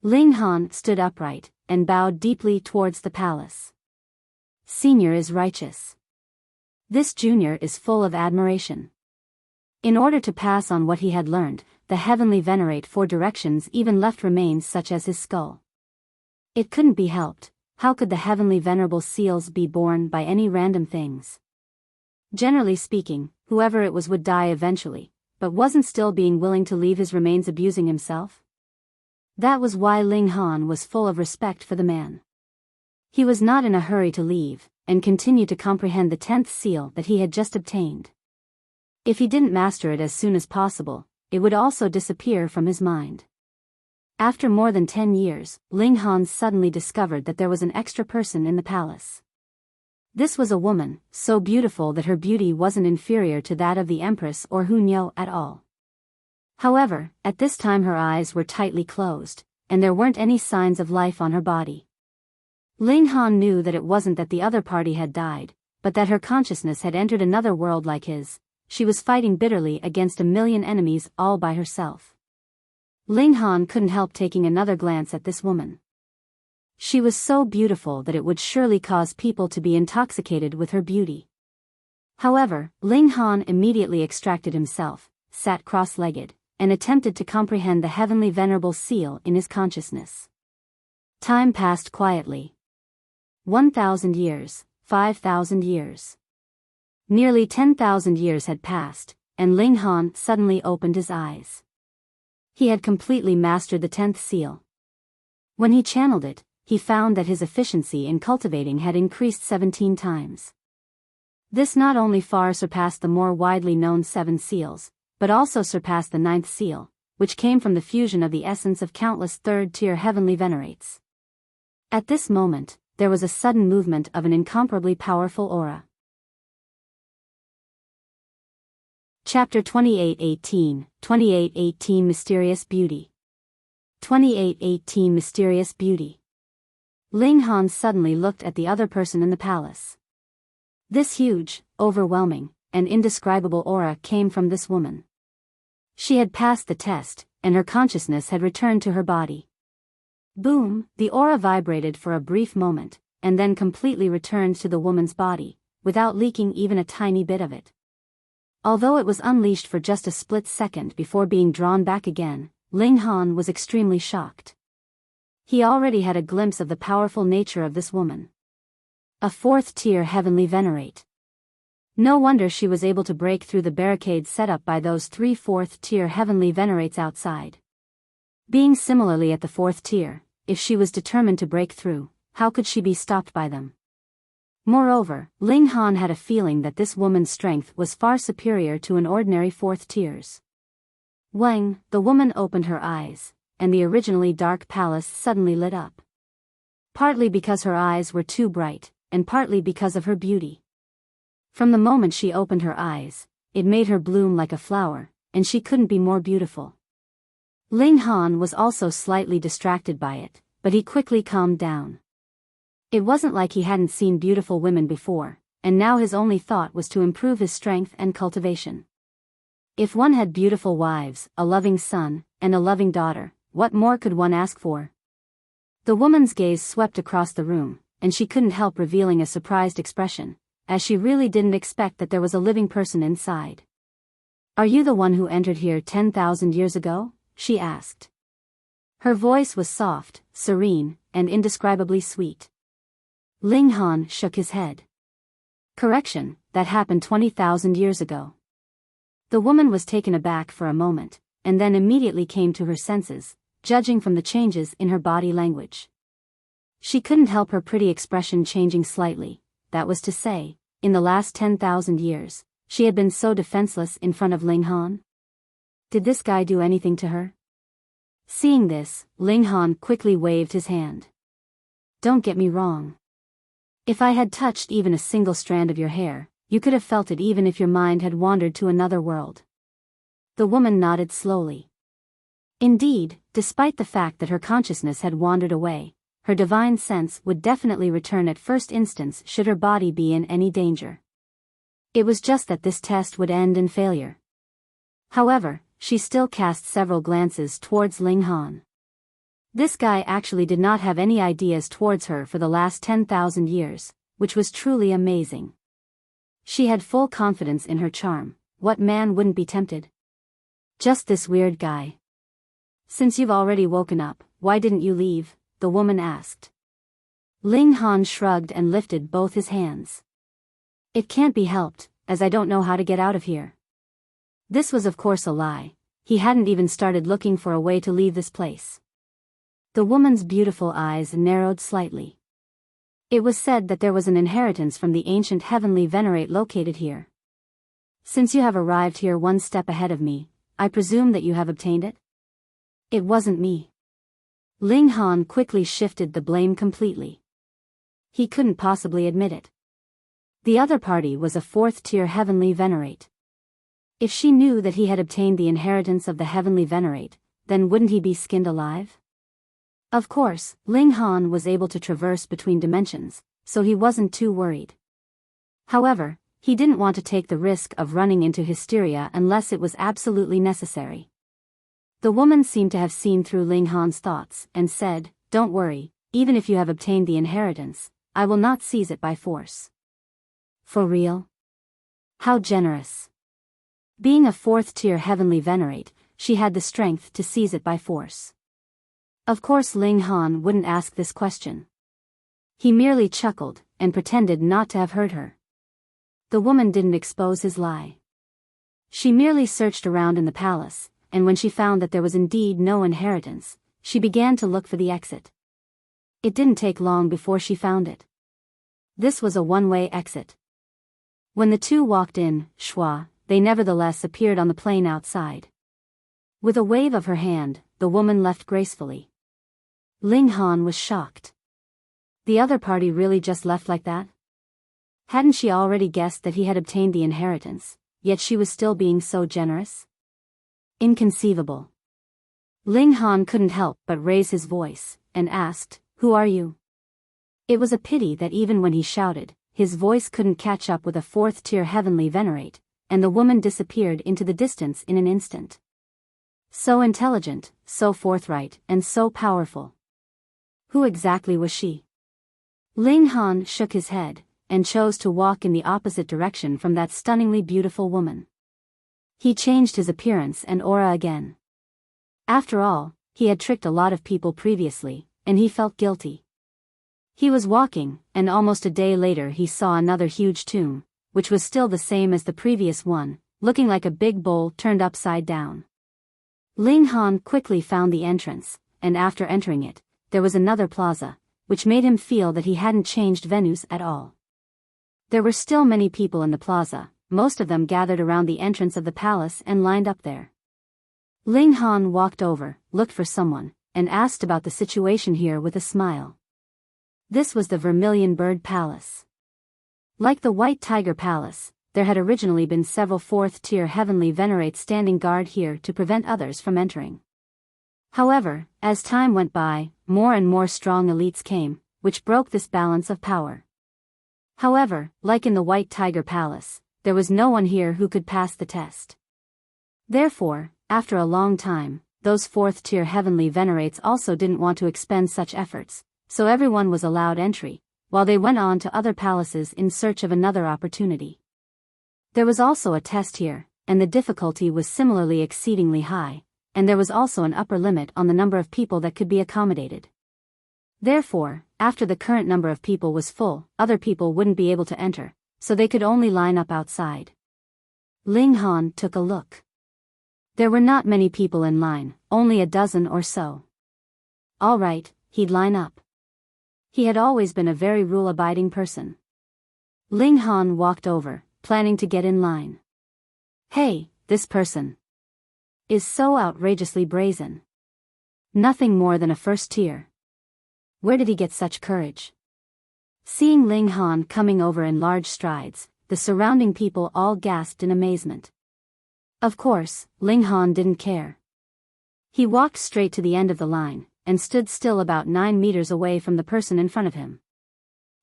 Ling Han stood upright, and bowed deeply towards the palace. Senior is righteous. This junior is full of admiration. In order to pass on what he had learned, the heavenly venerate 4 directions even left remains such as his skull. It couldn't be helped. How could the heavenly venerable seals be born by any random things? Generally speaking, whoever it was would die eventually, but wasn't still being willing to leave his remains abusing himself? That was why Ling Han was full of respect for the man. He was not in a hurry to leave, and continued to comprehend the 10th seal that he had just obtained. If he didn't master it as soon as possible, it would also disappear from his mind. After more than 10 years, Ling Han suddenly discovered that there was an extra person in the palace. This was a woman, so beautiful that her beauty wasn't inferior to that of the Empress or Huang at all. However, at this time her eyes were tightly closed, and there weren't any signs of life on her body. Ling Han knew that it wasn't that the other party had died, but that her consciousness had entered another world like his. She was fighting bitterly against a million enemies all by herself. Ling Han couldn't help taking another glance at this woman. She was so beautiful that it would surely cause people to be intoxicated with her beauty. However, Ling Han immediately extracted himself, sat cross-legged, and attempted to comprehend the heavenly venerable seal in his consciousness. Time passed quietly. 1,000 years, 5,000 years. Nearly 10,000 years had passed, and Ling Han suddenly opened his eyes. He had completely mastered the 10th seal. When he channeled it, he found that his efficiency in cultivating had increased 17 times. This not only far surpassed the more widely known 7 seals, but also surpassed the 9th seal, which came from the fusion of the essence of countless 3rd-tier heavenly venerates. At this moment, there was a sudden movement of an incomparably powerful aura. Chapter 2818, 2818 Mysterious Beauty. 2818 Mysterious Beauty. Ling Han suddenly looked at the other person in the palace. This huge, overwhelming, and indescribable aura came from this woman. She had passed the test, and her consciousness had returned to her body. Boom, the aura vibrated for a brief moment, and then completely returned to the woman's body, without leaking even a tiny bit of it. Although it was unleashed for just a split second before being drawn back again, Ling Han was extremely shocked. He already had a glimpse of the powerful nature of this woman. A 4th-tier heavenly venerate. No wonder she was able to break through the barricades set up by those 3 4th-tier heavenly venerates outside. Being similarly at the 4th tier, if she was determined to break through, how could she be stopped by them? Moreover, Ling Han had a feeling that this woman's strength was far superior to an ordinary 4th tier's. Wang, the woman opened her eyes, and the originally dark palace suddenly lit up. Partly because her eyes were too bright, and partly because of her beauty. From the moment she opened her eyes, it made her bloom like a flower, and she couldn't be more beautiful. Ling Han was also slightly distracted by it, but he quickly calmed down. It wasn't like he hadn't seen beautiful women before, and now his only thought was to improve his strength and cultivation. If one had beautiful wives, a loving son, and a loving daughter, what more could one ask for? The woman's gaze swept across the room, and she couldn't help revealing a surprised expression, as she really didn't expect that there was a living person inside. "Are you the one who entered here 10,000 years ago?" she asked. Her voice was soft, serene, and indescribably sweet. Ling Han shook his head. "Correction, that happened 20,000 years ago." The woman was taken aback for a moment, and then immediately came to her senses, judging from the changes in her body language. She couldn't help her pretty expression changing slightly, that was to say, in the last 10,000 years, she had been so defenseless in front of Ling Han. Did this guy do anything to her? Seeing this, Ling Han quickly waved his hand. "Don't get me wrong. If I had touched even a single strand of your hair, you could have felt it even if your mind had wandered to another world." The woman nodded slowly. Indeed, despite the fact that her consciousness had wandered away, her divine sense would definitely return at first instance should her body be in any danger. It was just that this test would end in failure. However, she still cast several glances towards Ling Han. This guy actually did not have any ideas towards her for the last 10,000 years, which was truly amazing. She had full confidence in her charm. What man wouldn't be tempted? "Just this weird guy." "Since you've already woken up, why didn't you leave?" the woman asked. Ling Han shrugged and lifted both his hands. "It can't be helped, as I don't know how to get out of here." This was of course a lie. He hadn't even started looking for a way to leave this place. The woman's beautiful eyes narrowed slightly. It was said that there was an inheritance from the ancient heavenly venerate located here. "Since you have arrived here one step ahead of me, I presume that you have obtained it?" "It wasn't me." Ling Han quickly shifted the blame completely. He couldn't possibly admit it. The other party was a fourth-tier heavenly venerate. If she knew that he had obtained the inheritance of the heavenly venerate, then wouldn't he be skinned alive? Of course, Ling Han was able to traverse between dimensions, so he wasn't too worried. However, he didn't want to take the risk of running into hysteria unless it was absolutely necessary. The woman seemed to have seen through Ling Han's thoughts, and said, "Don't worry, even if you have obtained the inheritance, I will not seize it by force." For real? How generous. Being a fourth-tier heavenly venerate, she had the strength to seize it by force. Of course Ling Han wouldn't ask this question. He merely chuckled, and pretended not to have heard her. The woman didn't expose his lie. She merely searched around in the palace, and when she found that there was indeed no inheritance, she began to look for the exit. It didn't take long before she found it. This was a one-way exit. When the two walked in, they nevertheless appeared on the plain outside. With a wave of her hand, the woman left gracefully. Ling Han was shocked. The other party really just left like that? Hadn't she already guessed that he had obtained the inheritance, yet she was still being so generous? Inconceivable. Ling Han couldn't help but raise his voice, and asked, "Who are you?" It was a pity that even when he shouted, his voice couldn't catch up with a fourth-tier heavenly venerate, and the woman disappeared into the distance in an instant. So intelligent, so forthright, and so powerful. Who exactly was she? Ling Han shook his head, and chose to walk in the opposite direction from that stunningly beautiful woman. He changed his appearance and aura again. After all, he had tricked a lot of people previously, and he felt guilty. He was walking, and almost a day later he saw another huge tomb, which was still the same as the previous one, looking like a big bowl turned upside down. Ling Han quickly found the entrance, and after entering it, there was another plaza, which made him feel that he hadn't changed venues at all. There were still many people in the plaza, most of them gathered around the entrance of the palace and lined up there. Ling Han walked over, looked for someone, and asked about the situation here with a smile. This was the Vermillion Bird Palace. Like the White Tiger Palace, there had originally been several fourth-tier heavenly venerates standing guard here to prevent others from entering. However, as time went by, more and more strong elites came, which broke this balance of power. However, like in the White Tiger Palace, there was no one here who could pass the test. Therefore, after a long time, those fourth-tier heavenly venerates also didn't want to expend such efforts, so everyone was allowed entry, while they went on to other palaces in search of another opportunity. There was also a test here, and the difficulty was similarly exceedingly high, and there was also an upper limit on the number of people that could be accommodated. Therefore, after the current number of people was full, other people wouldn't be able to enter, so they could only line up outside. Ling Han took a look. There were not many people in line, only a dozen or so. All right, he'd line up. He had always been a very rule-abiding person. Ling Han walked over, planning to get in line. Hey, this person is so outrageously brazen. Nothing more than a first tier. Where did he get such courage? Seeing Ling Han coming over in large strides, the surrounding people all gasped in amazement. Of course, Ling Han didn't care. He walked straight to the end of the line, and stood still about 9 meters away from the person in front of him.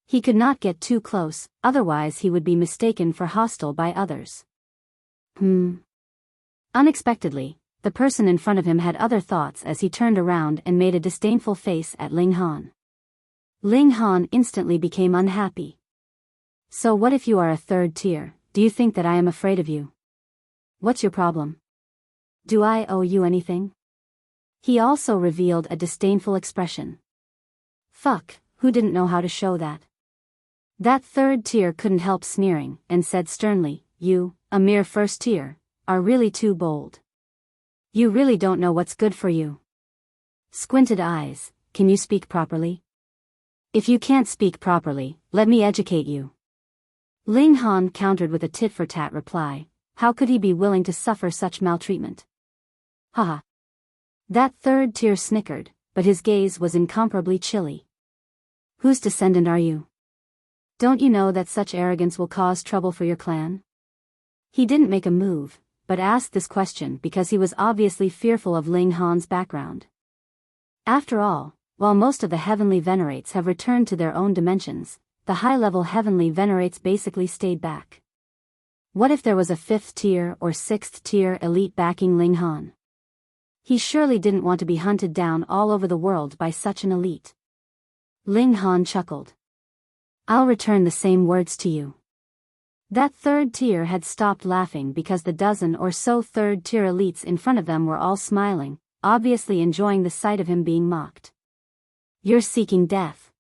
He could not get too close, otherwise he would be mistaken for hostile by others. Unexpectedly, the person in front of him had other thoughts as he turned around and made a disdainful face at Ling Han. Ling Han instantly became unhappy. So what if you are a third tier? Do you think that I am afraid of you? What's your problem? Do I owe you anything? He also revealed a disdainful expression. Fuck, who didn't know how to show that? That third tier couldn't help sneering, and said sternly, you, a mere first tier, are really too bold. You really don't know what's good for you. Squinted eyes, can you speak properly? If you can't speak properly, let me educate you. Ling Han countered with a tit-for-tat reply. How could he be willing to suffer such maltreatment? Haha. That third tier snickered, but his gaze was incomparably chilly. Whose descendant are you? Don't you know that such arrogance will cause trouble for your clan? He didn't make a move, but asked this question because he was obviously fearful of Ling Han's background. After all, while most of the heavenly venerates have returned to their own dimensions, the high-level heavenly venerates basically stayed back. What if there was a 5th tier or 6th tier elite backing Ling Han? He surely didn't want to be hunted down all over the world by such an elite. Ling Han chuckled. I'll return the same words to you. That third tier had stopped laughing because the dozen or so third tier elites in front of them were all smiling, obviously enjoying the sight of him being mocked. You're seeking death.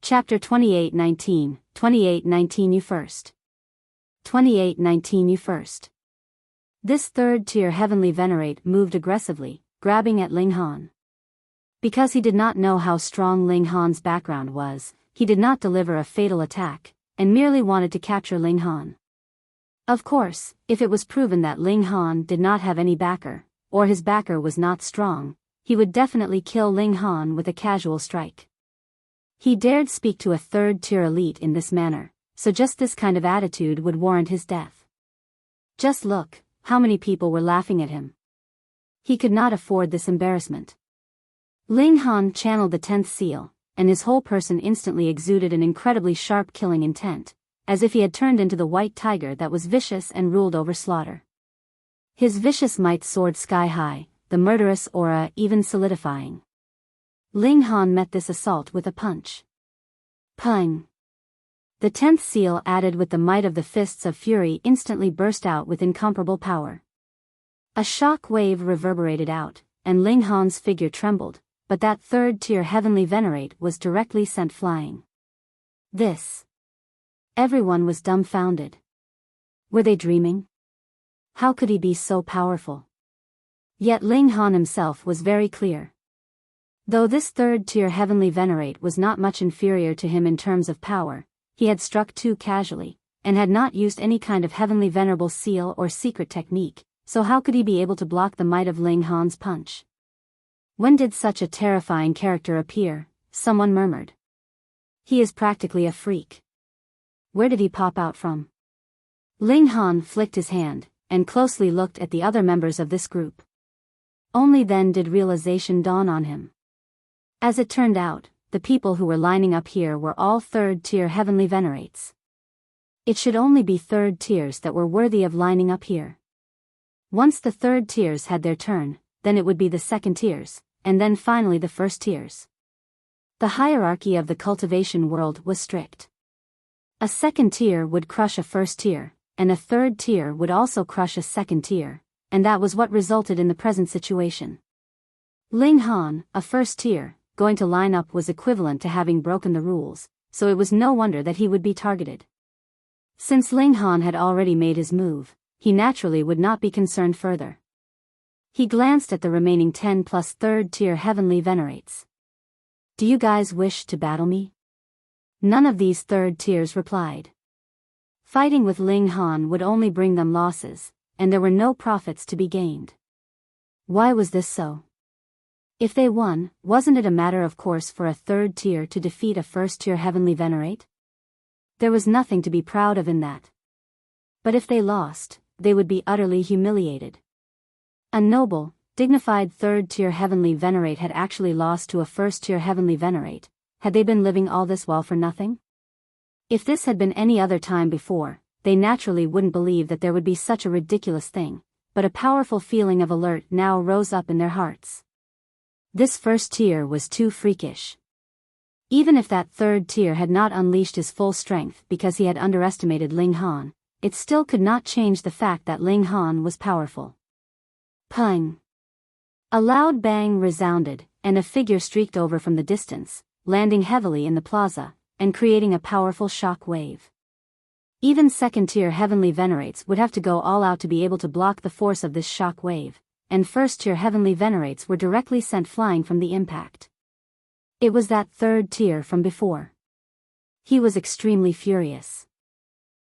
Chapter 28:19, 28:19 You first. 28:19 You first. This third-tier heavenly venerate moved aggressively, grabbing at Ling Han. Because he did not know how strong Ling Han's background was, he did not deliver a fatal attack, and merely wanted to capture Ling Han. Of course, if it was proven that Ling Han did not have any backer, or his backer was not strong, he would definitely kill Ling Han with a casual strike. He dared speak to a third-tier elite in this manner, so just this kind of attitude would warrant his death. Just look, how many people were laughing at him. He could not afford this embarrassment. Ling Han channeled the 10th seal, and his whole person instantly exuded an incredibly sharp killing intent, as if he had turned into the white tiger that was vicious and ruled over slaughter. His vicious might soared sky-high, the murderous aura even solidifying. Ling Han met this assault with a punch. Pung! The 10th seal added with the might of the fists of fury instantly burst out with incomparable power. A shock wave reverberated out, and Ling Han's figure trembled, but that third-tier heavenly venerate was directly sent flying. This. Everyone was dumbfounded. Were they dreaming? How could he be so powerful? Yet Ling Han himself was very clear. Though this third-tier heavenly venerate was not much inferior to him in terms of power, he had struck too casually, and had not used any kind of heavenly venerable seal or secret technique, so how could he be able to block the might of Ling Han's punch? When did such a terrifying character appear? Someone murmured. He is practically a freak. Where did he pop out from? Ling Han flicked his hand, and closely looked at the other members of this group. Only then did realization dawn on him. As it turned out, the people who were lining up here were all third-tier heavenly venerates. It should only be third tiers that were worthy of lining up here. Once the third tiers had their turn, then it would be the second tiers, and then finally the first tiers. The hierarchy of the cultivation world was strict. A second tier would crush a first tier, and a third tier would also crush a second tier, and that was what resulted in the present situation. Ling Han, a first tier, going to line up was equivalent to having broken the rules, so it was no wonder that he would be targeted. Since Ling Han had already made his move, he naturally would not be concerned further. He glanced at the remaining 10 plus third-tier heavenly venerates. Do you guys wish to battle me? None of these third tiers replied. Fighting with Ling Han would only bring them losses, and there were no profits to be gained. Why was this so? If they won, wasn't it a matter of course for a third tier to defeat a first-tier heavenly venerate? There was nothing to be proud of in that. But if they lost, they would be utterly humiliated. A noble, dignified third-tier heavenly venerate had actually lost to a first-tier heavenly venerate. Had they been living all this while for nothing? If this had been any other time before, they naturally wouldn't believe that there would be such a ridiculous thing, but a powerful feeling of alert now rose up in their hearts. This first tier was too freakish. Even if that third tier had not unleashed his full strength because he had underestimated Ling Han, it still could not change the fact that Ling Han was powerful. Pung! A loud bang resounded, and a figure streaked over from the distance, landing heavily in the plaza, and creating a powerful shock wave. Even second-tier heavenly venerates would have to go all out to be able to block the force of this shock wave, and first-tier heavenly venerates were directly sent flying from the impact. It was that third tier from before. He was extremely furious.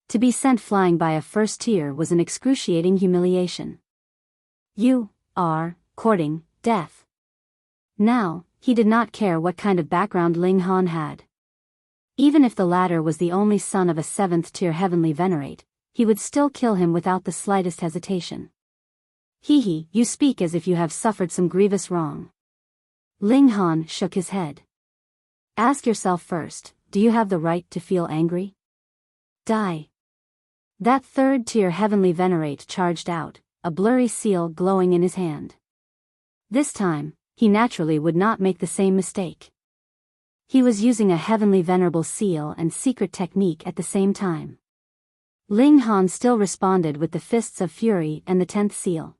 To be sent flying by a first tier was an excruciating humiliation. You are courting death. Now, he did not care what kind of background Ling Han had. Even if the latter was the only son of a seventh-tier heavenly venerate, he would still kill him without the slightest hesitation. Hee, you speak as if you have suffered some grievous wrong. Ling Han shook his head. Ask yourself first, do you have the right to feel angry? Die. That third-tier heavenly venerate charged out, a blurry seal glowing in his hand. This time, he naturally would not make the same mistake. He was using a heavenly venerable seal and secret technique at the same time. Ling Han still responded with the fists of fury and the 10th seal.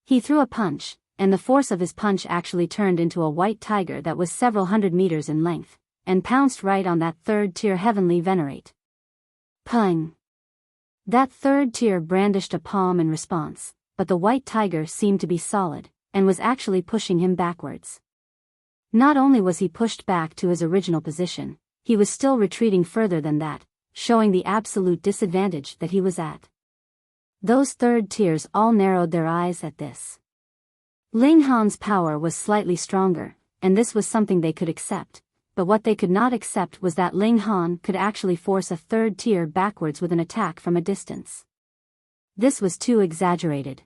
He threw a punch, and the force of his punch actually turned into a white tiger that was several hundred meters in length, and pounced right on that third-tier heavenly venerate. Pung! That third tier brandished a palm in response, but the white tiger seemed to be solid, and was actually pushing him backwards. Not only was he pushed back to his original position, he was still retreating further than that, showing the absolute disadvantage that he was at. Those third tiers all narrowed their eyes at this. Ling Han's power was slightly stronger, and this was something they could accept, but what they could not accept was that Ling Han could actually force a third tier backwards with an attack from a distance. This was too exaggerated.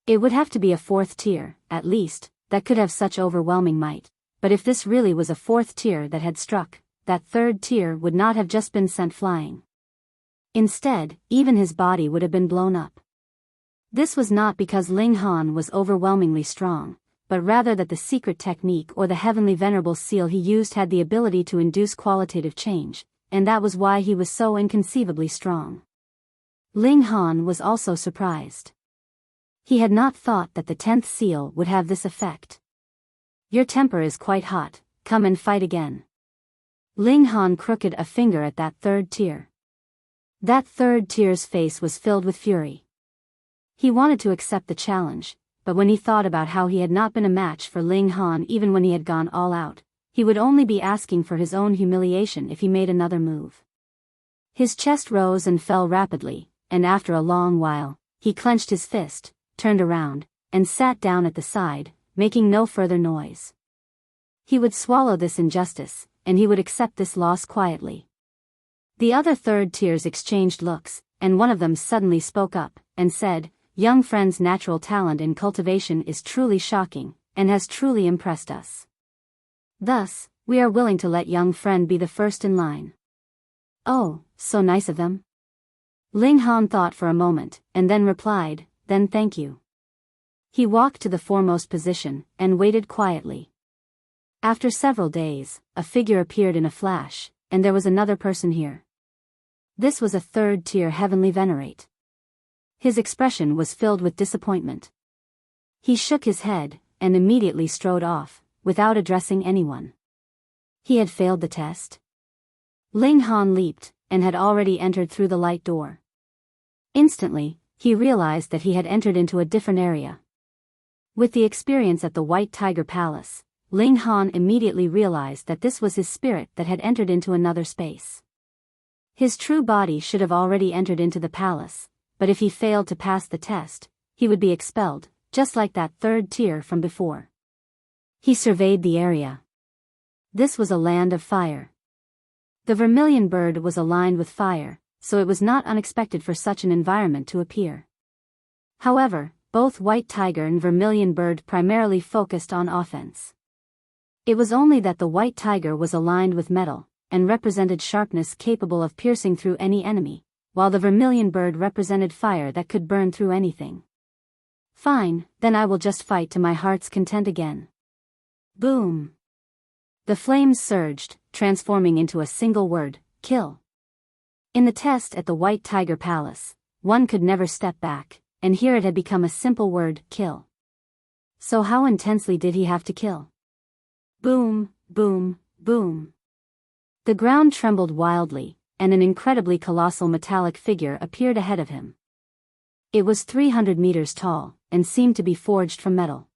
It would have to be a fourth tier, at least, that could have such overwhelming might, but if this really was a fourth tier that had struck, that third tier would not have just been sent flying. Instead, even his body would have been blown up. This was not because Ling Han was overwhelmingly strong, but rather that the secret technique or the heavenly venerable seal he used had the ability to induce qualitative change, and that was why he was so inconceivably strong. Ling Han was also surprised. He had not thought that the 10th seal would have this effect. Your temper is quite hot, come and fight again. Ling Han crooked a finger at that third tier. That third tier's face was filled with fury. He wanted to accept the challenge, but when he thought about how he had not been a match for Ling Han even when he had gone all out, he would only be asking for his own humiliation if he made another move. His chest rose and fell rapidly, and after a long while, he clenched his fist, turned around, and sat down at the side, making no further noise. He would swallow this injustice, and he would accept this loss quietly. The other third tiers exchanged looks, and one of them suddenly spoke up, and said, young friend's natural talent in cultivation is truly shocking, and has truly impressed us. Thus, we are willing to let young friend be the first in line. Oh, so nice of them. Ling Han thought for a moment, and then replied, then thank you. He walked to the foremost position, and waited quietly. After several days, a figure appeared in a flash, and there was another person here. This was a third-tier heavenly venerate. His expression was filled with disappointment. He shook his head, and immediately strode off, without addressing anyone. He had failed the test. Ling Han leaped, and had already entered through the light door. Instantly, he realized that he had entered into a different area. With the experience at the White Tiger Palace, Ling Han immediately realized that this was his spirit that had entered into another space. His true body should have already entered into the palace, but if he failed to pass the test, he would be expelled, just like that third tier from before. He surveyed the area. This was a land of fire. The Vermillion bird was aligned with fire, so it was not unexpected for such an environment to appear. However, both White Tiger and Vermillion bird primarily focused on offense. It was only that the White Tiger was aligned with metal, and represented sharpness capable of piercing through any enemy, while the Vermillion bird represented fire that could burn through anything. Fine, then I will just fight to my heart's content again. Boom! The flames surged, transforming into a single word, kill. In the test at the White Tiger Palace, one could never step back, and here it had become a simple word, kill. So how intensely did he have to kill? Boom, boom, boom. The ground trembled wildly, and an incredibly colossal metallic figure appeared ahead of him. It was 300 meters tall, and seemed to be forged from metal.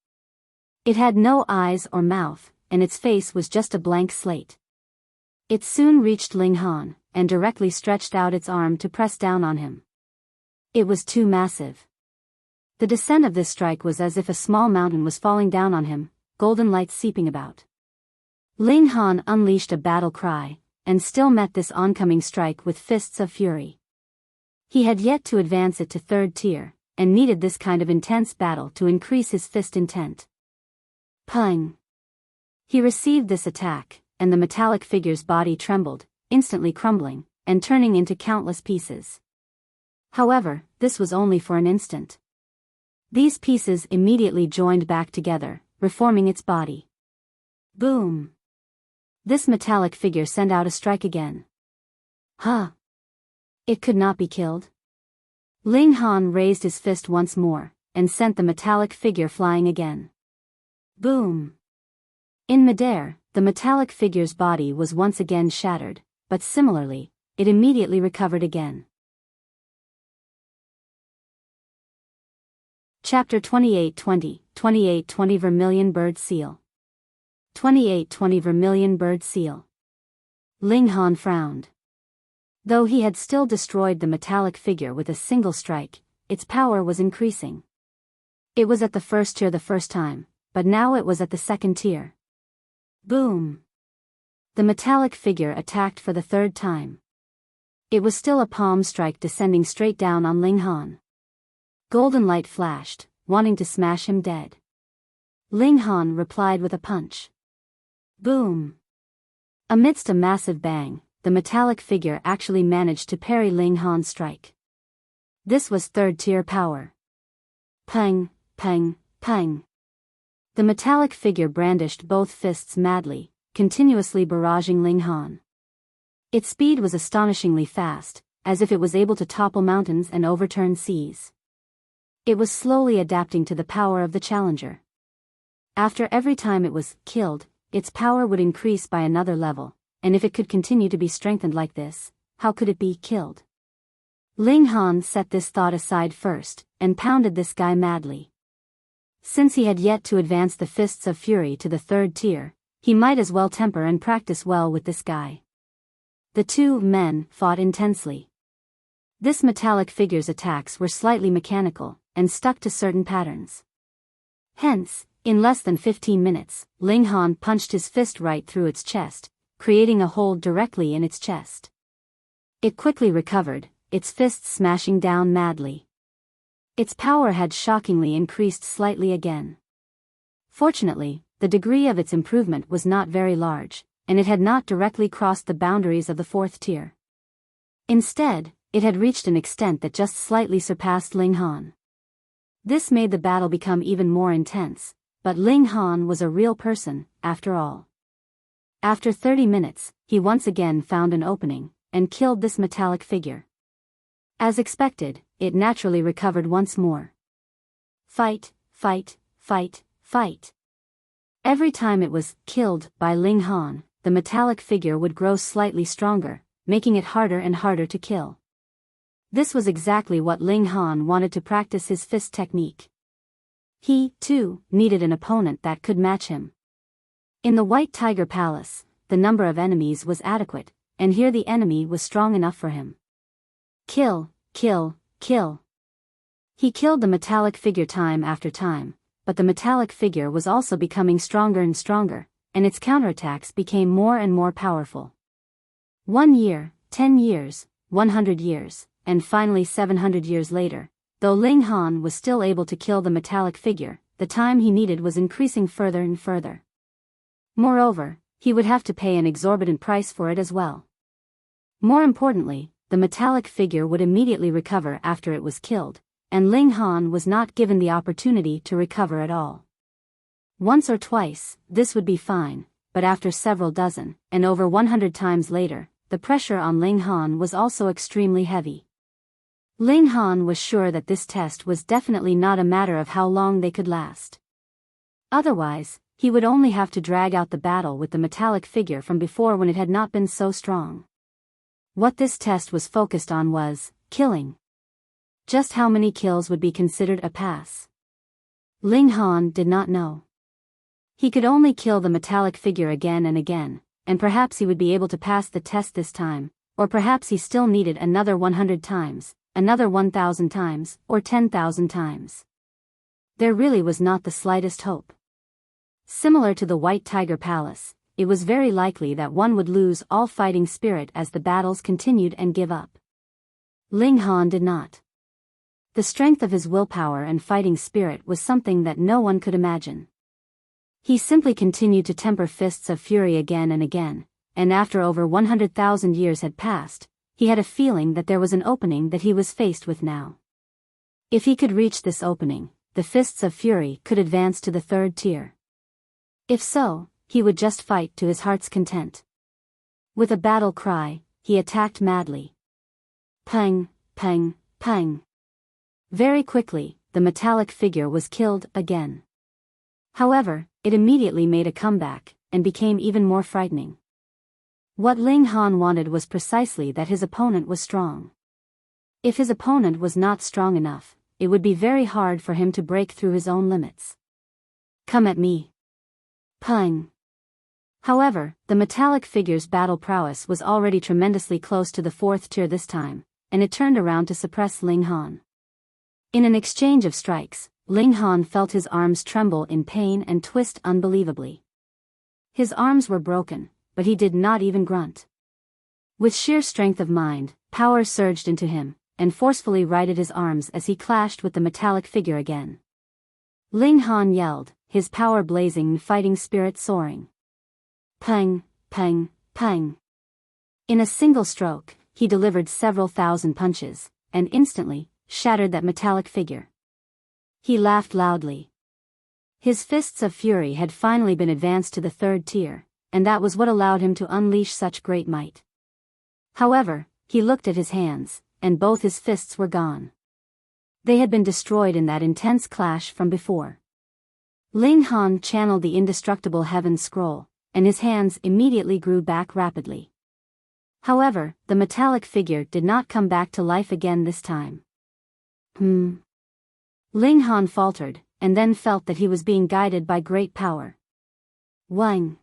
It had no eyes or mouth, and its face was just a blank slate. It soon reached Ling Han, and directly stretched out its arm to press down on him. It was too massive. The descent of this strike was as if a small mountain was falling down on him, golden light seeping about. Ling Han unleashed a battle cry, and still met this oncoming strike with fists of fury. He had yet to advance it to third tier, and needed this kind of intense battle to increase his fist intent. Pung! He received this attack, and the metallic figure's body trembled, instantly crumbling, and turning into countless pieces. However, this was only for an instant. These pieces immediately joined back together, reforming its body. Boom! This metallic figure sent out a strike again. Huh! It could not be killed? Ling Han raised his fist once more, and sent the metallic figure flying again. Boom! In midair, the metallic figure's body was once again shattered, but similarly, it immediately recovered again. Chapter 2820, 2820 Vermillion Bird Seal. 2820 Vermillion Bird Seal. Ling Han frowned. Though he had still destroyed the metallic figure with a single strike, its power was increasing. It was at the first tier the first time, but now it was at the second tier. Boom! The metallic figure attacked for the third time. It was still a palm strike descending straight down on Ling Han. Golden light flashed, wanting to smash him dead. Ling Han replied with a punch. Boom! Amidst a massive bang, the metallic figure actually managed to parry Ling Han's strike. This was third-tier power. Pang, pang, pang. The metallic figure brandished both fists madly, continuously barraging Ling Han. Its speed was astonishingly fast, as if it was able to topple mountains and overturn seas. It was slowly adapting to the power of the challenger. After every time it was killed, its power would increase by another level, and if it could continue to be strengthened like this, how could it be killed? Ling Han set this thought aside first, and pounded this guy madly. Since he had yet to advance the fists of fury to the third tier, he might as well temper and practice well with this guy. The two men fought intensely. This metallic figure's attacks were slightly mechanical, and stuck to certain patterns. Hence, in less than 15 minutes, Ling Han punched his fist right through its chest, creating a hole directly in its chest. It quickly recovered, its fist smashing down madly. Its power had shockingly increased slightly again. Fortunately, the degree of its improvement was not very large, and it had not directly crossed the boundaries of the fourth tier. Instead, it had reached an extent that just slightly surpassed Ling Han. This made the battle become even more intense, but Ling Han was a real person, after all. After 30 minutes, he once again found an opening, and killed this metallic figure. As expected, it naturally recovered once more. Fight, fight, fight, fight. Every time it was killed by Ling Han, the metallic figure would grow slightly stronger, making it harder and harder to kill. This was exactly what Ling Han wanted to practice his fist technique. He, too, needed an opponent that could match him. In the White Tiger Palace, the number of enemies was adequate, and here the enemy was strong enough for him. Kill, kill, kill. He killed the metallic figure time after time, but the metallic figure was also becoming stronger and stronger, and its counterattacks became more and more powerful. 1 year, 10 years, 100 years, and finally 700 years later, though Ling Han was still able to kill the metallic figure, the time he needed was increasing further and further. Moreover, he would have to pay an exorbitant price for it as well. More importantly, the metallic figure would immediately recover after it was killed, and Ling Han was not given the opportunity to recover at all. Once or twice, this would be fine, but after several dozen, and over 100 times later, the pressure on Ling Han was also extremely heavy. Ling Han was sure that this test was definitely not a matter of how long they could last. Otherwise, he would only have to drag out the battle with the metallic figure from before when it had not been so strong. What this test was focused on was killing. Just how many kills would be considered a pass? Ling Han did not know. He could only kill the metallic figure again and again, and perhaps he would be able to pass the test this time, or perhaps he still needed another 100 times, another 1,000 times, or 10,000 times. There really was not the slightest hope. Similar to the White Tiger Palace, it was very likely that one would lose all fighting spirit as the battles continued and give up. Ling Han did not. The strength of his willpower and fighting spirit was something that no one could imagine. He simply continued to temper fists of fury again and again, and after over 100,000 years had passed, he had a feeling that there was an opening that he was faced with now. If he could reach this opening, the fists of fury could advance to the third tier. If so, he would just fight to his heart's content. With a battle cry, he attacked madly. Pang, pang, pang. Very quickly, the metallic figure was killed again. However, it immediately made a comeback, and became even more frightening. What Ling Han wanted was precisely that his opponent was strong. If his opponent was not strong enough, it would be very hard for him to break through his own limits. Come at me. Pang. However, the metallic figure's battle prowess was already tremendously close to the fourth tier this time, and it turned around to suppress Ling Han. In an exchange of strikes, Ling Han felt his arms tremble in pain and twist unbelievably. His arms were broken, but he did not even grunt. With sheer strength of mind, power surged into him, and forcefully righted his arms as he clashed with the metallic figure again. Ling Han yelled, his power blazing and fighting spirit soaring. Pang, pang, pang. In a single stroke, he delivered several thousand punches, and instantly, shattered that metallic figure. He laughed loudly. His fists of fury had finally been advanced to the third tier, and that was what allowed him to unleash such great might. However, he looked at his hands, and both his fists were gone. They had been destroyed in that intense clash from before. Ling Han channeled the indestructible heaven scroll, and his hands immediately grew back rapidly. However, the metallic figure did not come back to life again this time. Ling Han faltered, and then felt that he was being guided by great power. Huang.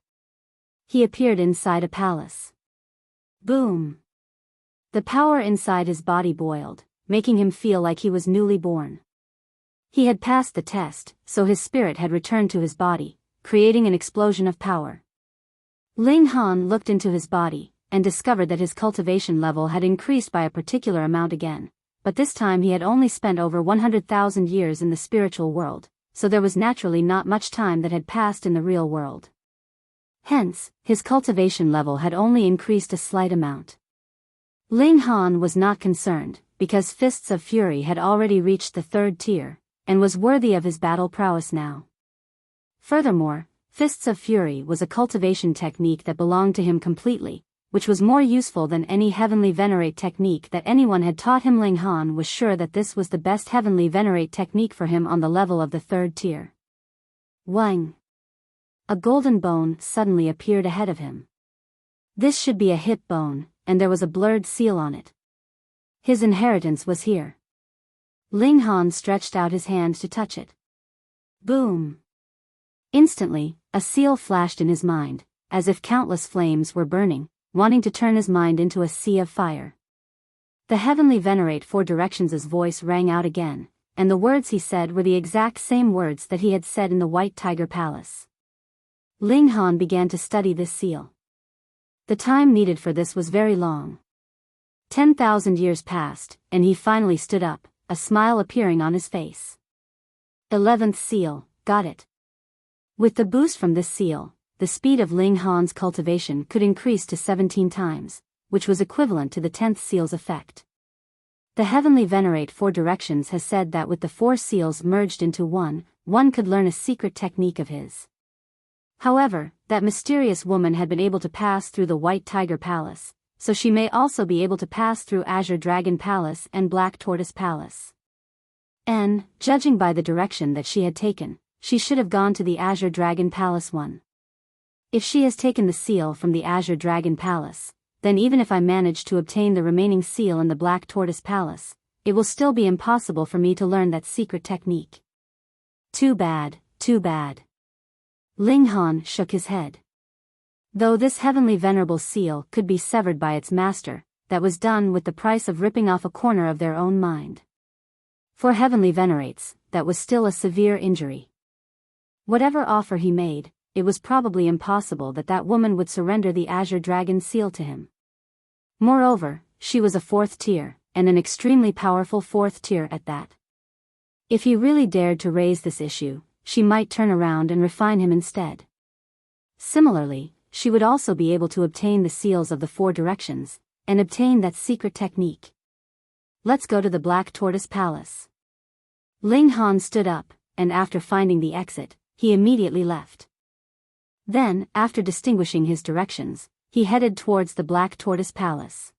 He appeared inside a palace. Boom. The power inside his body boiled, making him feel like he was newly born. He had passed the test, so his spirit had returned to his body, creating an explosion of power. Ling Han looked into his body, and discovered that his cultivation level had increased by a particular amount again, but this time he had only spent over 100,000 years in the spiritual world, so there was naturally not much time that had passed in the real world. Hence, his cultivation level had only increased a slight amount. Ling Han was not concerned, because Fists of Fury had already reached the 3rd tier, and was worthy of his battle prowess now. Furthermore, Fists of Fury was a cultivation technique that belonged to him completely, which was more useful than any heavenly venerate technique that anyone had taught him. Ling Han was sure that this was the best heavenly venerate technique for him on the level of the 3rd tier. Huang. A golden bone suddenly appeared ahead of him. This should be a hip bone, and there was a blurred seal on it. His inheritance was here. Ling Han stretched out his hand to touch it. Boom! Instantly, a seal flashed in his mind, as if countless flames were burning, wanting to turn his mind into a sea of fire. The heavenly venerate 4 directions' voice rang out again, and the words he said were the exact same words that he had said in the White Tiger Palace. Ling Han began to study this seal. The time needed for this was very long. 10,000 years passed, and he finally stood up, a smile appearing on his face. 11th seal, got it. With the boost from this seal, the speed of Ling Han's cultivation could increase to 17 times, which was equivalent to the 10th seal's effect. The heavenly venerate 4 directions has said that with the 4 seals merged into one could learn a secret technique of his. However, that mysterious woman had been able to pass through the White Tiger Palace, so she may also be able to pass through Azure Dragon Palace and Black Tortoise Palace. And, judging by the direction that she had taken, she should have gone to the Azure Dragon Palace one. If she has taken the seal from the Azure Dragon Palace, then even if I manage to obtain the remaining seal in the Black Tortoise Palace, it will still be impossible for me to learn that secret technique. Too bad, too bad. Ling Han shook his head. Though this heavenly venerable seal could be severed by its master, that was done with the price of ripping off a corner of their own mind. For heavenly venerates, that was still a severe injury. Whatever offer he made, it was probably impossible that that woman would surrender the Azure Dragon seal to him. Moreover, she was a 4th tier, and an extremely powerful 4th tier at that. If he really dared to raise this issue, she might turn around and refine him instead. Similarly, she would also be able to obtain the seals of the 4 directions, and obtain that secret technique. Let's go to the Black Tortoise Palace. Ling Han stood up, and after finding the exit, he immediately left. Then, after distinguishing his directions, he headed towards the Black Tortoise Palace.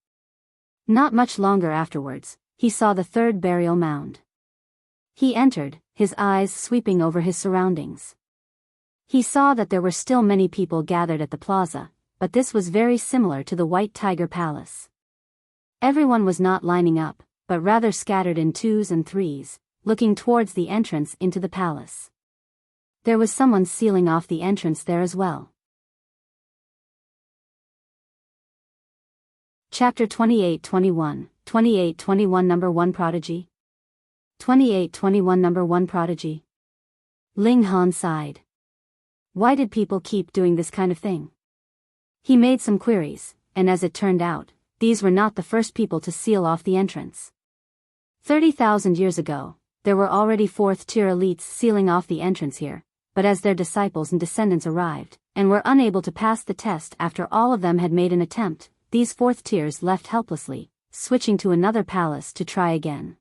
Not much longer afterwards, he saw the 3rd burial mound. He entered, his eyes sweeping over his surroundings. He saw that there were still many people gathered at the plaza, but this was very similar to the White Tiger Palace. Everyone was not lining up, but rather scattered in 2s and 3s, looking towards the entrance into the palace. There was someone sealing off the entrance there as well. Chapter 28-21, 28-21 Number 1 Prodigy. 28-21 Number 1 Prodigy. Ling Han sighed. Why did people keep doing this kind of thing? He made some queries, and as it turned out, these were not the first people to seal off the entrance. 30,000 years ago, there were already 4th tier elites sealing off the entrance here, but as their disciples and descendants arrived, and were unable to pass the test after all of them had made an attempt, these 4th tiers left helplessly, switching to another palace to try again.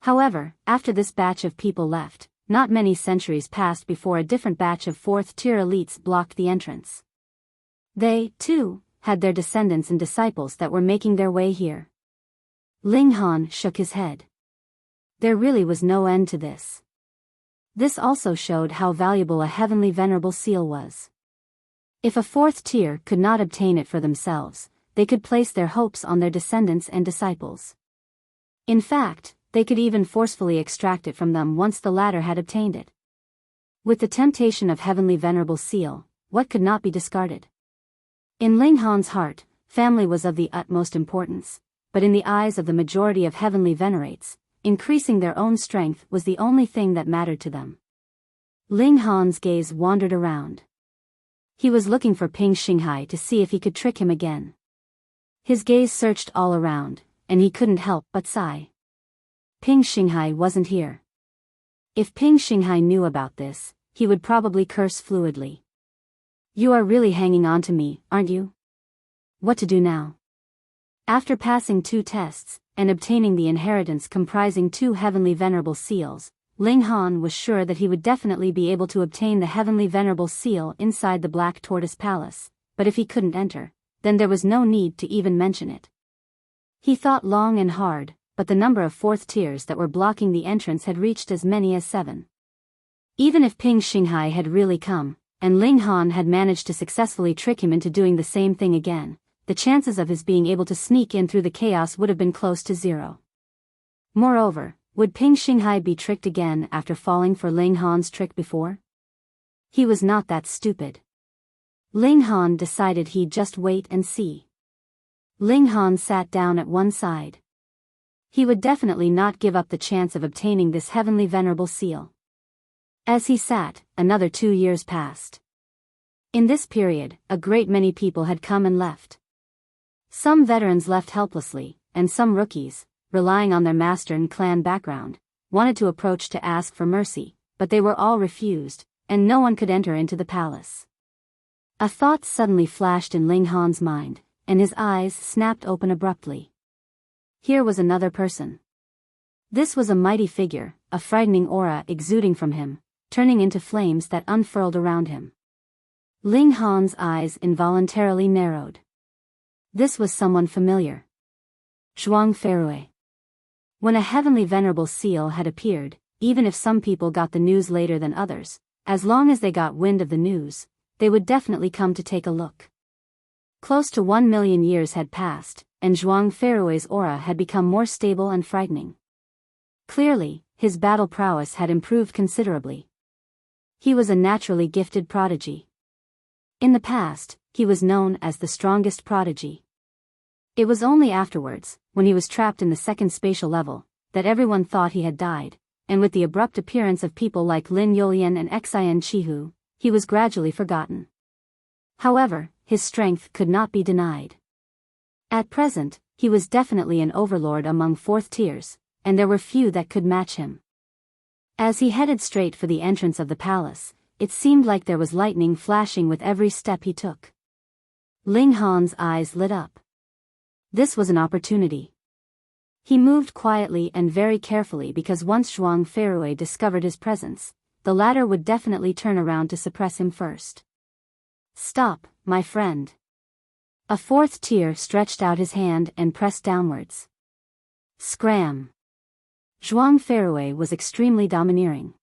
However, after this batch of people left, not many centuries passed before a different batch of 4th tier elites blocked the entrance. They, too, had their descendants and disciples that were making their way here. Ling Han shook his head. There really was no end to this. This also showed how valuable a heavenly venerable seal was. If a 4th tier could not obtain it for themselves, they could place their hopes on their descendants and disciples. In fact, they could even forcefully extract it from them once the latter had obtained it. With the temptation of heavenly venerable seal, what could not be discarded? In Ling Han's heart, family was of the utmost importance, but in the eyes of the majority of heavenly venerates, increasing their own strength was the only thing that mattered to them. Ling Han's gaze wandered around. He was looking for Ping Xinghai to see if he could trick him again. His gaze searched all around, and he couldn't help but sigh. Ping Xinghai wasn't here. If Ping Xinghai knew about this, he would probably curse fluidly. You are really hanging on to me, aren't you? What to do now? After passing 2 tests, and obtaining the inheritance comprising 2 heavenly venerable seals, Ling Han was sure that he would definitely be able to obtain the heavenly venerable seal inside the Black Tortoise Palace, but if he couldn't enter, then there was no need to even mention it. He thought long and hard, but the number of 4th tiers that were blocking the entrance had reached as many as 7. Even if Ping Xinghai had really come, and Ling Han had managed to successfully trick him into doing the same thing again, the chances of his being able to sneak in through the chaos would have been close to 0. Moreover, would Ping Xinghai be tricked again after falling for Ling Han's trick before? He was not that stupid. Ling Han decided he'd just wait and see. Ling Han sat down at one side. He would definitely not give up the chance of obtaining this heavenly venerable seal. As he sat, another 2 years passed. In this period, a great many people had come and left. Some veterans left helplessly, and some rookies, relying on their master and clan background, wanted to approach to ask for mercy, but they were all refused, and no one could enter into the palace. A thought suddenly flashed in Ling Han's mind, and his eyes snapped open abruptly. Here was another person. This was a mighty figure, a frightening aura exuding from him, turning into flames that unfurled around him. Ling Han's eyes involuntarily narrowed. This was someone familiar. Zhuang Ferrui. When a heavenly venerable seal had appeared, even if some people got the news later than others, as long as they got wind of the news, they would definitely come to take a look. Close to 1 million years had passed, and Zhuang Ferrui's aura had become more stable and frightening. Clearly, his battle prowess had improved considerably. He was a naturally gifted prodigy. In the past, he was known as the strongest prodigy. It was only afterwards, when he was trapped in the 2nd spatial level, that everyone thought he had died, and with the abrupt appearance of people like Lin Yulian and Xian Chihu, he was gradually forgotten. However, his strength could not be denied. At present, he was definitely an overlord among 4th tiers, and there were few that could match him. As he headed straight for the entrance of the palace, it seemed like there was lightning flashing with every step he took. Ling Han's eyes lit up. This was an opportunity. He moved quietly and very carefully because once Zhuang Ferrui discovered his presence, the latter would definitely turn around to suppress him first. Stop, my friend. A 4th tier stretched out his hand and pressed downwards. Scram. Zhuang Ferrui was extremely domineering.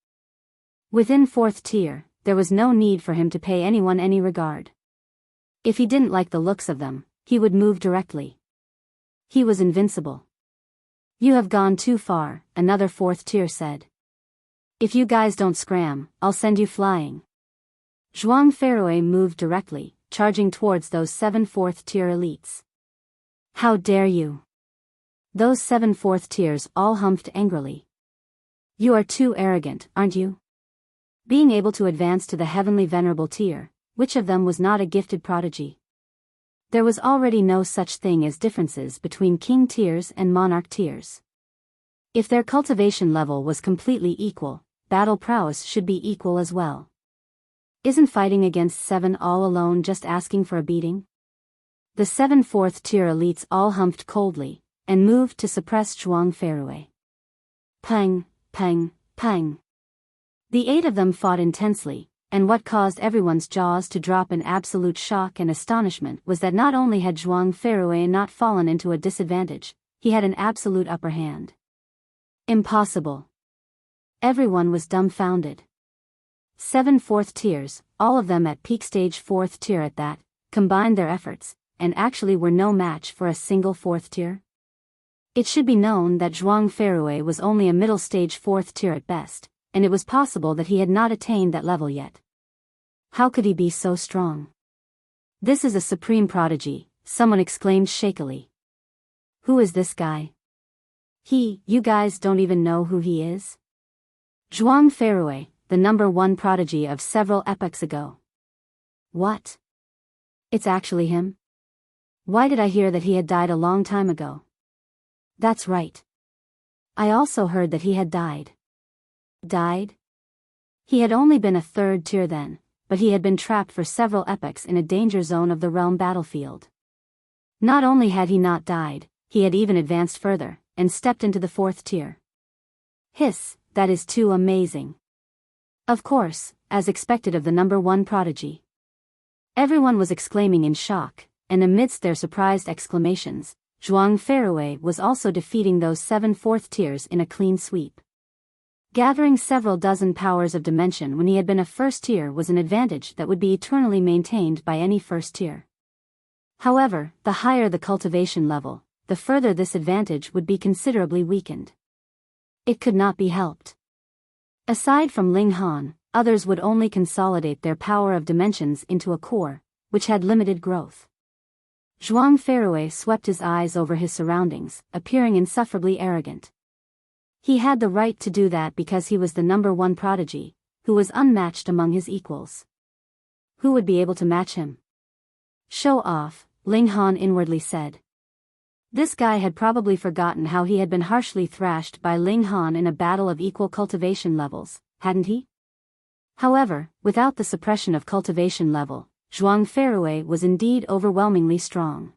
Within 4th tier, there was no need for him to pay anyone any regard. If he didn't like the looks of them, he would move directly. He was invincible. You have gone too far, another 4th tier said. If you guys don't scram, I'll send you flying. Zhuang Ferrui moved directly, charging towards those 7 4th tier elites. How dare you? Those 7 4th tiers all humphed angrily. You are too arrogant, aren't you? Being able to advance to the heavenly venerable tier, which of them was not a gifted prodigy? There was already no such thing as differences between king tiers and monarch tiers. If their cultivation level was completely equal, battle prowess should be equal as well. Isn't fighting against 7 all alone just asking for a beating? The 7 4th tier elites all humped coldly, and moved to suppress Zhuang Ferrui. Pang, pang, pang. The 8 of them fought intensely, and what caused everyone's jaws to drop in absolute shock and astonishment was that not only had Zhuang Ferrui not fallen into a disadvantage, he had an absolute upper hand. Impossible. Everyone was dumbfounded. 7 4th tiers, all of them at peak stage 4th tier at that, combined their efforts, and actually were no match for a single 4th tier. It should be known that Zhuang Ferrui was only a middle stage 4th tier at best, and it was possible that he had not attained that level yet. How could he be so strong? This is a supreme prodigy, someone exclaimed shakily. Who is this guy? You guys don't even know who he is? Zhuang Ferrui, the number 1 prodigy of several epochs ago. What? It's actually him? Why did I hear that he had died a long time ago? That's right. I also heard that he had died. Died? He had only been a 3rd tier then, but he had been trapped for several epochs in a danger zone of the realm battlefield. Not only had he not died, he had even advanced further, and stepped into the 4th tier. Hiss, that is too amazing. Of course, as expected of the number 1 prodigy. Everyone was exclaiming in shock, and amidst their surprised exclamations, Zhuang Feirui was also defeating those 7 4th tiers in a clean sweep. Gathering several dozen powers of dimension when he had been a 1st tier was an advantage that would be eternally maintained by any 1st tier. However, the higher the cultivation level, the further this advantage would be considerably weakened. It could not be helped. Aside from Ling Han, others would only consolidate their power of dimensions into a core, which had limited growth. Zhuang Feirui swept his eyes over his surroundings, appearing insufferably arrogant. He had the right to do that because he was the number 1 prodigy, who was unmatched among his equals. Who would be able to match him? Show off, Ling Han inwardly said. This guy had probably forgotten how he had been harshly thrashed by Ling Han in a battle of equal cultivation levels, hadn't he? However, without the suppression of cultivation level, Zhuang Feirui was indeed overwhelmingly strong.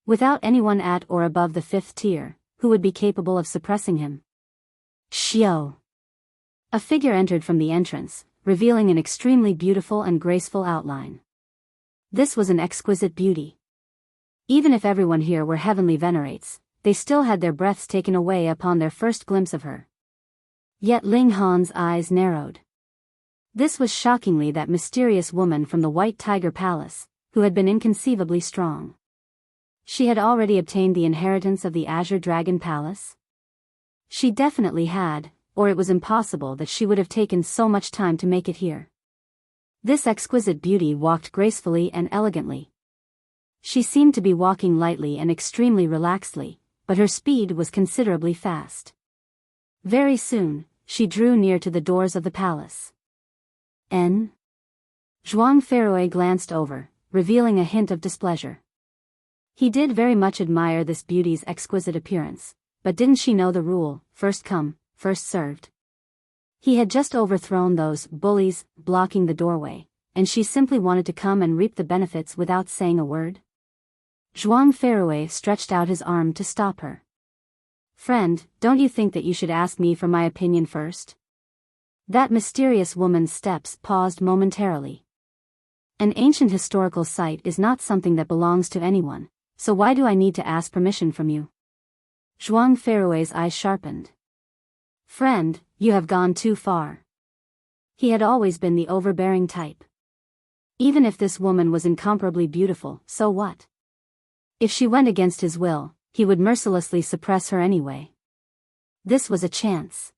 Without anyone at or above the 5th tier, who would be capable of suppressing him? Xiao. A figure entered from the entrance, revealing an extremely beautiful and graceful outline. This was an exquisite beauty. Even if everyone here were heavenly venerates, they still had their breaths taken away upon their first glimpse of her. Yet Ling Han's eyes narrowed. This was shockingly that mysterious woman from the White Tiger Palace, who had been inconceivably strong. She had already obtained the inheritance of the Azure Dragon Palace? She definitely had, or it was impossible that she would have taken so much time to make it here. This exquisite beauty walked gracefully and elegantly. She seemed to be walking lightly and extremely relaxedly, but her speed was considerably fast. Very soon, she drew near to the doors of the palace. Zhuang Feirui glanced over, revealing a hint of displeasure. He did very much admire this beauty's exquisite appearance, but didn't she know the rule, first come, first served? He had just overthrown those bullies blocking the doorway, and she simply wanted to come and reap the benefits without saying a word. Zhuang Feirui stretched out his arm to stop her. Friend, don't you think that you should ask me for my opinion first? That mysterious woman's steps paused momentarily. An ancient historical site is not something that belongs to anyone, so why do I need to ask permission from you? Zhuang Feirui's eyes sharpened. Friend, you have gone too far. He had always been the overbearing type. Even if this woman was incomparably beautiful, so what? If she went against his will, he would mercilessly suppress her anyway. This was a chance.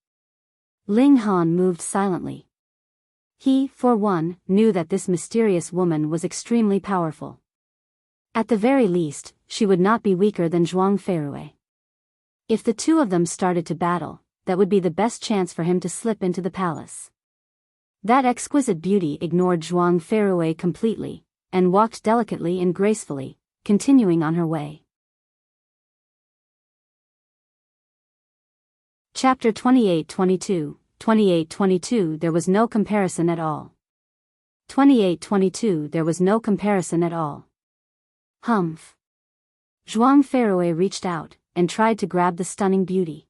Ling Han moved silently. He, for one, knew that this mysterious woman was extremely powerful. At the very least, she would not be weaker than Zhuang Feirui. If the two of them started to battle, that would be the best chance for him to slip into the palace. That exquisite beauty ignored Zhuang Feirui completely, and walked delicately and gracefully, continuing on her way. Chapter 28:22 There was no comparison at all. 28:22 There was no comparison at all. Humph. Zhuang Feirui reached out, and tried to grab the stunning beauty.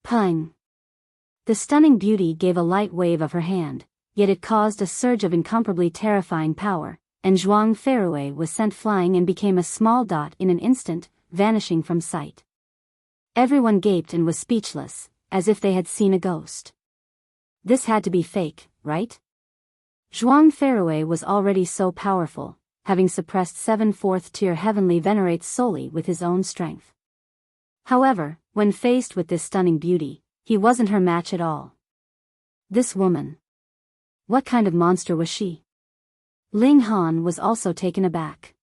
Pung. The stunning beauty gave a light wave of her hand, yet it caused a surge of incomparably terrifying power, and Zhuang Feirui was sent flying and became a small dot in an instant, vanishing from sight. Everyone gaped and was speechless, as if they had seen a ghost. This had to be fake, right? Zhuang Feirui was already so powerful, having suppressed 7 4th-tier heavenly venerates solely with his own strength. However, when faced with this stunning beauty, he wasn't her match at all. This woman. What kind of monster was she? Ling Han was also taken aback.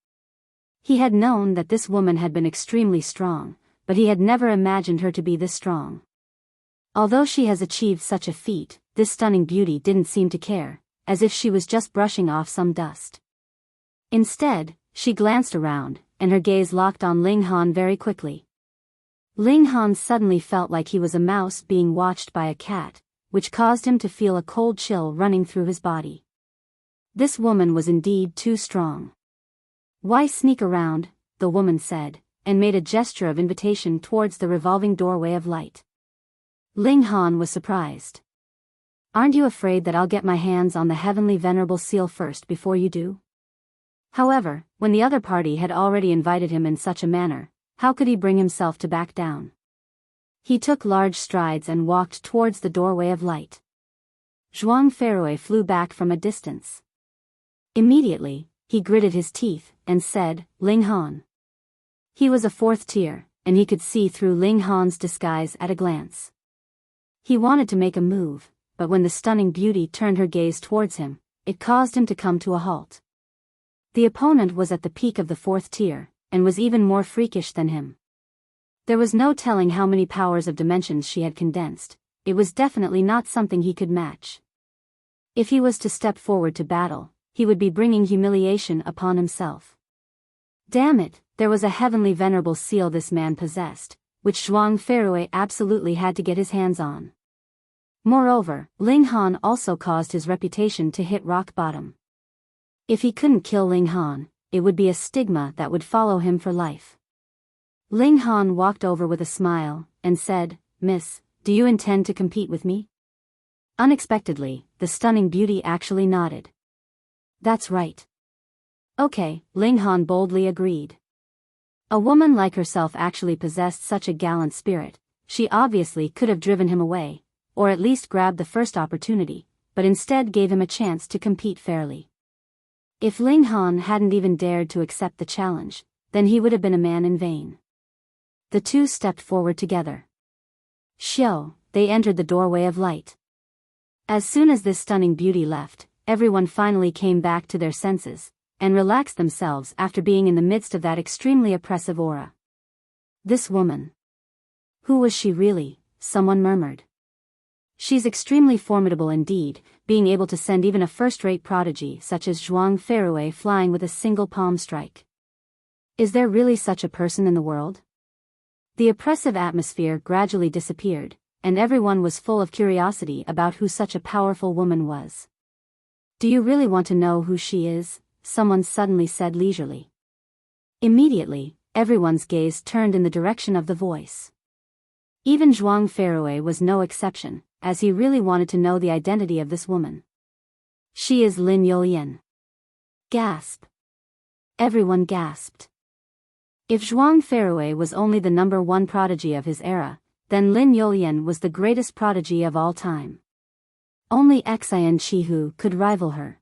He had known that this woman had been extremely strong, but he had never imagined her to be this strong. Although she has achieved such a feat, this stunning beauty didn't seem to care, as if she was just brushing off some dust. Instead, she glanced around, and her gaze locked on Ling Han very quickly. Ling Han suddenly felt like he was a mouse being watched by a cat, which caused him to feel a cold chill running through his body. This woman was indeed too strong. "Why sneak around?" the woman said, and made a gesture of invitation towards the revolving doorway of light. Ling Han was surprised. "Aren't you afraid that I'll get my hands on the heavenly venerable seal first before you do?" However, when the other party had already invited him in such a manner, how could he bring himself to back down? He took large strides and walked towards the doorway of light. Zhuang Feirui flew back from a distance. Immediately, he gritted his teeth and said, "Ling Han." He was a fourth tier, and he could see through Ling Han's disguise at a glance. He wanted to make a move, but when the stunning beauty turned her gaze towards him, it caused him to come to a halt. The opponent was at the peak of the fourth tier, and was even more freakish than him. There was no telling how many powers of dimensions she had condensed. It was definitely not something he could match. If he was to step forward to battle, he would be bringing humiliation upon himself. Damn it, there was a heavenly venerable seal this man possessed, which Zhuang Feirui absolutely had to get his hands on. Moreover, Ling Han also caused his reputation to hit rock bottom. If he couldn't kill Ling Han, it would be a stigma that would follow him for life. Ling Han walked over with a smile, and said, "Miss, do you intend to compete with me?" Unexpectedly, the stunning beauty actually nodded. "That's right." "Okay," Ling Han boldly agreed. A woman like herself actually possessed such a gallant spirit. She obviously could have driven him away, or at least grabbed the first opportunity, but instead gave him a chance to compete fairly. If Ling Han hadn't even dared to accept the challenge, then he would have been a man in vain. The two stepped forward together. Xiao, they entered the doorway of light. As soon as this stunning beauty left, everyone finally came back to their senses, and relaxed themselves after being in the midst of that extremely oppressive aura. This woman. Who was she really? Someone murmured. She's extremely formidable indeed, being able to send even a first-rate prodigy such as Zhuang Feirui flying with a single palm strike. Is there really such a person in the world? The oppressive atmosphere gradually disappeared, and everyone was full of curiosity about who such a powerful woman was. "Do you really want to know who she is?" someone suddenly said leisurely. Immediately, everyone's gaze turned in the direction of the voice. Even Zhuang Feirui was no exception, as he really wanted to know the identity of this woman. "She is Lin Yulian." Gasp. Everyone gasped. If Zhuang Feirui was only the number one prodigy of his era, then Lin Yulian was the greatest prodigy of all time. Only Xian Chihu could rival her.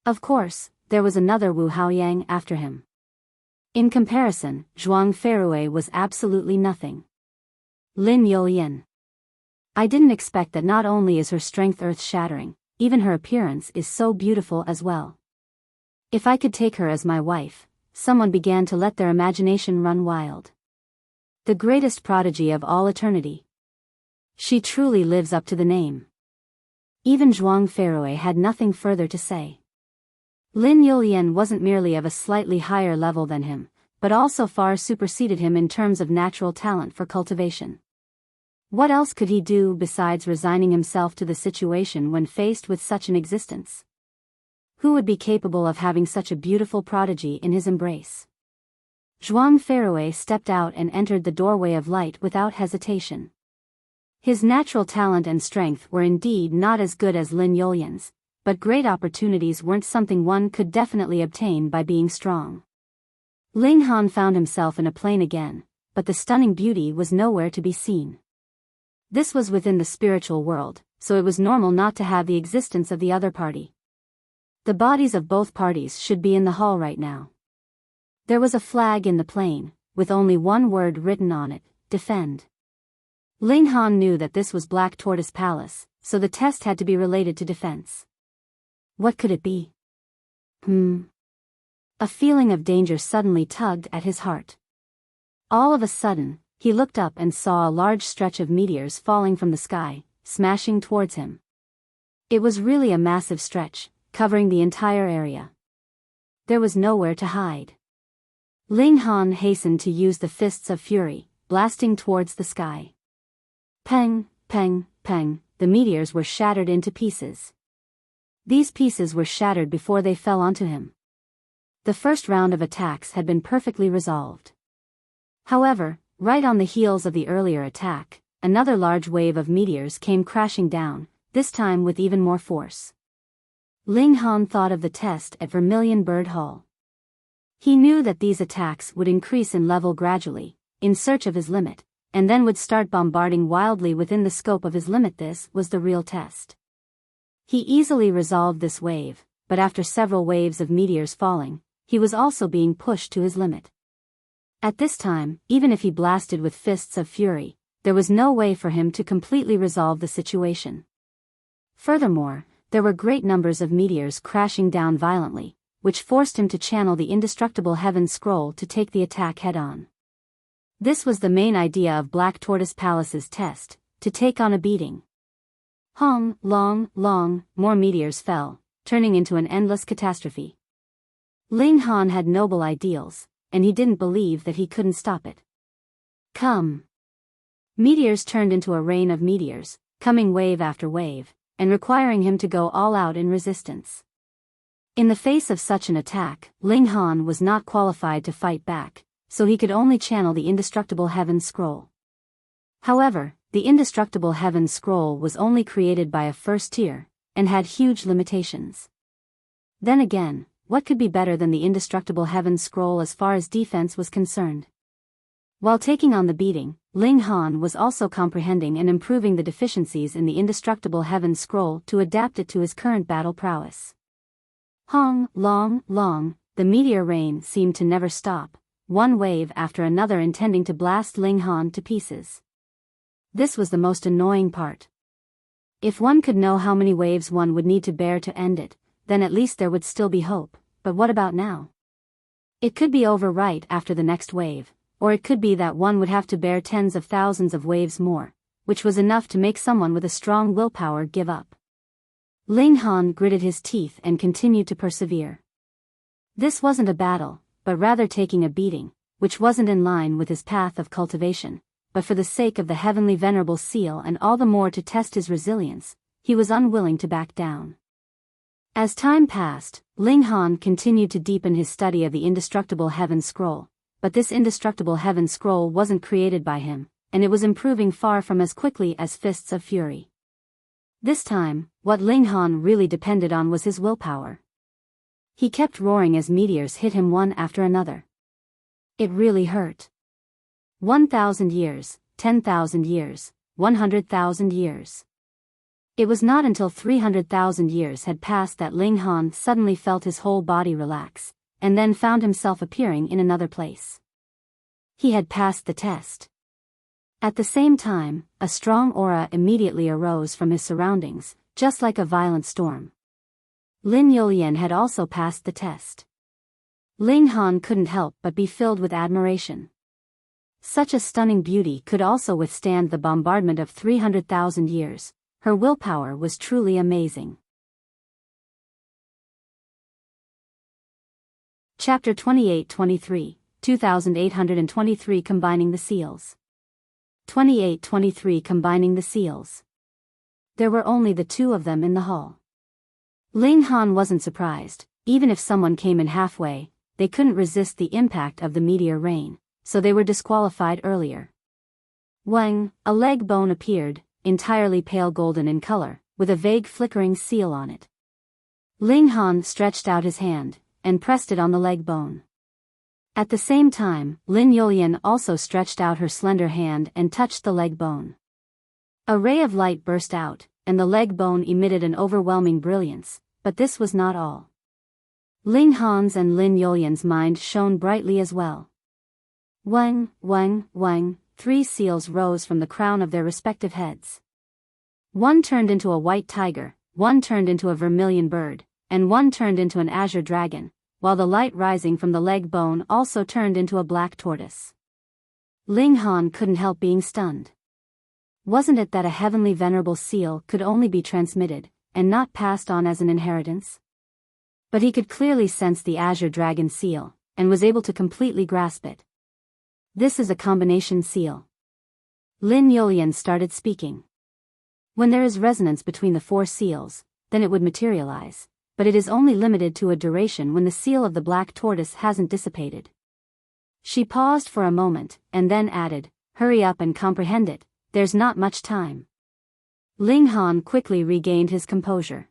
Of course, there was another Wu Haoyang after him. In comparison, Zhuang Feirui was absolutely nothing. Lin Yulian. I didn't expect that. Not only is her strength earth-shattering, even her appearance is so beautiful as well. If I could take her as my wife, someone began to let their imagination run wild. The greatest prodigy of all eternity. She truly lives up to the name. Even Zhuang Feirui had nothing further to say. Lin Yulian wasn't merely of a slightly higher level than him, but also far superseded him in terms of natural talent for cultivation. What else could he do besides resigning himself to the situation when faced with such an existence? Who would be capable of having such a beautiful prodigy in his embrace? Zhuang Feirui stepped out and entered the doorway of light without hesitation. His natural talent and strength were indeed not as good as Lin Yulian's, but great opportunities weren't something one could definitely obtain by being strong. Ling Han found himself in a plane again, but the stunning beauty was nowhere to be seen. This was within the spiritual world, so it was normal not to have the existence of the other party. The bodies of both parties should be in the hall right now. There was a flag in the plane, with only one word written on it: defend. Ling Han knew that this was Black Tortoise Palace, so the test had to be related to defense. What could it be? A feeling of danger suddenly tugged at his heart. All of a sudden, he looked up and saw a large stretch of meteors falling from the sky, smashing towards him. It was really a massive stretch, covering the entire area. There was nowhere to hide. Ling Han hastened to use the fists of fury, blasting towards the sky. Peng, peng, peng, the meteors were shattered into pieces. These pieces were shattered before they fell onto him. The first round of attacks had been perfectly resolved. However, right on the heels of the earlier attack, another large wave of meteors came crashing down, this time with even more force. Xinghai thought of the test at Vermillion Bird Hall. He knew that these attacks would increase in level gradually, in search of his limit, and then would start bombarding wildly within the scope of his limit. This was the real test. He easily resolved this wave, but after several waves of meteors falling, he was also being pushed to his limit. At this time, even if he blasted with fists of fury, there was no way for him to completely resolve the situation. Furthermore, there were great numbers of meteors crashing down violently, which forced him to channel the indestructible heaven scroll to take the attack head-on. This was the main idea of Black Tortoise Palace's test, to take on a beating. Huang, long, more meteors fell, turning into an endless catastrophe. Xinghai had noble ideals, and he didn't believe that he couldn't stop it. Come! Meteors turned into a rain of meteors, coming wave after wave, and requiring him to go all out in resistance. In the face of such an attack, Xinghai was not qualified to fight back, so he could only channel the indestructible heaven scroll. However, the indestructible heaven scroll was only created by a first tier, and had huge limitations. Then again, what could be better than the indestructible heaven scroll as far as defense was concerned? While taking on the beating, Xinghai was also comprehending and improving the deficiencies in the indestructible heaven scroll to adapt it to his current battle prowess. Huang, long, the meteor rain seemed to never stop, one wave after another intending to blast Xinghai to pieces. This was the most annoying part. If one could know how many waves one would need to bear to end it, then at least there would still be hope, but what about now? It could be over right after the next wave, or it could be that one would have to bear tens of thousands of waves more, which was enough to make someone with a strong willpower give up. Xinghai gritted his teeth and continued to persevere. This wasn't a battle, but rather taking a beating, which wasn't in line with his path of cultivation, but for the sake of the heavenly venerable seal and all the more to test his resilience, he was unwilling to back down. As time passed, Xinghai continued to deepen his study of the indestructible heaven scroll, but this indestructible heaven scroll wasn't created by him, and it was improving far from as quickly as Fists of Fury. This time, what Xinghai really depended on was his willpower. He kept roaring as meteors hit him one after another. It really hurt. 1,000 years, 10,000 years, 100,000 years. It was not until 300,000 years had passed that Xinghai suddenly felt his whole body relax, and then found himself appearing in another place. He had passed the test. At the same time, a strong aura immediately arose from his surroundings, just like a violent storm. Lin Yulian had also passed the test. Xinghai couldn't help but be filled with admiration. Such a stunning beauty could also withstand the bombardment of 300,000 years. Her willpower was truly amazing. Chapter 28-23, 2823 Combining the Seals. 2823 Combining the Seals. There were only the two of them in the hall. Xinghai wasn't surprised. Even if someone came in halfway, they couldn't resist the impact of the meteor rain, so they were disqualified earlier. Wang, a leg bone appeared, entirely pale golden in color, with a vague flickering seal on it. Xinghai stretched out his hand, and pressed it on the leg bone. At the same time, Lin Yulian also stretched out her slender hand and touched the leg bone. A ray of light burst out, and the leg bone emitted an overwhelming brilliance, but this was not all. Xinghai's and Lin Yulian's mind shone brightly as well. Wang, three seals rose from the crown of their respective heads. One turned into a white tiger, one turned into a vermilion bird, and one turned into an azure dragon, while the light rising from the leg bone also turned into a black tortoise. Xinghai couldn't help being stunned. Wasn't it that a heavenly venerable seal could only be transmitted, and not passed on as an inheritance? But he could clearly sense the azure dragon seal, and was able to completely grasp it. This is a combination seal. Lin Yulian started speaking. When there is resonance between the 4 seals, then it would materialize, but it is only limited to a duration when the seal of the black tortoise hasn't dissipated. She paused for a moment, and then added, "Hurry up and comprehend it, there's not much time." Ling Han quickly regained his composure.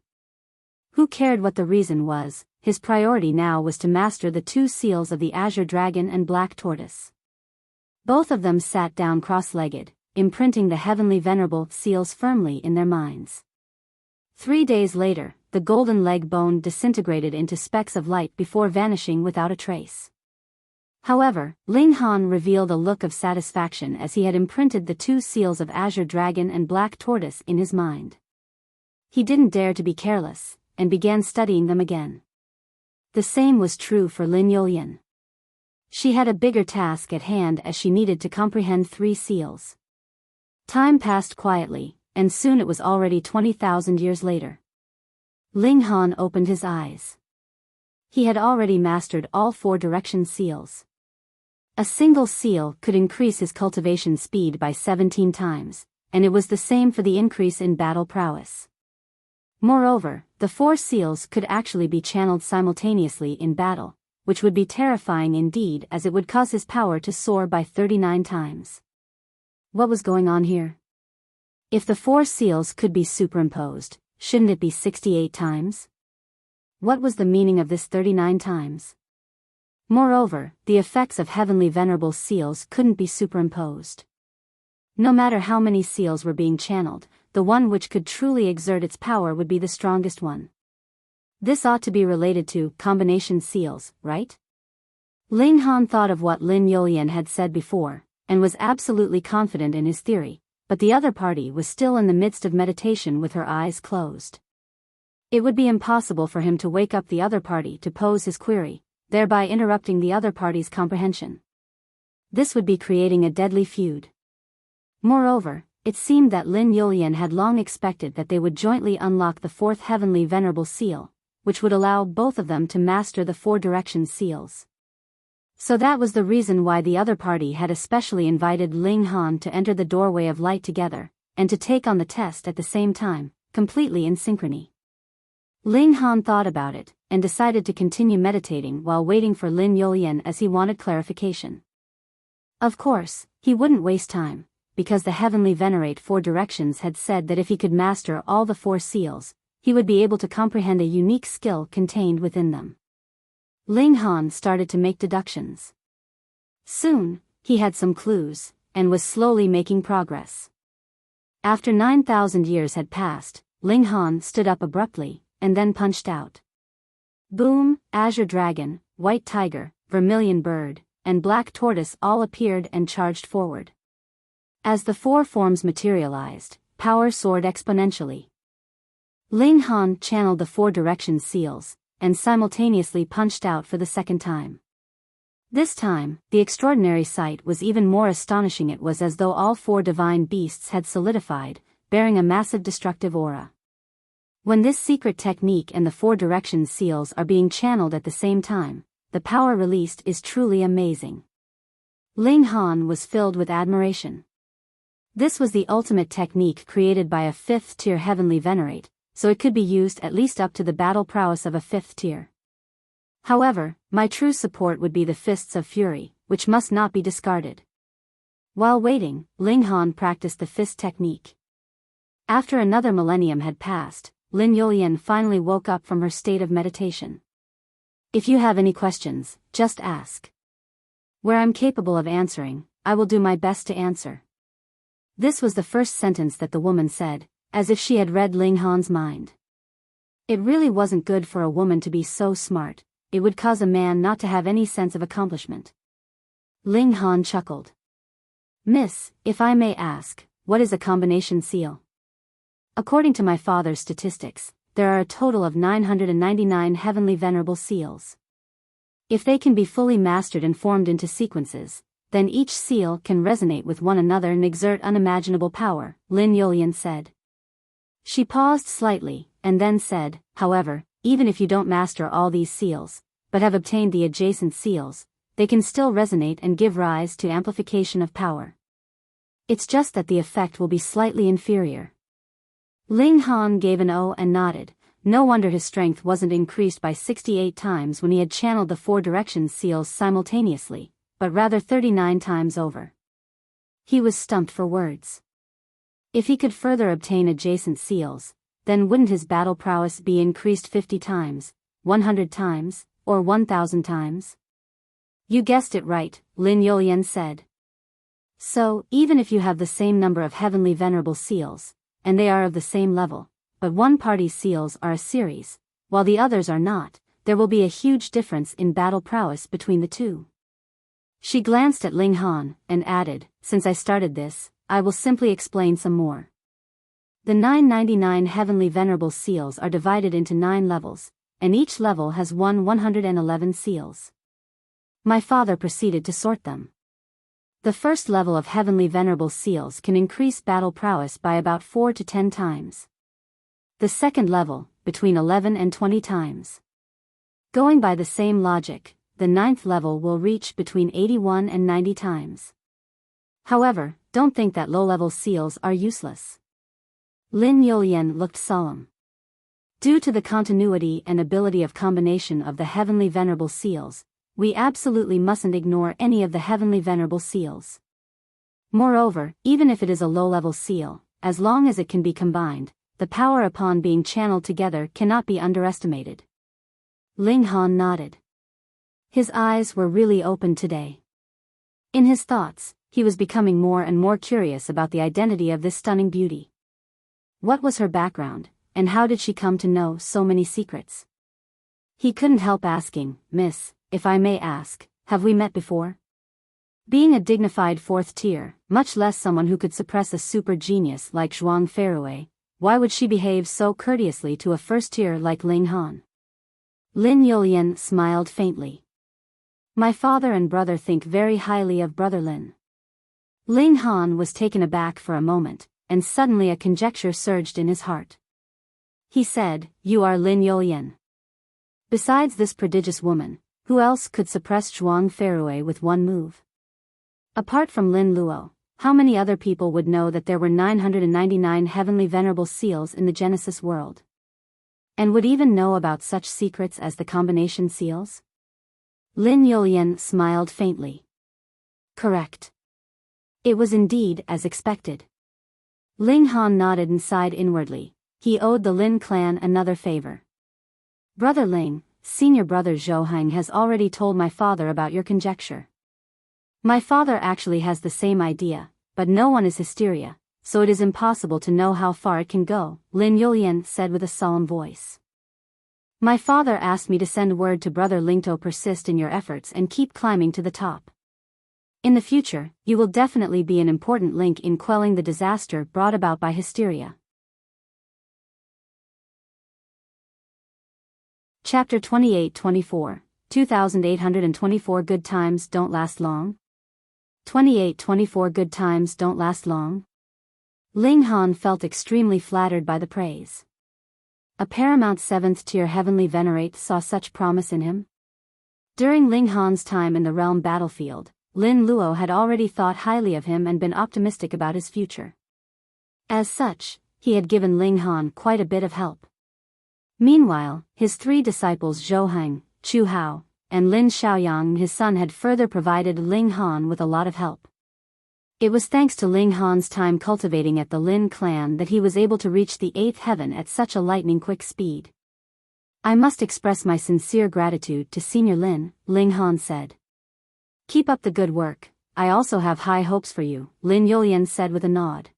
Who cared what the reason was, his priority now was to master the 2 seals of the Azure Dragon and Black Tortoise. Both of them sat down cross-legged, imprinting the heavenly venerable seals firmly in their minds. 3 days later, the golden leg bone disintegrated into specks of light before vanishing without a trace. However, Ling Han revealed a look of satisfaction as he had imprinted the 2 seals of Azure Dragon and Black Tortoise in his mind. He didn't dare to be careless, and began studying them again. The same was true for Lin Yulian. She had a bigger task at hand as she needed to comprehend 3 seals. Time passed quietly, and soon it was already 20,000 years later. Ling Han opened his eyes. He had already mastered all 4 direction seals. A single seal could increase his cultivation speed by 17 times, and it was the same for the increase in battle prowess. Moreover, the 4 seals could actually be channeled simultaneously in battle, which would be terrifying indeed as it would cause his power to soar by 39 times. What was going on here? If the 4 seals could be superimposed, shouldn't it be 68 times? What was the meaning of this 39 times? Moreover, the effects of heavenly venerable seals couldn't be superimposed. No matter how many seals were being channeled, the one which could truly exert its power would be the strongest one. This ought to be related to combination seals, right? Ling Han thought of what Lin Yulian had said before, and was absolutely confident in his theory, but the other party was still in the midst of meditation with her eyes closed. It would be impossible for him to wake up the other party to pose his query, thereby interrupting the other party's comprehension. This would be creating a deadly feud. Moreover, it seemed that Lin Yulian had long expected that they would jointly unlock the 4th heavenly venerable seal, which would allow both of them to master the 4 direction seals. So that was the reason why the other party had especially invited Ling Han to enter the doorway of light together, and to take on the test at the same time, completely in synchrony. Ling Han thought about it, and decided to continue meditating while waiting for Lin Yulian as he wanted clarification. Of course, he wouldn't waste time, because the heavenly venerate 4 directions had said that if he could master all the 4 seals, he would be able to comprehend a unique skill contained within them. Ling Han started to make deductions. Soon, he had some clues, and was slowly making progress. After 9,000 years had passed, Ling Han stood up abruptly, and then punched out. Boom, Azure Dragon, White Tiger, Vermillion Bird, and Black Tortoise all appeared and charged forward. As the 4 forms materialized, power soared exponentially. Ling Han channeled the 4 direction seals, and simultaneously punched out for the second time. This time, the extraordinary sight was even more astonishing. It was as though all 4 divine beasts had solidified, bearing a massive destructive aura. When this secret technique and the 4 direction seals are being channeled at the same time, the power released is truly amazing. Ling Han was filled with admiration. This was the ultimate technique created by a 5th tier heavenly venerate, so it could be used at least up to the battle prowess of a 5th tier. However, my true support would be the Fists of Fury, which must not be discarded. While waiting, Ling Han practiced the fist technique. After another millennium had passed, Lin Yulian finally woke up from her state of meditation. If you have any questions, just ask. Where I'm capable of answering, I will do my best to answer. This was the first sentence that the woman said, as if she had read Ling Han's mind. It really wasn't good for a woman to be so smart, it would cause a man not to have any sense of accomplishment. Ling Han chuckled. Miss, if I may ask, what is a combination seal? According to my father's statistics, there are a total of 999 heavenly venerable seals. If they can be fully mastered and formed into sequences, then each seal can resonate with one another and exert unimaginable power, Lin Yulian said. She paused slightly, and then said, however, even if you don't master all these seals, but have obtained the adjacent seals, they can still resonate and give rise to amplification of power. It's just that the effect will be slightly inferior. Ling Han gave an "oh" and nodded. No wonder his strength wasn't increased by 68 times when he had channeled the 4 direction seals simultaneously, but rather 39 times over. He was stumped for words. If he could further obtain adjacent seals, then wouldn't his battle prowess be increased 50 times, 100 times, or 1,000 times? You guessed it right, Lin Yulian said. So, even if you have the same number of heavenly venerable seals, and they are of the same level, but one party's seals are a series, while the others are not, there will be a huge difference in battle prowess between the two. She glanced at Ling Han, and added, since I started this, I will simply explain some more. The 999 heavenly venerable seals are divided into 9 levels, and each level has 111 seals. My father proceeded to sort them. The first level of heavenly venerable seals can increase battle prowess by about 4 to 10 times. The second level, between 11 and 20 times. Going by the same logic, the 9th level will reach between 81 and 90 times. However, don't think that low-level seals are useless. Lin Yulian looked solemn. Due to the continuity and ability of combination of the heavenly venerable seals, we absolutely mustn't ignore any of the heavenly venerable seals. Moreover, even if it is a low-level seal, as long as it can be combined, the power upon being channeled together cannot be underestimated. Ling Han nodded. His eyes were really open today. In his thoughts, he was becoming more and more curious about the identity of this stunning beauty. What was her background, and how did she come to know so many secrets? He couldn't help asking, Miss, if I may ask, have we met before? Being a dignified 4th tier, much less someone who could suppress a super genius like Zhuang Feirui, why would she behave so courteously to a 1st tier like Ling Han? Lin Yulian smiled faintly. My father and brother think very highly of brother Lin. Ling Han was taken aback for a moment, and suddenly a conjecture surged in his heart. He said, You are Lin Yulian. Besides this prodigious woman, who else could suppress Zhuang Feirui with one move? Apart from Lin Luo, how many other people would know that there were 999 heavenly venerable seals in the Genesis world? And would even know about such secrets as the combination seals? Lin Yulian smiled faintly. Correct. It was indeed as expected. Ling Han nodded and sighed inwardly. He owed the Lin clan another favor. Brother Ling, senior brother Zhou has already told my father about your conjecture. My father actually has the same idea, but no one is hysteria, so it is impossible to know how far it can go, Lin Yulian said with a solemn voice. My father asked me to send word to brother Ling to persist in your efforts and keep climbing to the top. In the future, you will definitely be an important link in quelling the disaster brought about by hysteria. Chapter 28-24, 2824 Good Times Don't Last Long? 2824 Good Times Don't Last Long? Ling Han felt extremely flattered by the praise. A paramount 7th tier heavenly venerate saw such promise in him? During Ling Han's time in the realm battlefield, Lin Luo had already thought highly of him and been optimistic about his future. As such, he had given Ling Han quite a bit of help. Meanwhile, his 3 disciples Zhou, Chu Hao, and Lin Xiaoyang his son had further provided Ling Han with a lot of help. It was thanks to Ling Han's time cultivating at the Lin clan that he was able to reach the 8th heaven at such a lightning-quick speed. I must express my sincere gratitude to Senior Lin, Ling Han said. Keep up the good work, I also have high hopes for you, Lin Yulian said with a nod.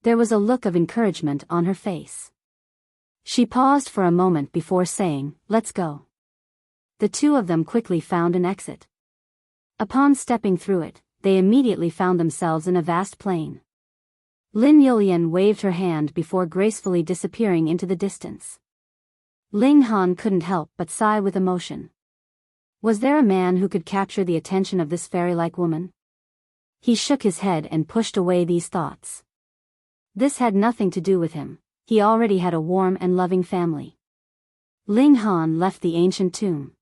There was a look of encouragement on her face. She paused for a moment before saying, Let's go. The 2 of them quickly found an exit. Upon stepping through it, they immediately found themselves in a vast plain. Lin Yulian waved her hand before gracefully disappearing into the distance. Ling Han couldn't help but sigh with emotion. Was there a man who could capture the attention of this fairy-like woman? He shook his head and pushed away these thoughts. This had nothing to do with him. He already had a warm and loving family. Ling Han left the ancient tomb.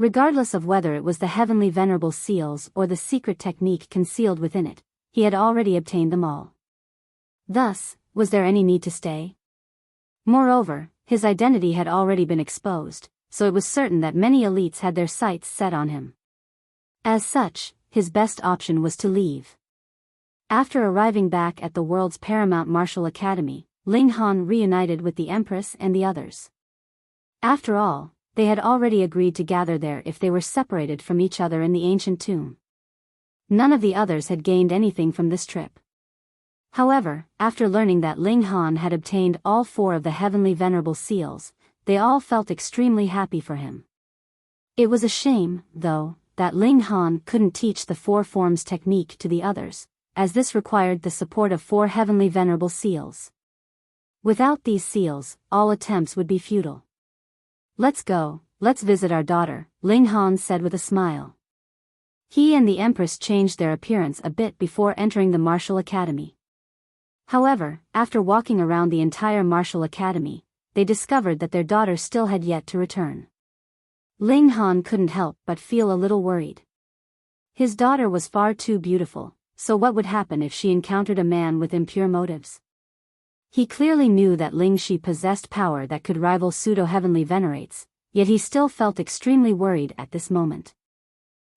Regardless of whether it was the heavenly venerable seals or the secret technique concealed within it, he had already obtained them all. Thus, was there any need to stay? Moreover, his identity had already been exposed, so it was certain that many elites had their sights set on him. As such, his best option was to leave. After arriving back at the world's paramount martial academy, Xinghai reunited with the Empress and the others. After all, they had already agreed to gather there if they were separated from each other in the ancient tomb. None of the others had gained anything from this trip. However, after learning that Xinghai had obtained all 4 of the heavenly venerable seals, they all felt extremely happy for him. It was a shame, though, that Xinghai couldn't teach the 4 forms technique to the others, as this required the support of 4 heavenly venerable seals. Without these seals, all attempts would be futile. "Let's go, let's visit our daughter," Xinghai said with a smile. He and the Empress changed their appearance a bit before entering the martial academy. However, after walking around the entire martial academy, they discovered that their daughter still had yet to return. Xinghai couldn't help but feel a little worried. His daughter was far too beautiful, so what would happen if she encountered a man with impure motives? He clearly knew that Lingxi possessed power that could rival pseudo-heavenly venerates, yet he still felt extremely worried at this moment.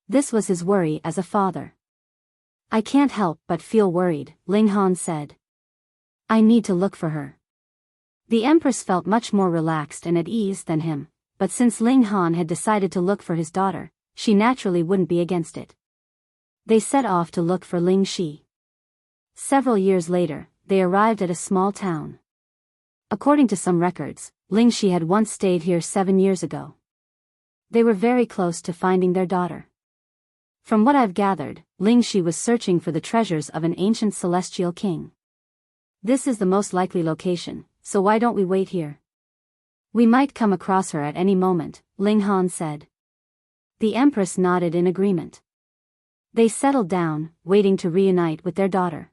This was his worry as a father. "I can't help but feel worried," Xinghai said. "I need to look for her." The Empress felt much more relaxed and at ease than him, but since Xinghai had decided to look for his daughter, she naturally wouldn't be against it. They set off to look for Lingxi. Several years later, they arrived at a small town. According to some records, Lingxi had once stayed here 7 years ago. They were very close to finding their daughter. From what I've gathered, Lingxi was searching for the treasures of an ancient celestial king. This is the most likely location, so why don't we wait here? We might come across her at any moment, Xinghai said. The Empress nodded in agreement. They settled down, waiting to reunite with their daughter.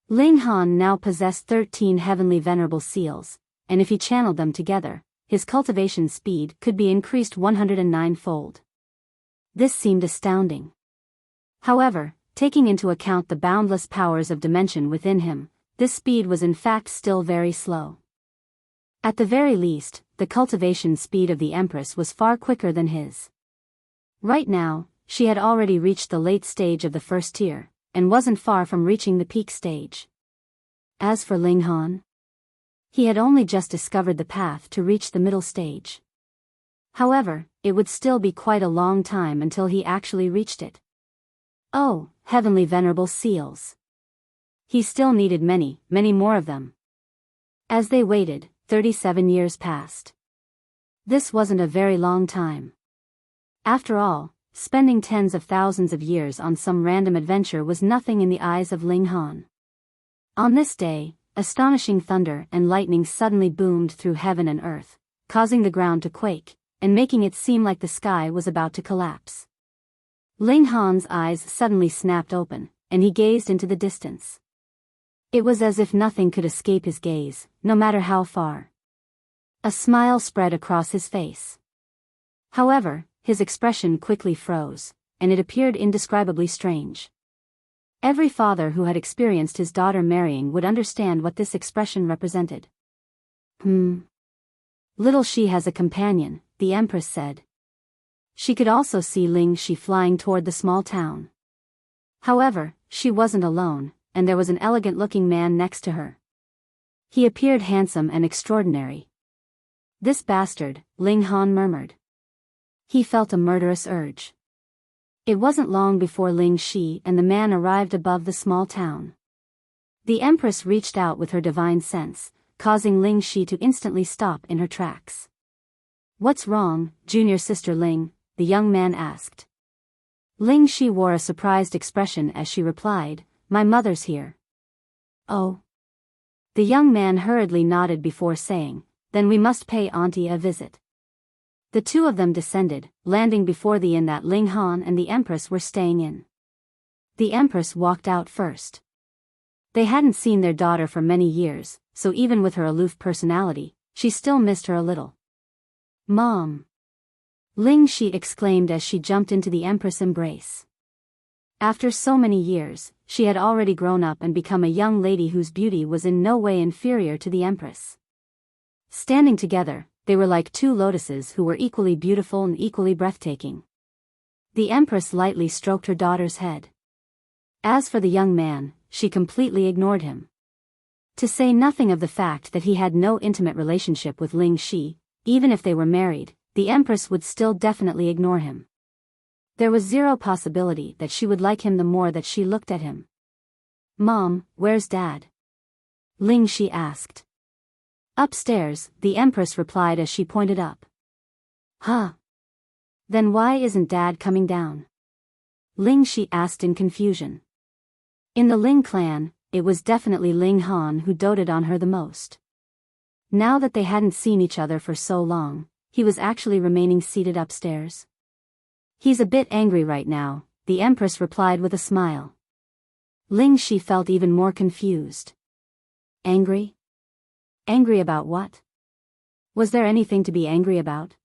Xinghai now possessed 13 heavenly venerable seals, and if he channeled them together, his cultivation speed could be increased 109-fold. This seemed astounding. However, taking into account the boundless powers of dimension within him, this speed was in fact still very slow. At the very least, the cultivation speed of the Empress was far quicker than his. Right now, she had already reached the late stage of the first tier, and wasn't far from reaching the peak stage. As for Xinghai, he had only just discovered the path to reach the middle stage. However, it would still be quite a long time until he actually reached it. Oh, heavenly venerable seals. He still needed many, many more of them. As they waited, 37 years passed. This wasn't a very long time. After all, spending tens of thousands of years on some random adventure was nothing in the eyes of Xinghai. On this day, astonishing thunder and lightning suddenly boomed through heaven and earth, causing the ground to quake, and making it seem like the sky was about to collapse. Xinghai's eyes suddenly snapped open, and he gazed into the distance. It was as if nothing could escape his gaze, no matter how far. A smile spread across his face. However, his expression quickly froze, and it appeared indescribably strange. Every father who had experienced his daughter marrying would understand what this expression represented. Little she has a companion, the Empress said. She could also see Lingxi flying toward the small town. However, she wasn't alone, and there was an elegant-looking man next to her. He appeared handsome and extraordinary. "This bastard," Xinghai murmured. He felt a murderous urge. It wasn't long before Lingxi and the man arrived above the small town. The Empress reached out with her divine sense, causing Lingxi to instantly stop in her tracks. "What's wrong, junior sister Ling?" the young man asked. Lingxi wore a surprised expression as she replied, "My mother's here." "Oh." The young man hurriedly nodded before saying, "Then we must pay Auntie a visit." The two of them descended, landing before the inn that Xinghai and the Empress were staying in. The Empress walked out first. They hadn't seen their daughter for many years, so even with her aloof personality, she still missed her a little. "Mom." Ling Shi exclaimed as she jumped into the Empress' embrace. After so many years, she had already grown up and become a young lady whose beauty was in no way inferior to the Empress. Standing together, they were like two lotuses who were equally beautiful and equally breathtaking. The Empress lightly stroked her daughter's head. As for the young man, she completely ignored him. To say nothing of the fact that he had no intimate relationship with Ling Shi, even if they were married, the Empress would still definitely ignore him. There was zero possibility that she would like him the more that she looked at him. "Mom, where's Dad?" Ling Shi asked. "Upstairs," the Empress replied as she pointed up. "Huh? Then why isn't Dad coming down?" Ling Shi asked in confusion. In the Ling clan, it was definitely Ling Han who doted on her the most. Now that they hadn't seen each other for so long, he was actually remaining seated upstairs. "He's a bit angry right now," the Empress replied with a smile. Ling Shi felt even more confused. Angry? Angry about what? Was there anything to be angry about?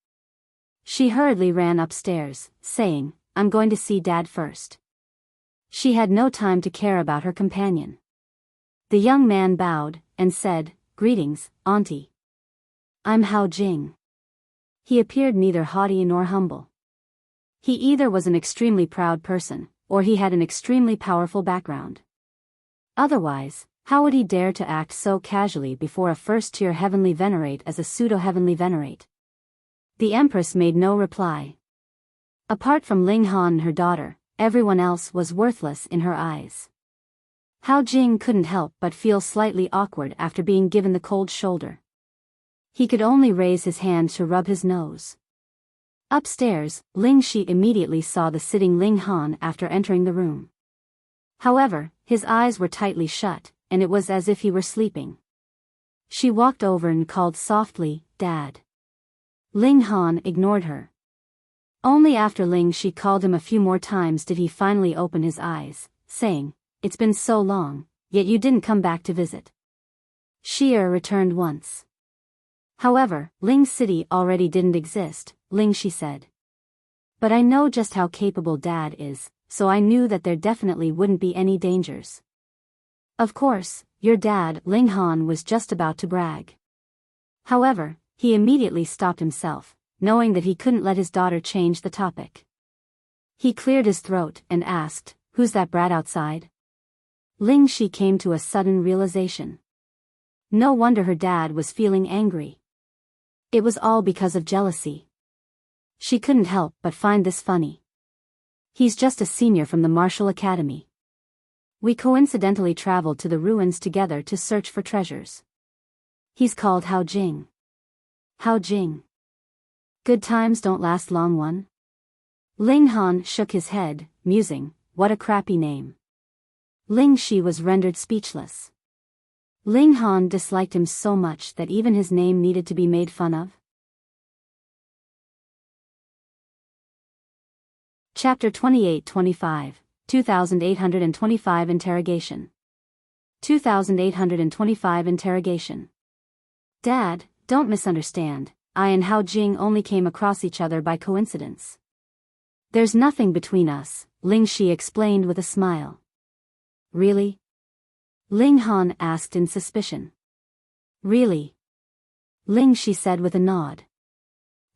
She hurriedly ran upstairs, saying, "I'm going to see Dad first." She had no time to care about her companion. The young man bowed, and said, "Greetings, Auntie. I'm Hao Jing." He appeared neither haughty nor humble. He either was an extremely proud person, or he had an extremely powerful background. Otherwise, how would he dare to act so casually before a first-tier heavenly venerate as a pseudo-heavenly venerate? The Empress made no reply. Apart from Ling Han and her daughter, everyone else was worthless in her eyes. Hao Jing couldn't help but feel slightly awkward after being given the cold shoulder. He could only raise his hand to rub his nose. Upstairs, Ling Shi immediately saw the sitting Ling Han after entering the room. However, his eyes were tightly shut, and it was as if he were sleeping. She walked over and called softly, "Dad." Ling Han ignored her. Only after Ling Shi called him a few more times did he finally open his eyes, saying, "It's been so long, yet you didn't come back to visit." Xie returned once. However, Ling City already didn't exist, Ling Shi said. "But I know just how capable Dad is, so I knew that there definitely wouldn't be any dangers." "Of course, your dad," Ling Han was just about to brag. However, he immediately stopped himself, knowing that he couldn't let his daughter change the topic. He cleared his throat and asked, "Who's that brat outside?" Ling Shi came to a sudden realization. No wonder her dad was feeling angry. It was all because of jealousy. She couldn't help but find this funny. "He's just a senior from the Martial Academy. We coincidentally traveled to the ruins together to search for treasures. He's called Hao Jing." Hao Jing. Good times don't last long, one. Ling Han shook his head, musing, what a crappy name. Ling Shi was rendered speechless. Ling Han disliked him so much that even his name needed to be made fun of. Chapter 28-25, 2825 Interrogation. 2825 Interrogation. "Dad, don't misunderstand, I and Hao Jing only came across each other by coincidence. There's nothing between us," Ling Shi explained with a smile. "Really?" Ling Han asked in suspicion. "Really?" Ling Shi said with a nod.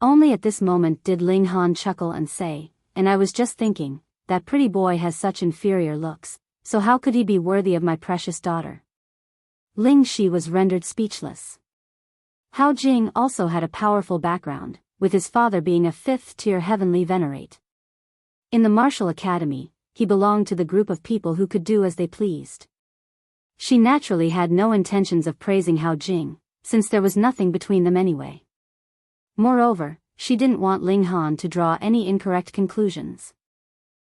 Only at this moment did Ling Han chuckle and say, "And I was just thinking, that pretty boy has such inferior looks, so how could he be worthy of my precious daughter?" Ling Shi was rendered speechless. Hao Jing also had a powerful background, with his father being a fifth-tier heavenly venerate. In the Martial Academy, he belonged to the group of people who could do as they pleased. She naturally had no intentions of praising Hao Jing, since there was nothing between them anyway. Moreover, she didn't want Ling Han to draw any incorrect conclusions.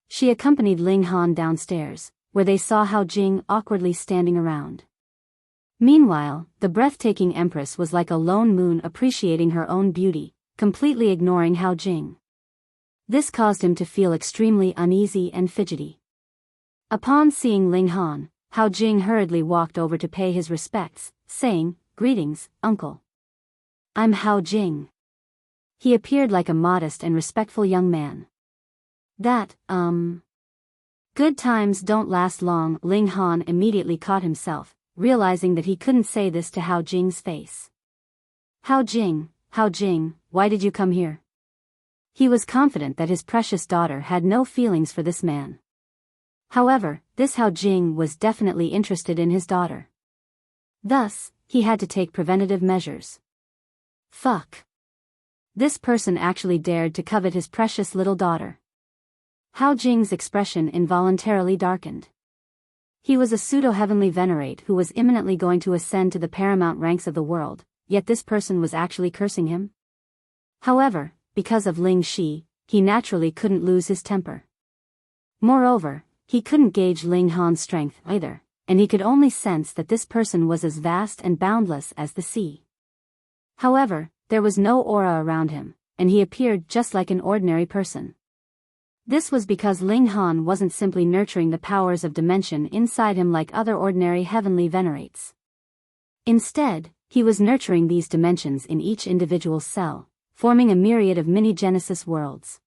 She accompanied Ling Han downstairs, where they saw Hao Jing awkwardly standing around. Meanwhile, the breathtaking Empress was like a lone moon appreciating her own beauty, completely ignoring Hao Jing. This caused him to feel extremely uneasy and fidgety. Upon seeing Ling Han, Hao Jing hurriedly walked over to pay his respects, saying, "Greetings, uncle. I'm Hao Jing." He appeared like a modest and respectful young man. That, Good times don't last long. Ling Han immediately caught himself, realizing that he couldn't say this to Hao Jing's face. Hao Jing, why did you come here? He was confident that his precious daughter had no feelings for this man. However, this Hao Jing was definitely interested in his daughter. Thus, he had to take preventative measures. Fuck. This person actually dared to covet his precious little daughter. Hao Jing's expression involuntarily darkened. He was a pseudo-heavenly venerate who was imminently going to ascend to the paramount ranks of the world, yet this person was actually cursing him? However, because of Ling Shi, he naturally couldn't lose his temper. Moreover, he couldn't gauge Ling Han's strength either, and he could only sense that this person was as vast and boundless as the sea. However, there was no aura around him, and he appeared just like an ordinary person. This was because Ling Han wasn't simply nurturing the powers of dimension inside him like other ordinary heavenly venerates. Instead, he was nurturing these dimensions in each individual cell, forming a myriad of mini-Genesis worlds.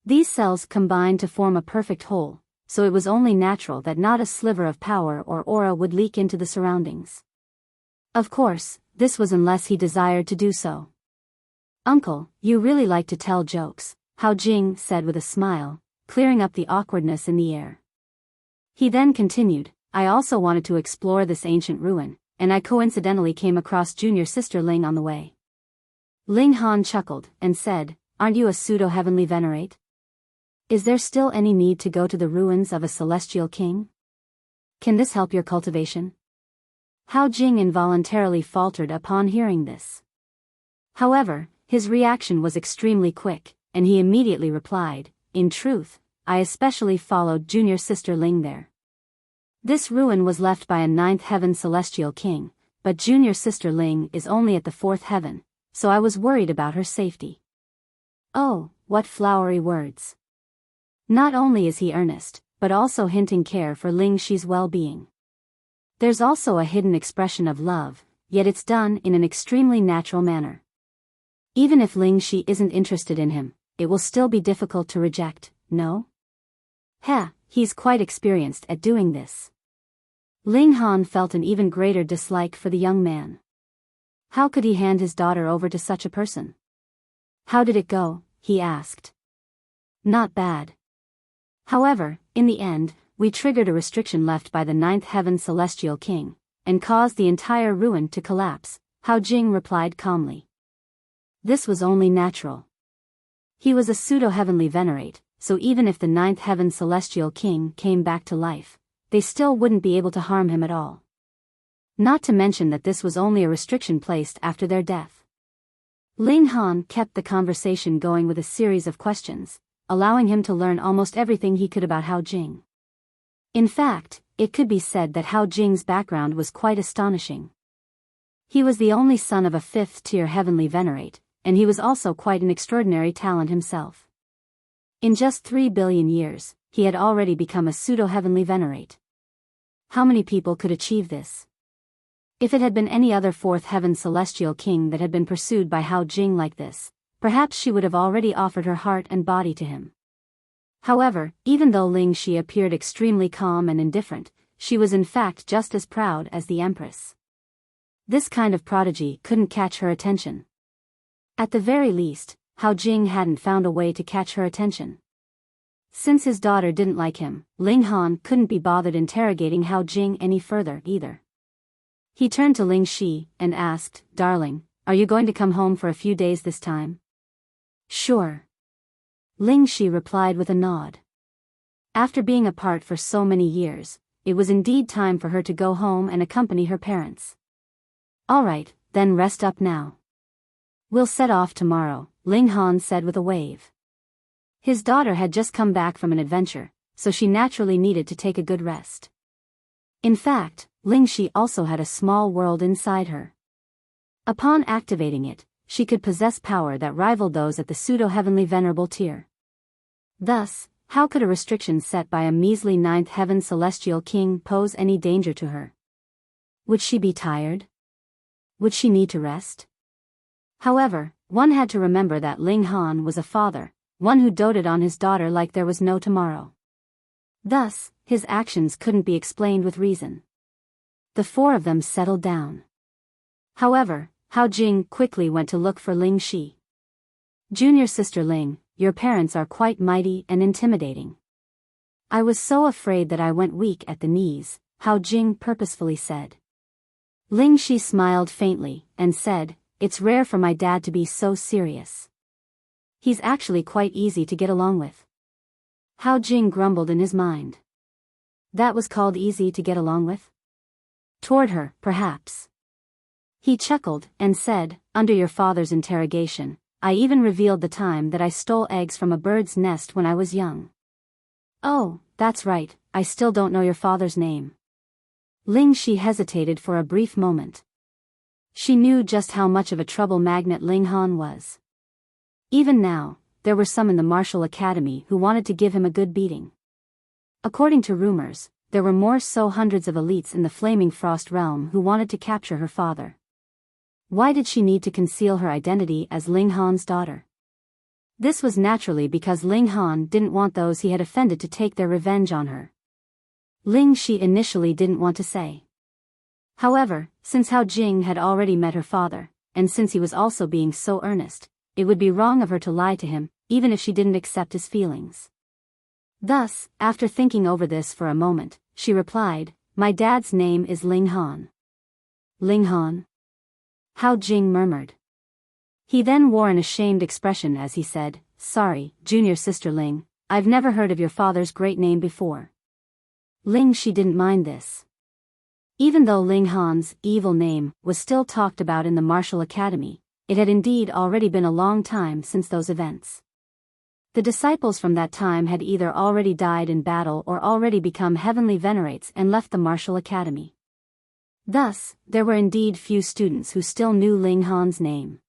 These cells combined to form a perfect whole, so it was only natural that not a sliver of power or aura would leak into the surroundings. Of course, this was unless he desired to do so. Uncle, you really like to tell jokes, Hao Jing said with a smile, clearing up the awkwardness in the air. He then continued, I also wanted to explore this ancient ruin, and I coincidentally came across junior sister Ling on the way. Ling Han chuckled, and said, aren't you a pseudo-heavenly venerate? Is there still any need to go to the ruins of a celestial king? Can this help your cultivation? Hao Jing involuntarily faltered upon hearing this. However, his reaction was extremely quick, and he immediately replied, in truth, I especially followed junior sister Ling there. This ruin was left by a 9th heaven celestial king, but junior sister Ling is only at the 4th heaven, so I was worried about her safety. Oh, what flowery words. Not only is he earnest, but also hinting care for Ling Shi's well-being. There's also a hidden expression of love, yet it's done in an extremely natural manner. Even if Ling Shi isn't interested in him, it will still be difficult to reject, no? He's quite experienced at doing this. Ling Han felt an even greater dislike for the young man. How could he hand his daughter over to such a person? How did it go? He asked. Not bad. However, in the end, we triggered a restriction left by the 9th heaven celestial king, and caused the entire ruin to collapse, Hao Jing replied calmly. This was only natural. He was a pseudo-heavenly venerate, so even if the 9th heaven celestial king came back to life, they still wouldn't be able to harm him at all. Not to mention that this was only a restriction placed after their death. Ling Han kept the conversation going with a series of questions, allowing him to learn almost everything he could about Hao Jing. In fact, it could be said that Hao Jing's background was quite astonishing. He was the only son of a 5th-tier heavenly venerate, and he was also quite an extraordinary talent himself. In just 3 billion years, he had already become a pseudo-heavenly venerate. How many people could achieve this? If it had been any other 4th heaven celestial king that had been pursued by Hao Jing like this, perhaps she would have already offered her heart and body to him. However, even though Ling Shi appeared extremely calm and indifferent, she was in fact just as proud as the empress. This kind of prodigy couldn't catch her attention. At the very least, Hao Jing hadn't found a way to catch her attention. Since his daughter didn't like him, Ling Han couldn't be bothered interrogating Hao Jing any further either. He turned to Ling Shi and asked, Darling, are you going to come home for a few days this time? Sure. Ling Shi replied with a nod. After being apart for so many years, it was indeed time for her to go home and accompany her parents. All right, then rest up now. We'll set off tomorrow, Ling Han said with a wave. His daughter had just come back from an adventure, so she naturally needed to take a good rest. In fact, Ling Shi also had a small world inside her. Upon activating it, she could possess power that rivaled those at the pseudo-heavenly venerable tier. Thus, how could a restriction set by a measly 9th heaven celestial king pose any danger to her? Would she be tired? Would she need to rest? However, one had to remember that Ling Han was a father, one who doted on his daughter like there was no tomorrow. Thus, his actions couldn't be explained with reason. The four of them settled down. However, Hao Jing quickly went to look for Ling Shi. "Junior sister Ling, your parents are quite mighty and intimidating." "I was so afraid that I went weak at the knees," Hao Jing purposefully said. Ling Shi smiled faintly, and said, "It's rare for my dad to be so serious. He's actually quite easy to get along with." Hao Jing grumbled in his mind. That was called easy to get along with? Toward her, perhaps. He chuckled, and said, "Under your father's interrogation, I even revealed the time that I stole eggs from a bird's nest when I was young." "Oh, that's right, I still don't know your father's name." Ling Shi hesitated for a brief moment. She knew just how much of a trouble magnet Ling Han was. Even now, there were some in the martial academy who wanted to give him a good beating. According to rumors, there were more so hundreds of elites in the Flaming Frost realm who wanted to capture her father. Why did she need to conceal her identity as Ling Han's daughter? This was naturally because Ling Han didn't want those he had offended to take their revenge on her. Ling Shi initially didn't want to say. However, since Hao Jing had already met her father, and since he was also being so earnest, it would be wrong of her to lie to him, even if she didn't accept his feelings. Thus, after thinking over this for a moment, she replied, "My dad's name is Ling Han." "Ling Han?" Hao Jing murmured. He then wore an ashamed expression as he said, "Sorry, junior sister Ling, I've never heard of your father's great name before." Ling Shi didn't mind this. Even though Ling Han's evil name was still talked about in the martial academy, it had indeed already been a long time since those events. The disciples from that time had either already died in battle or already become heavenly venerates and left the martial academy. Thus, there were indeed few students who still knew Ling Han's name.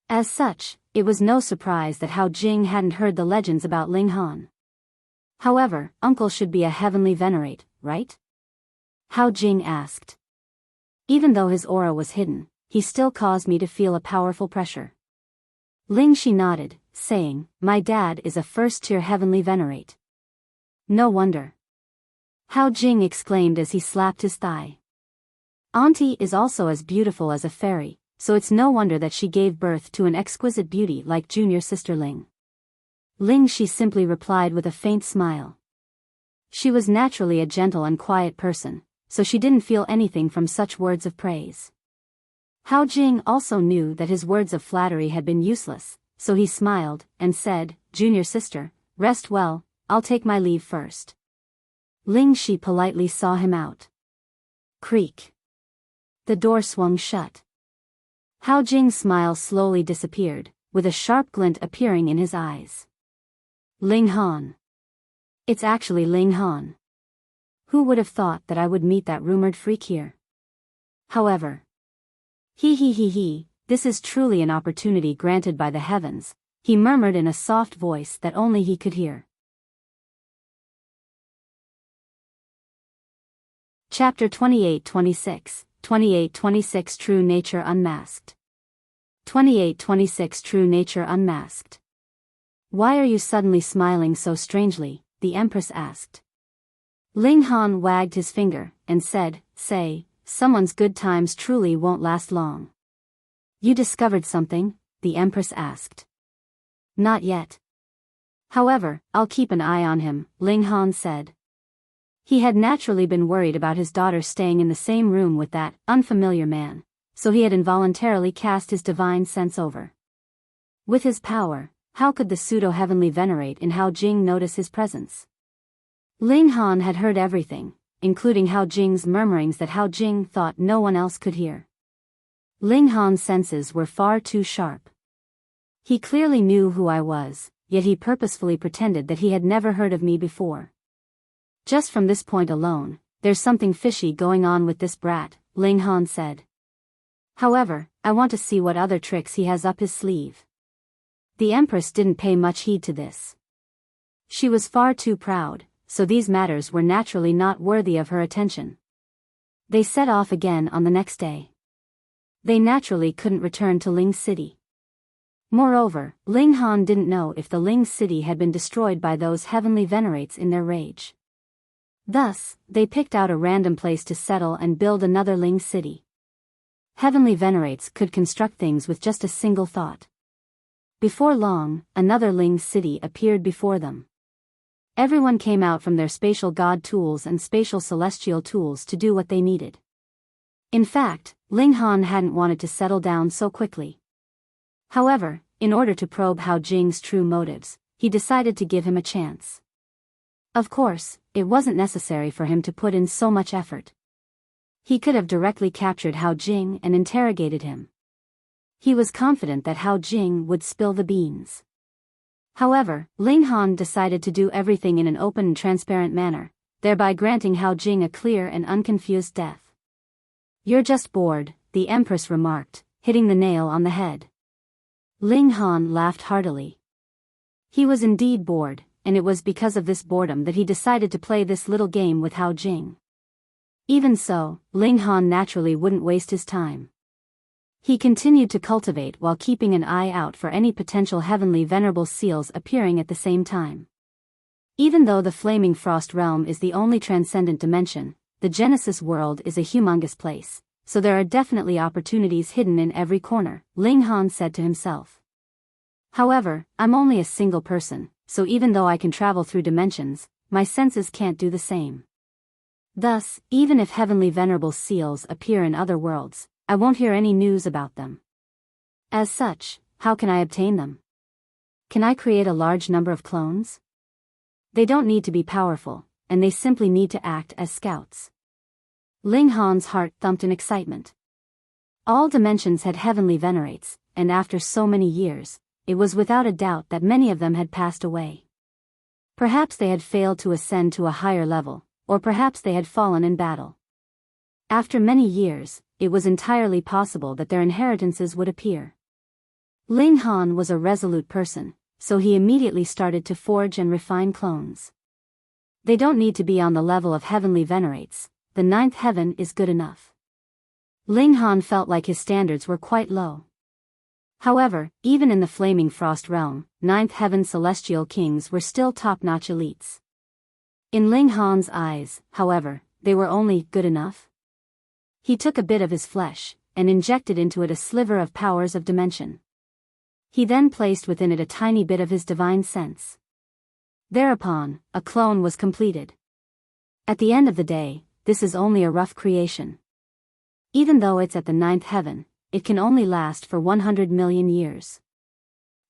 As such, it was no surprise that Hao Jing hadn't heard the legends about Ling Han. However, uncle should be a heavenly venerate, right? Hao Jing asked. Even though his aura was hidden, he still caused me to feel a powerful pressure. Ling Shi nodded, saying, "My dad is a first-tier heavenly venerate." "No wonder." Hao Jing exclaimed as he slapped his thigh. "Auntie is also as beautiful as a fairy, so it's no wonder that she gave birth to an exquisite beauty like junior sister Ling." Ling Shi simply replied with a faint smile. She was naturally a gentle and quiet person, so she didn't feel anything from such words of praise. Hao Jing also knew that his words of flattery had been useless, so he smiled, and said, "Junior sister, rest well, I'll take my leave first." Ling Shi politely saw him out. Creak. The door swung shut. Hao Jing's smile slowly disappeared, with a sharp glint appearing in his eyes. "Ling Han. It's actually Ling Han. Who would have thought that I would meet that rumored freak here? However, this is truly an opportunity granted by the heavens," he murmured in a soft voice that only he could hear. Chapter 28-26, 28-26 True Nature Unmasked. 28-26 True Nature Unmasked. "Why are you suddenly smiling so strangely?" the Empress asked. Ling Han wagged his finger, and said, "Say, someone's good times truly won't last long." "You discovered something?" the Empress asked. "Not yet. However, I'll keep an eye on him," Ling Han said. He had naturally been worried about his daughter staying in the same room with that unfamiliar man, so he had involuntarily cast his divine sense over. With his power, how could the pseudo-heavenly venerate in Hao Jing notice his presence? Ling Han had heard everything, including Hao Jing's murmurings that Hao Jing thought no one else could hear. Ling Han's senses were far too sharp. He clearly knew who I was, yet he purposefully pretended that he had never heard of me before. Just from this point alone, there's something fishy going on with this brat, Ling Han said. However, I want to see what other tricks he has up his sleeve. The Empress didn't pay much heed to this. She was far too proud, so these matters were naturally not worthy of her attention. They set off again on the next day. They naturally couldn't return to Ling City. Moreover, Ling Han didn't know if the Ling City had been destroyed by those heavenly venerates in their rage. Thus, they picked out a random place to settle and build another Ling City. Heavenly venerates could construct things with just a single thought. Before long, another Ling City appeared before them. Everyone came out from their spatial god tools and spatial celestial tools to do what they needed. In fact, Ling Han hadn't wanted to settle down so quickly. However, in order to probe Hao Jing's true motives, he decided to give him a chance. Of course, it wasn't necessary for him to put in so much effort. He could have directly captured Hao Jing and interrogated him. He was confident that Hao Jing would spill the beans. However, Ling Han decided to do everything in an open and transparent manner, thereby granting Hao Jing a clear and unconfused death. "You're just bored," the Empress remarked, hitting the nail on the head. Ling Han laughed heartily. He was indeed bored, and it was because of this boredom that he decided to play this little game with Hao Jing. Even so, Ling Han naturally wouldn't waste his time. He continued to cultivate while keeping an eye out for any potential heavenly venerable seals appearing at the same time. Even though the Flaming Frost Realm is the only transcendent dimension, the Genesis world is a humongous place, so there are definitely opportunities hidden in every corner, Ling Han said to himself. However, I'm only a single person, so even though I can travel through dimensions, my senses can't do the same. Thus, even if heavenly venerable seals appear in other worlds, I won't hear any news about them. As such, how can I obtain them? Can I create a large number of clones? They don't need to be powerful, and they simply need to act as scouts. Ling Han's heart thumped in excitement. All dimensions had heavenly venerates, and after so many years, it was without a doubt that many of them had passed away. Perhaps they had failed to ascend to a higher level, or perhaps they had fallen in battle. After many years, it was entirely possible that their inheritances would appear. Ling Han was a resolute person, so he immediately started to forge and refine clones. They don't need to be on the level of heavenly venerates, the ninth heaven is good enough. Ling Han felt like his standards were quite low. However, even in the Flaming Frost Realm, ninth heaven celestial kings were still top-notch elites. In Ling Han's eyes, however, they were only good enough. He took a bit of his flesh, and injected into it a sliver of powers of dimension. He then placed within it a tiny bit of his divine sense. Thereupon, a clone was completed. At the end of the day, this is only a rough creation. Even though it's at the ninth heaven, it can only last for 100 million years.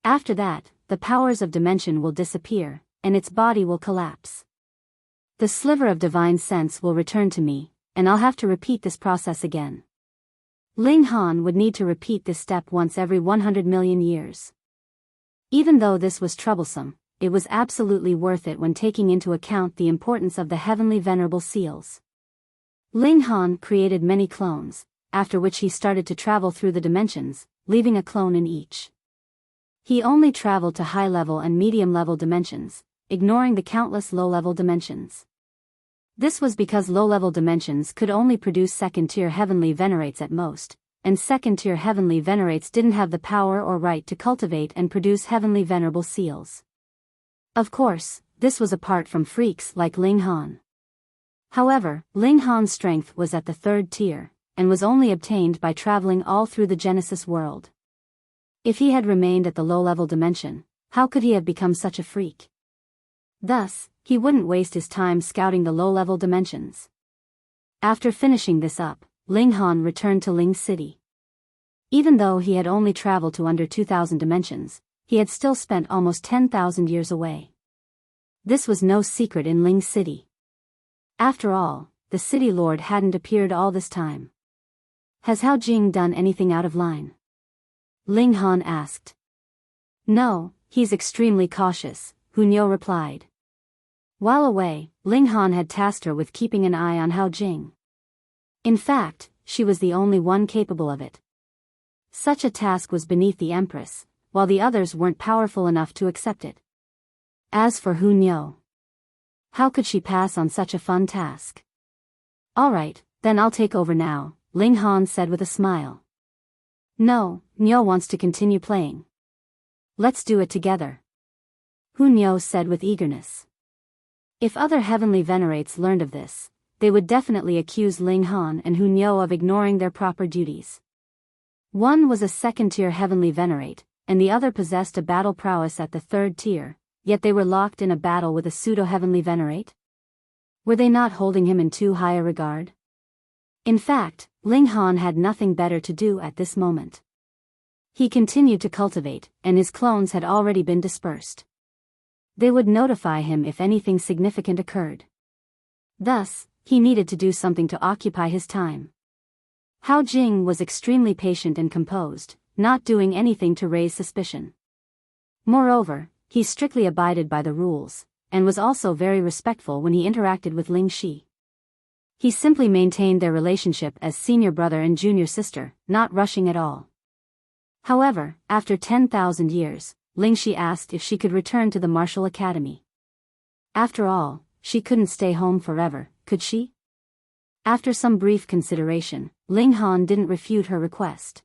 After that, the powers of dimension will disappear, and its body will collapse. The sliver of divine sense will return to me, and I'll have to repeat this process again. Ling Han would need to repeat this step once every 100 million years. Even though this was troublesome, it was absolutely worth it when taking into account the importance of the heavenly venerable seals. Ling Han created many clones, after which he started to travel through the dimensions, leaving a clone in each. He only traveled to high-level and medium-level dimensions, ignoring the countless low-level dimensions. This was because low-level dimensions could only produce second-tier heavenly venerates at most, and second-tier heavenly venerates didn't have the power or right to cultivate and produce heavenly venerable seals. Of course, this was apart from freaks like Ling Han. However, Ling Han's strength was at the third tier, and was only obtained by traveling all through the Genesis world. If he had remained at the low-level dimension, how could he have become such a freak? Thus, he wouldn't waste his time scouting the low-level dimensions. After finishing this up, Ling Han returned to Ling City. Even though he had only traveled to under 2,000 dimensions, he had still spent almost 10,000 years away. This was no secret in Ling City. After all, the city lord hadn't appeared all this time. Has Hao Jing done anything out of line? Ling Han asked. No, he's extremely cautious, Huang replied. While away, Ling Han had tasked her with keeping an eye on Hao Jing. In fact, she was the only one capable of it. Such a task was beneath the Empress, while the others weren't powerful enough to accept it. As for Huang, how could she pass on such a fun task? Alright, then I'll take over now, Ling Han said with a smile. No, Nyo wants to continue playing. Let's do it together. Nyo said with eagerness. If other heavenly venerates learned of this, they would definitely accuse Ling Han and Nyo of ignoring their proper duties. One was a second-tier heavenly venerate, and the other possessed a battle prowess at the third tier, yet they were locked in a battle with a pseudo-heavenly venerate? Were they not holding him in too high a regard? In fact, Ling Han had nothing better to do at this moment. He continued to cultivate, and his clones had already been dispersed. They would notify him if anything significant occurred. Thus, he needed to do something to occupy his time. Hao Jing was extremely patient and composed, not doing anything to raise suspicion. Moreover, he strictly abided by the rules, and was also very respectful when he interacted with Ling Shi. He simply maintained their relationship as senior brother and junior sister, not rushing at all. However, after 10,000 years, Ling Shi asked if she could return to the martial academy. After all, she couldn't stay home forever, could she? After some brief consideration, Ling Han didn't refute her request.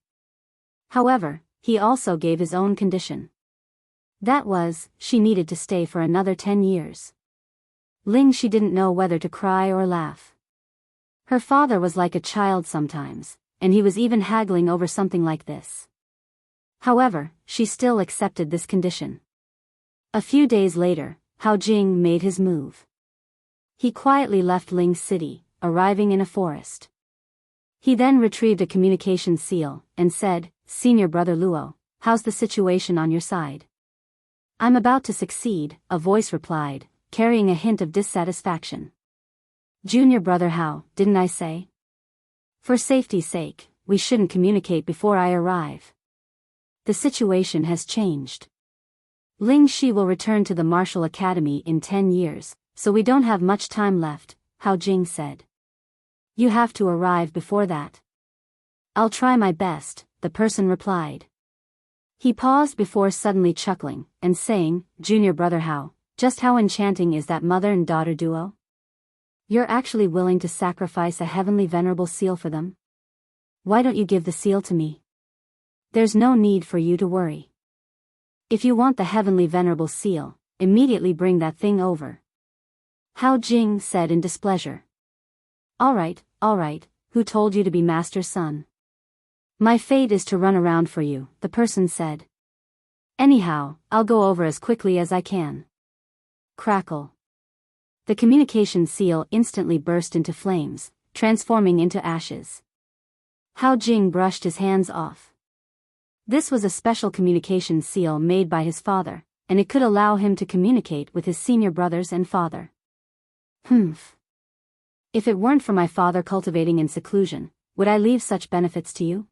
However, he also gave his own condition. That was, she needed to stay for another 10 years. Ling Shi didn't know whether to cry or laugh. Her father was like a child sometimes, and he was even haggling over something like this. However, she still accepted this condition. A few days later, Hao Jing made his move. He quietly left Ling City, arriving in a forest. He then retrieved a communication seal, and said, "Senior brother Luo, how's the situation on your side?" "I'm about to succeed," a voice replied, carrying a hint of dissatisfaction. "Junior brother Hao, didn't I say? For safety's sake, we shouldn't communicate before I arrive. The situation has changed. Ling Shi will return to the martial academy in 10 years, so we don't have much time left," Hao Jing said. "You have to arrive before that." "I'll try my best," the person replied. He paused before suddenly chuckling, and saying, "Junior brother Hao, just how enchanting is that mother and daughter duo? You're actually willing to sacrifice a heavenly venerable seal for them? Why don't you give the seal to me? There's no need for you to worry. If you want the heavenly venerable seal, immediately bring that thing over." Hao Jing said in displeasure. All right, who told you to be master's son? My fate is to run around for you," the person said. "Anyhow, I'll go over as quickly as I can." Crackle. The communication seal instantly burst into flames, transforming into ashes. Hao Jing brushed his hands off. This was a special communication seal made by his father, and it could allow him to communicate with his senior brothers and father. Humph. If it weren't for my father cultivating in seclusion, would I leave such benefits to you?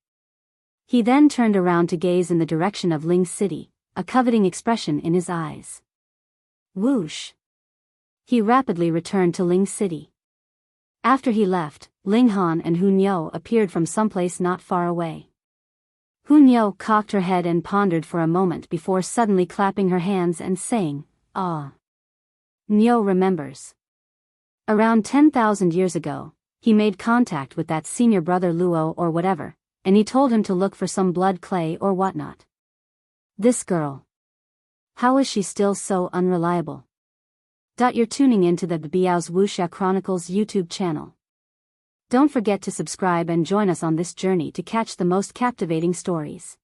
He then turned around to gaze in the direction of Ling City, a coveting expression in his eyes. Whoosh. He rapidly returned to Ling City. After he left, Ling Han and Nyo appeared from someplace not far away. Nyo cocked her head and pondered for a moment before suddenly clapping her hands and saying, "Ah." Nyo remembers. Around 10,000 years ago, he made contact with that senior brother Luo or whatever, and he told him to look for some blood clay or whatnot. This girl. How is she still so unreliable? You're tuning into the Biyao's Wuxia Chronicles YouTube channel. Don't forget to subscribe and join us on this journey to catch the most captivating stories.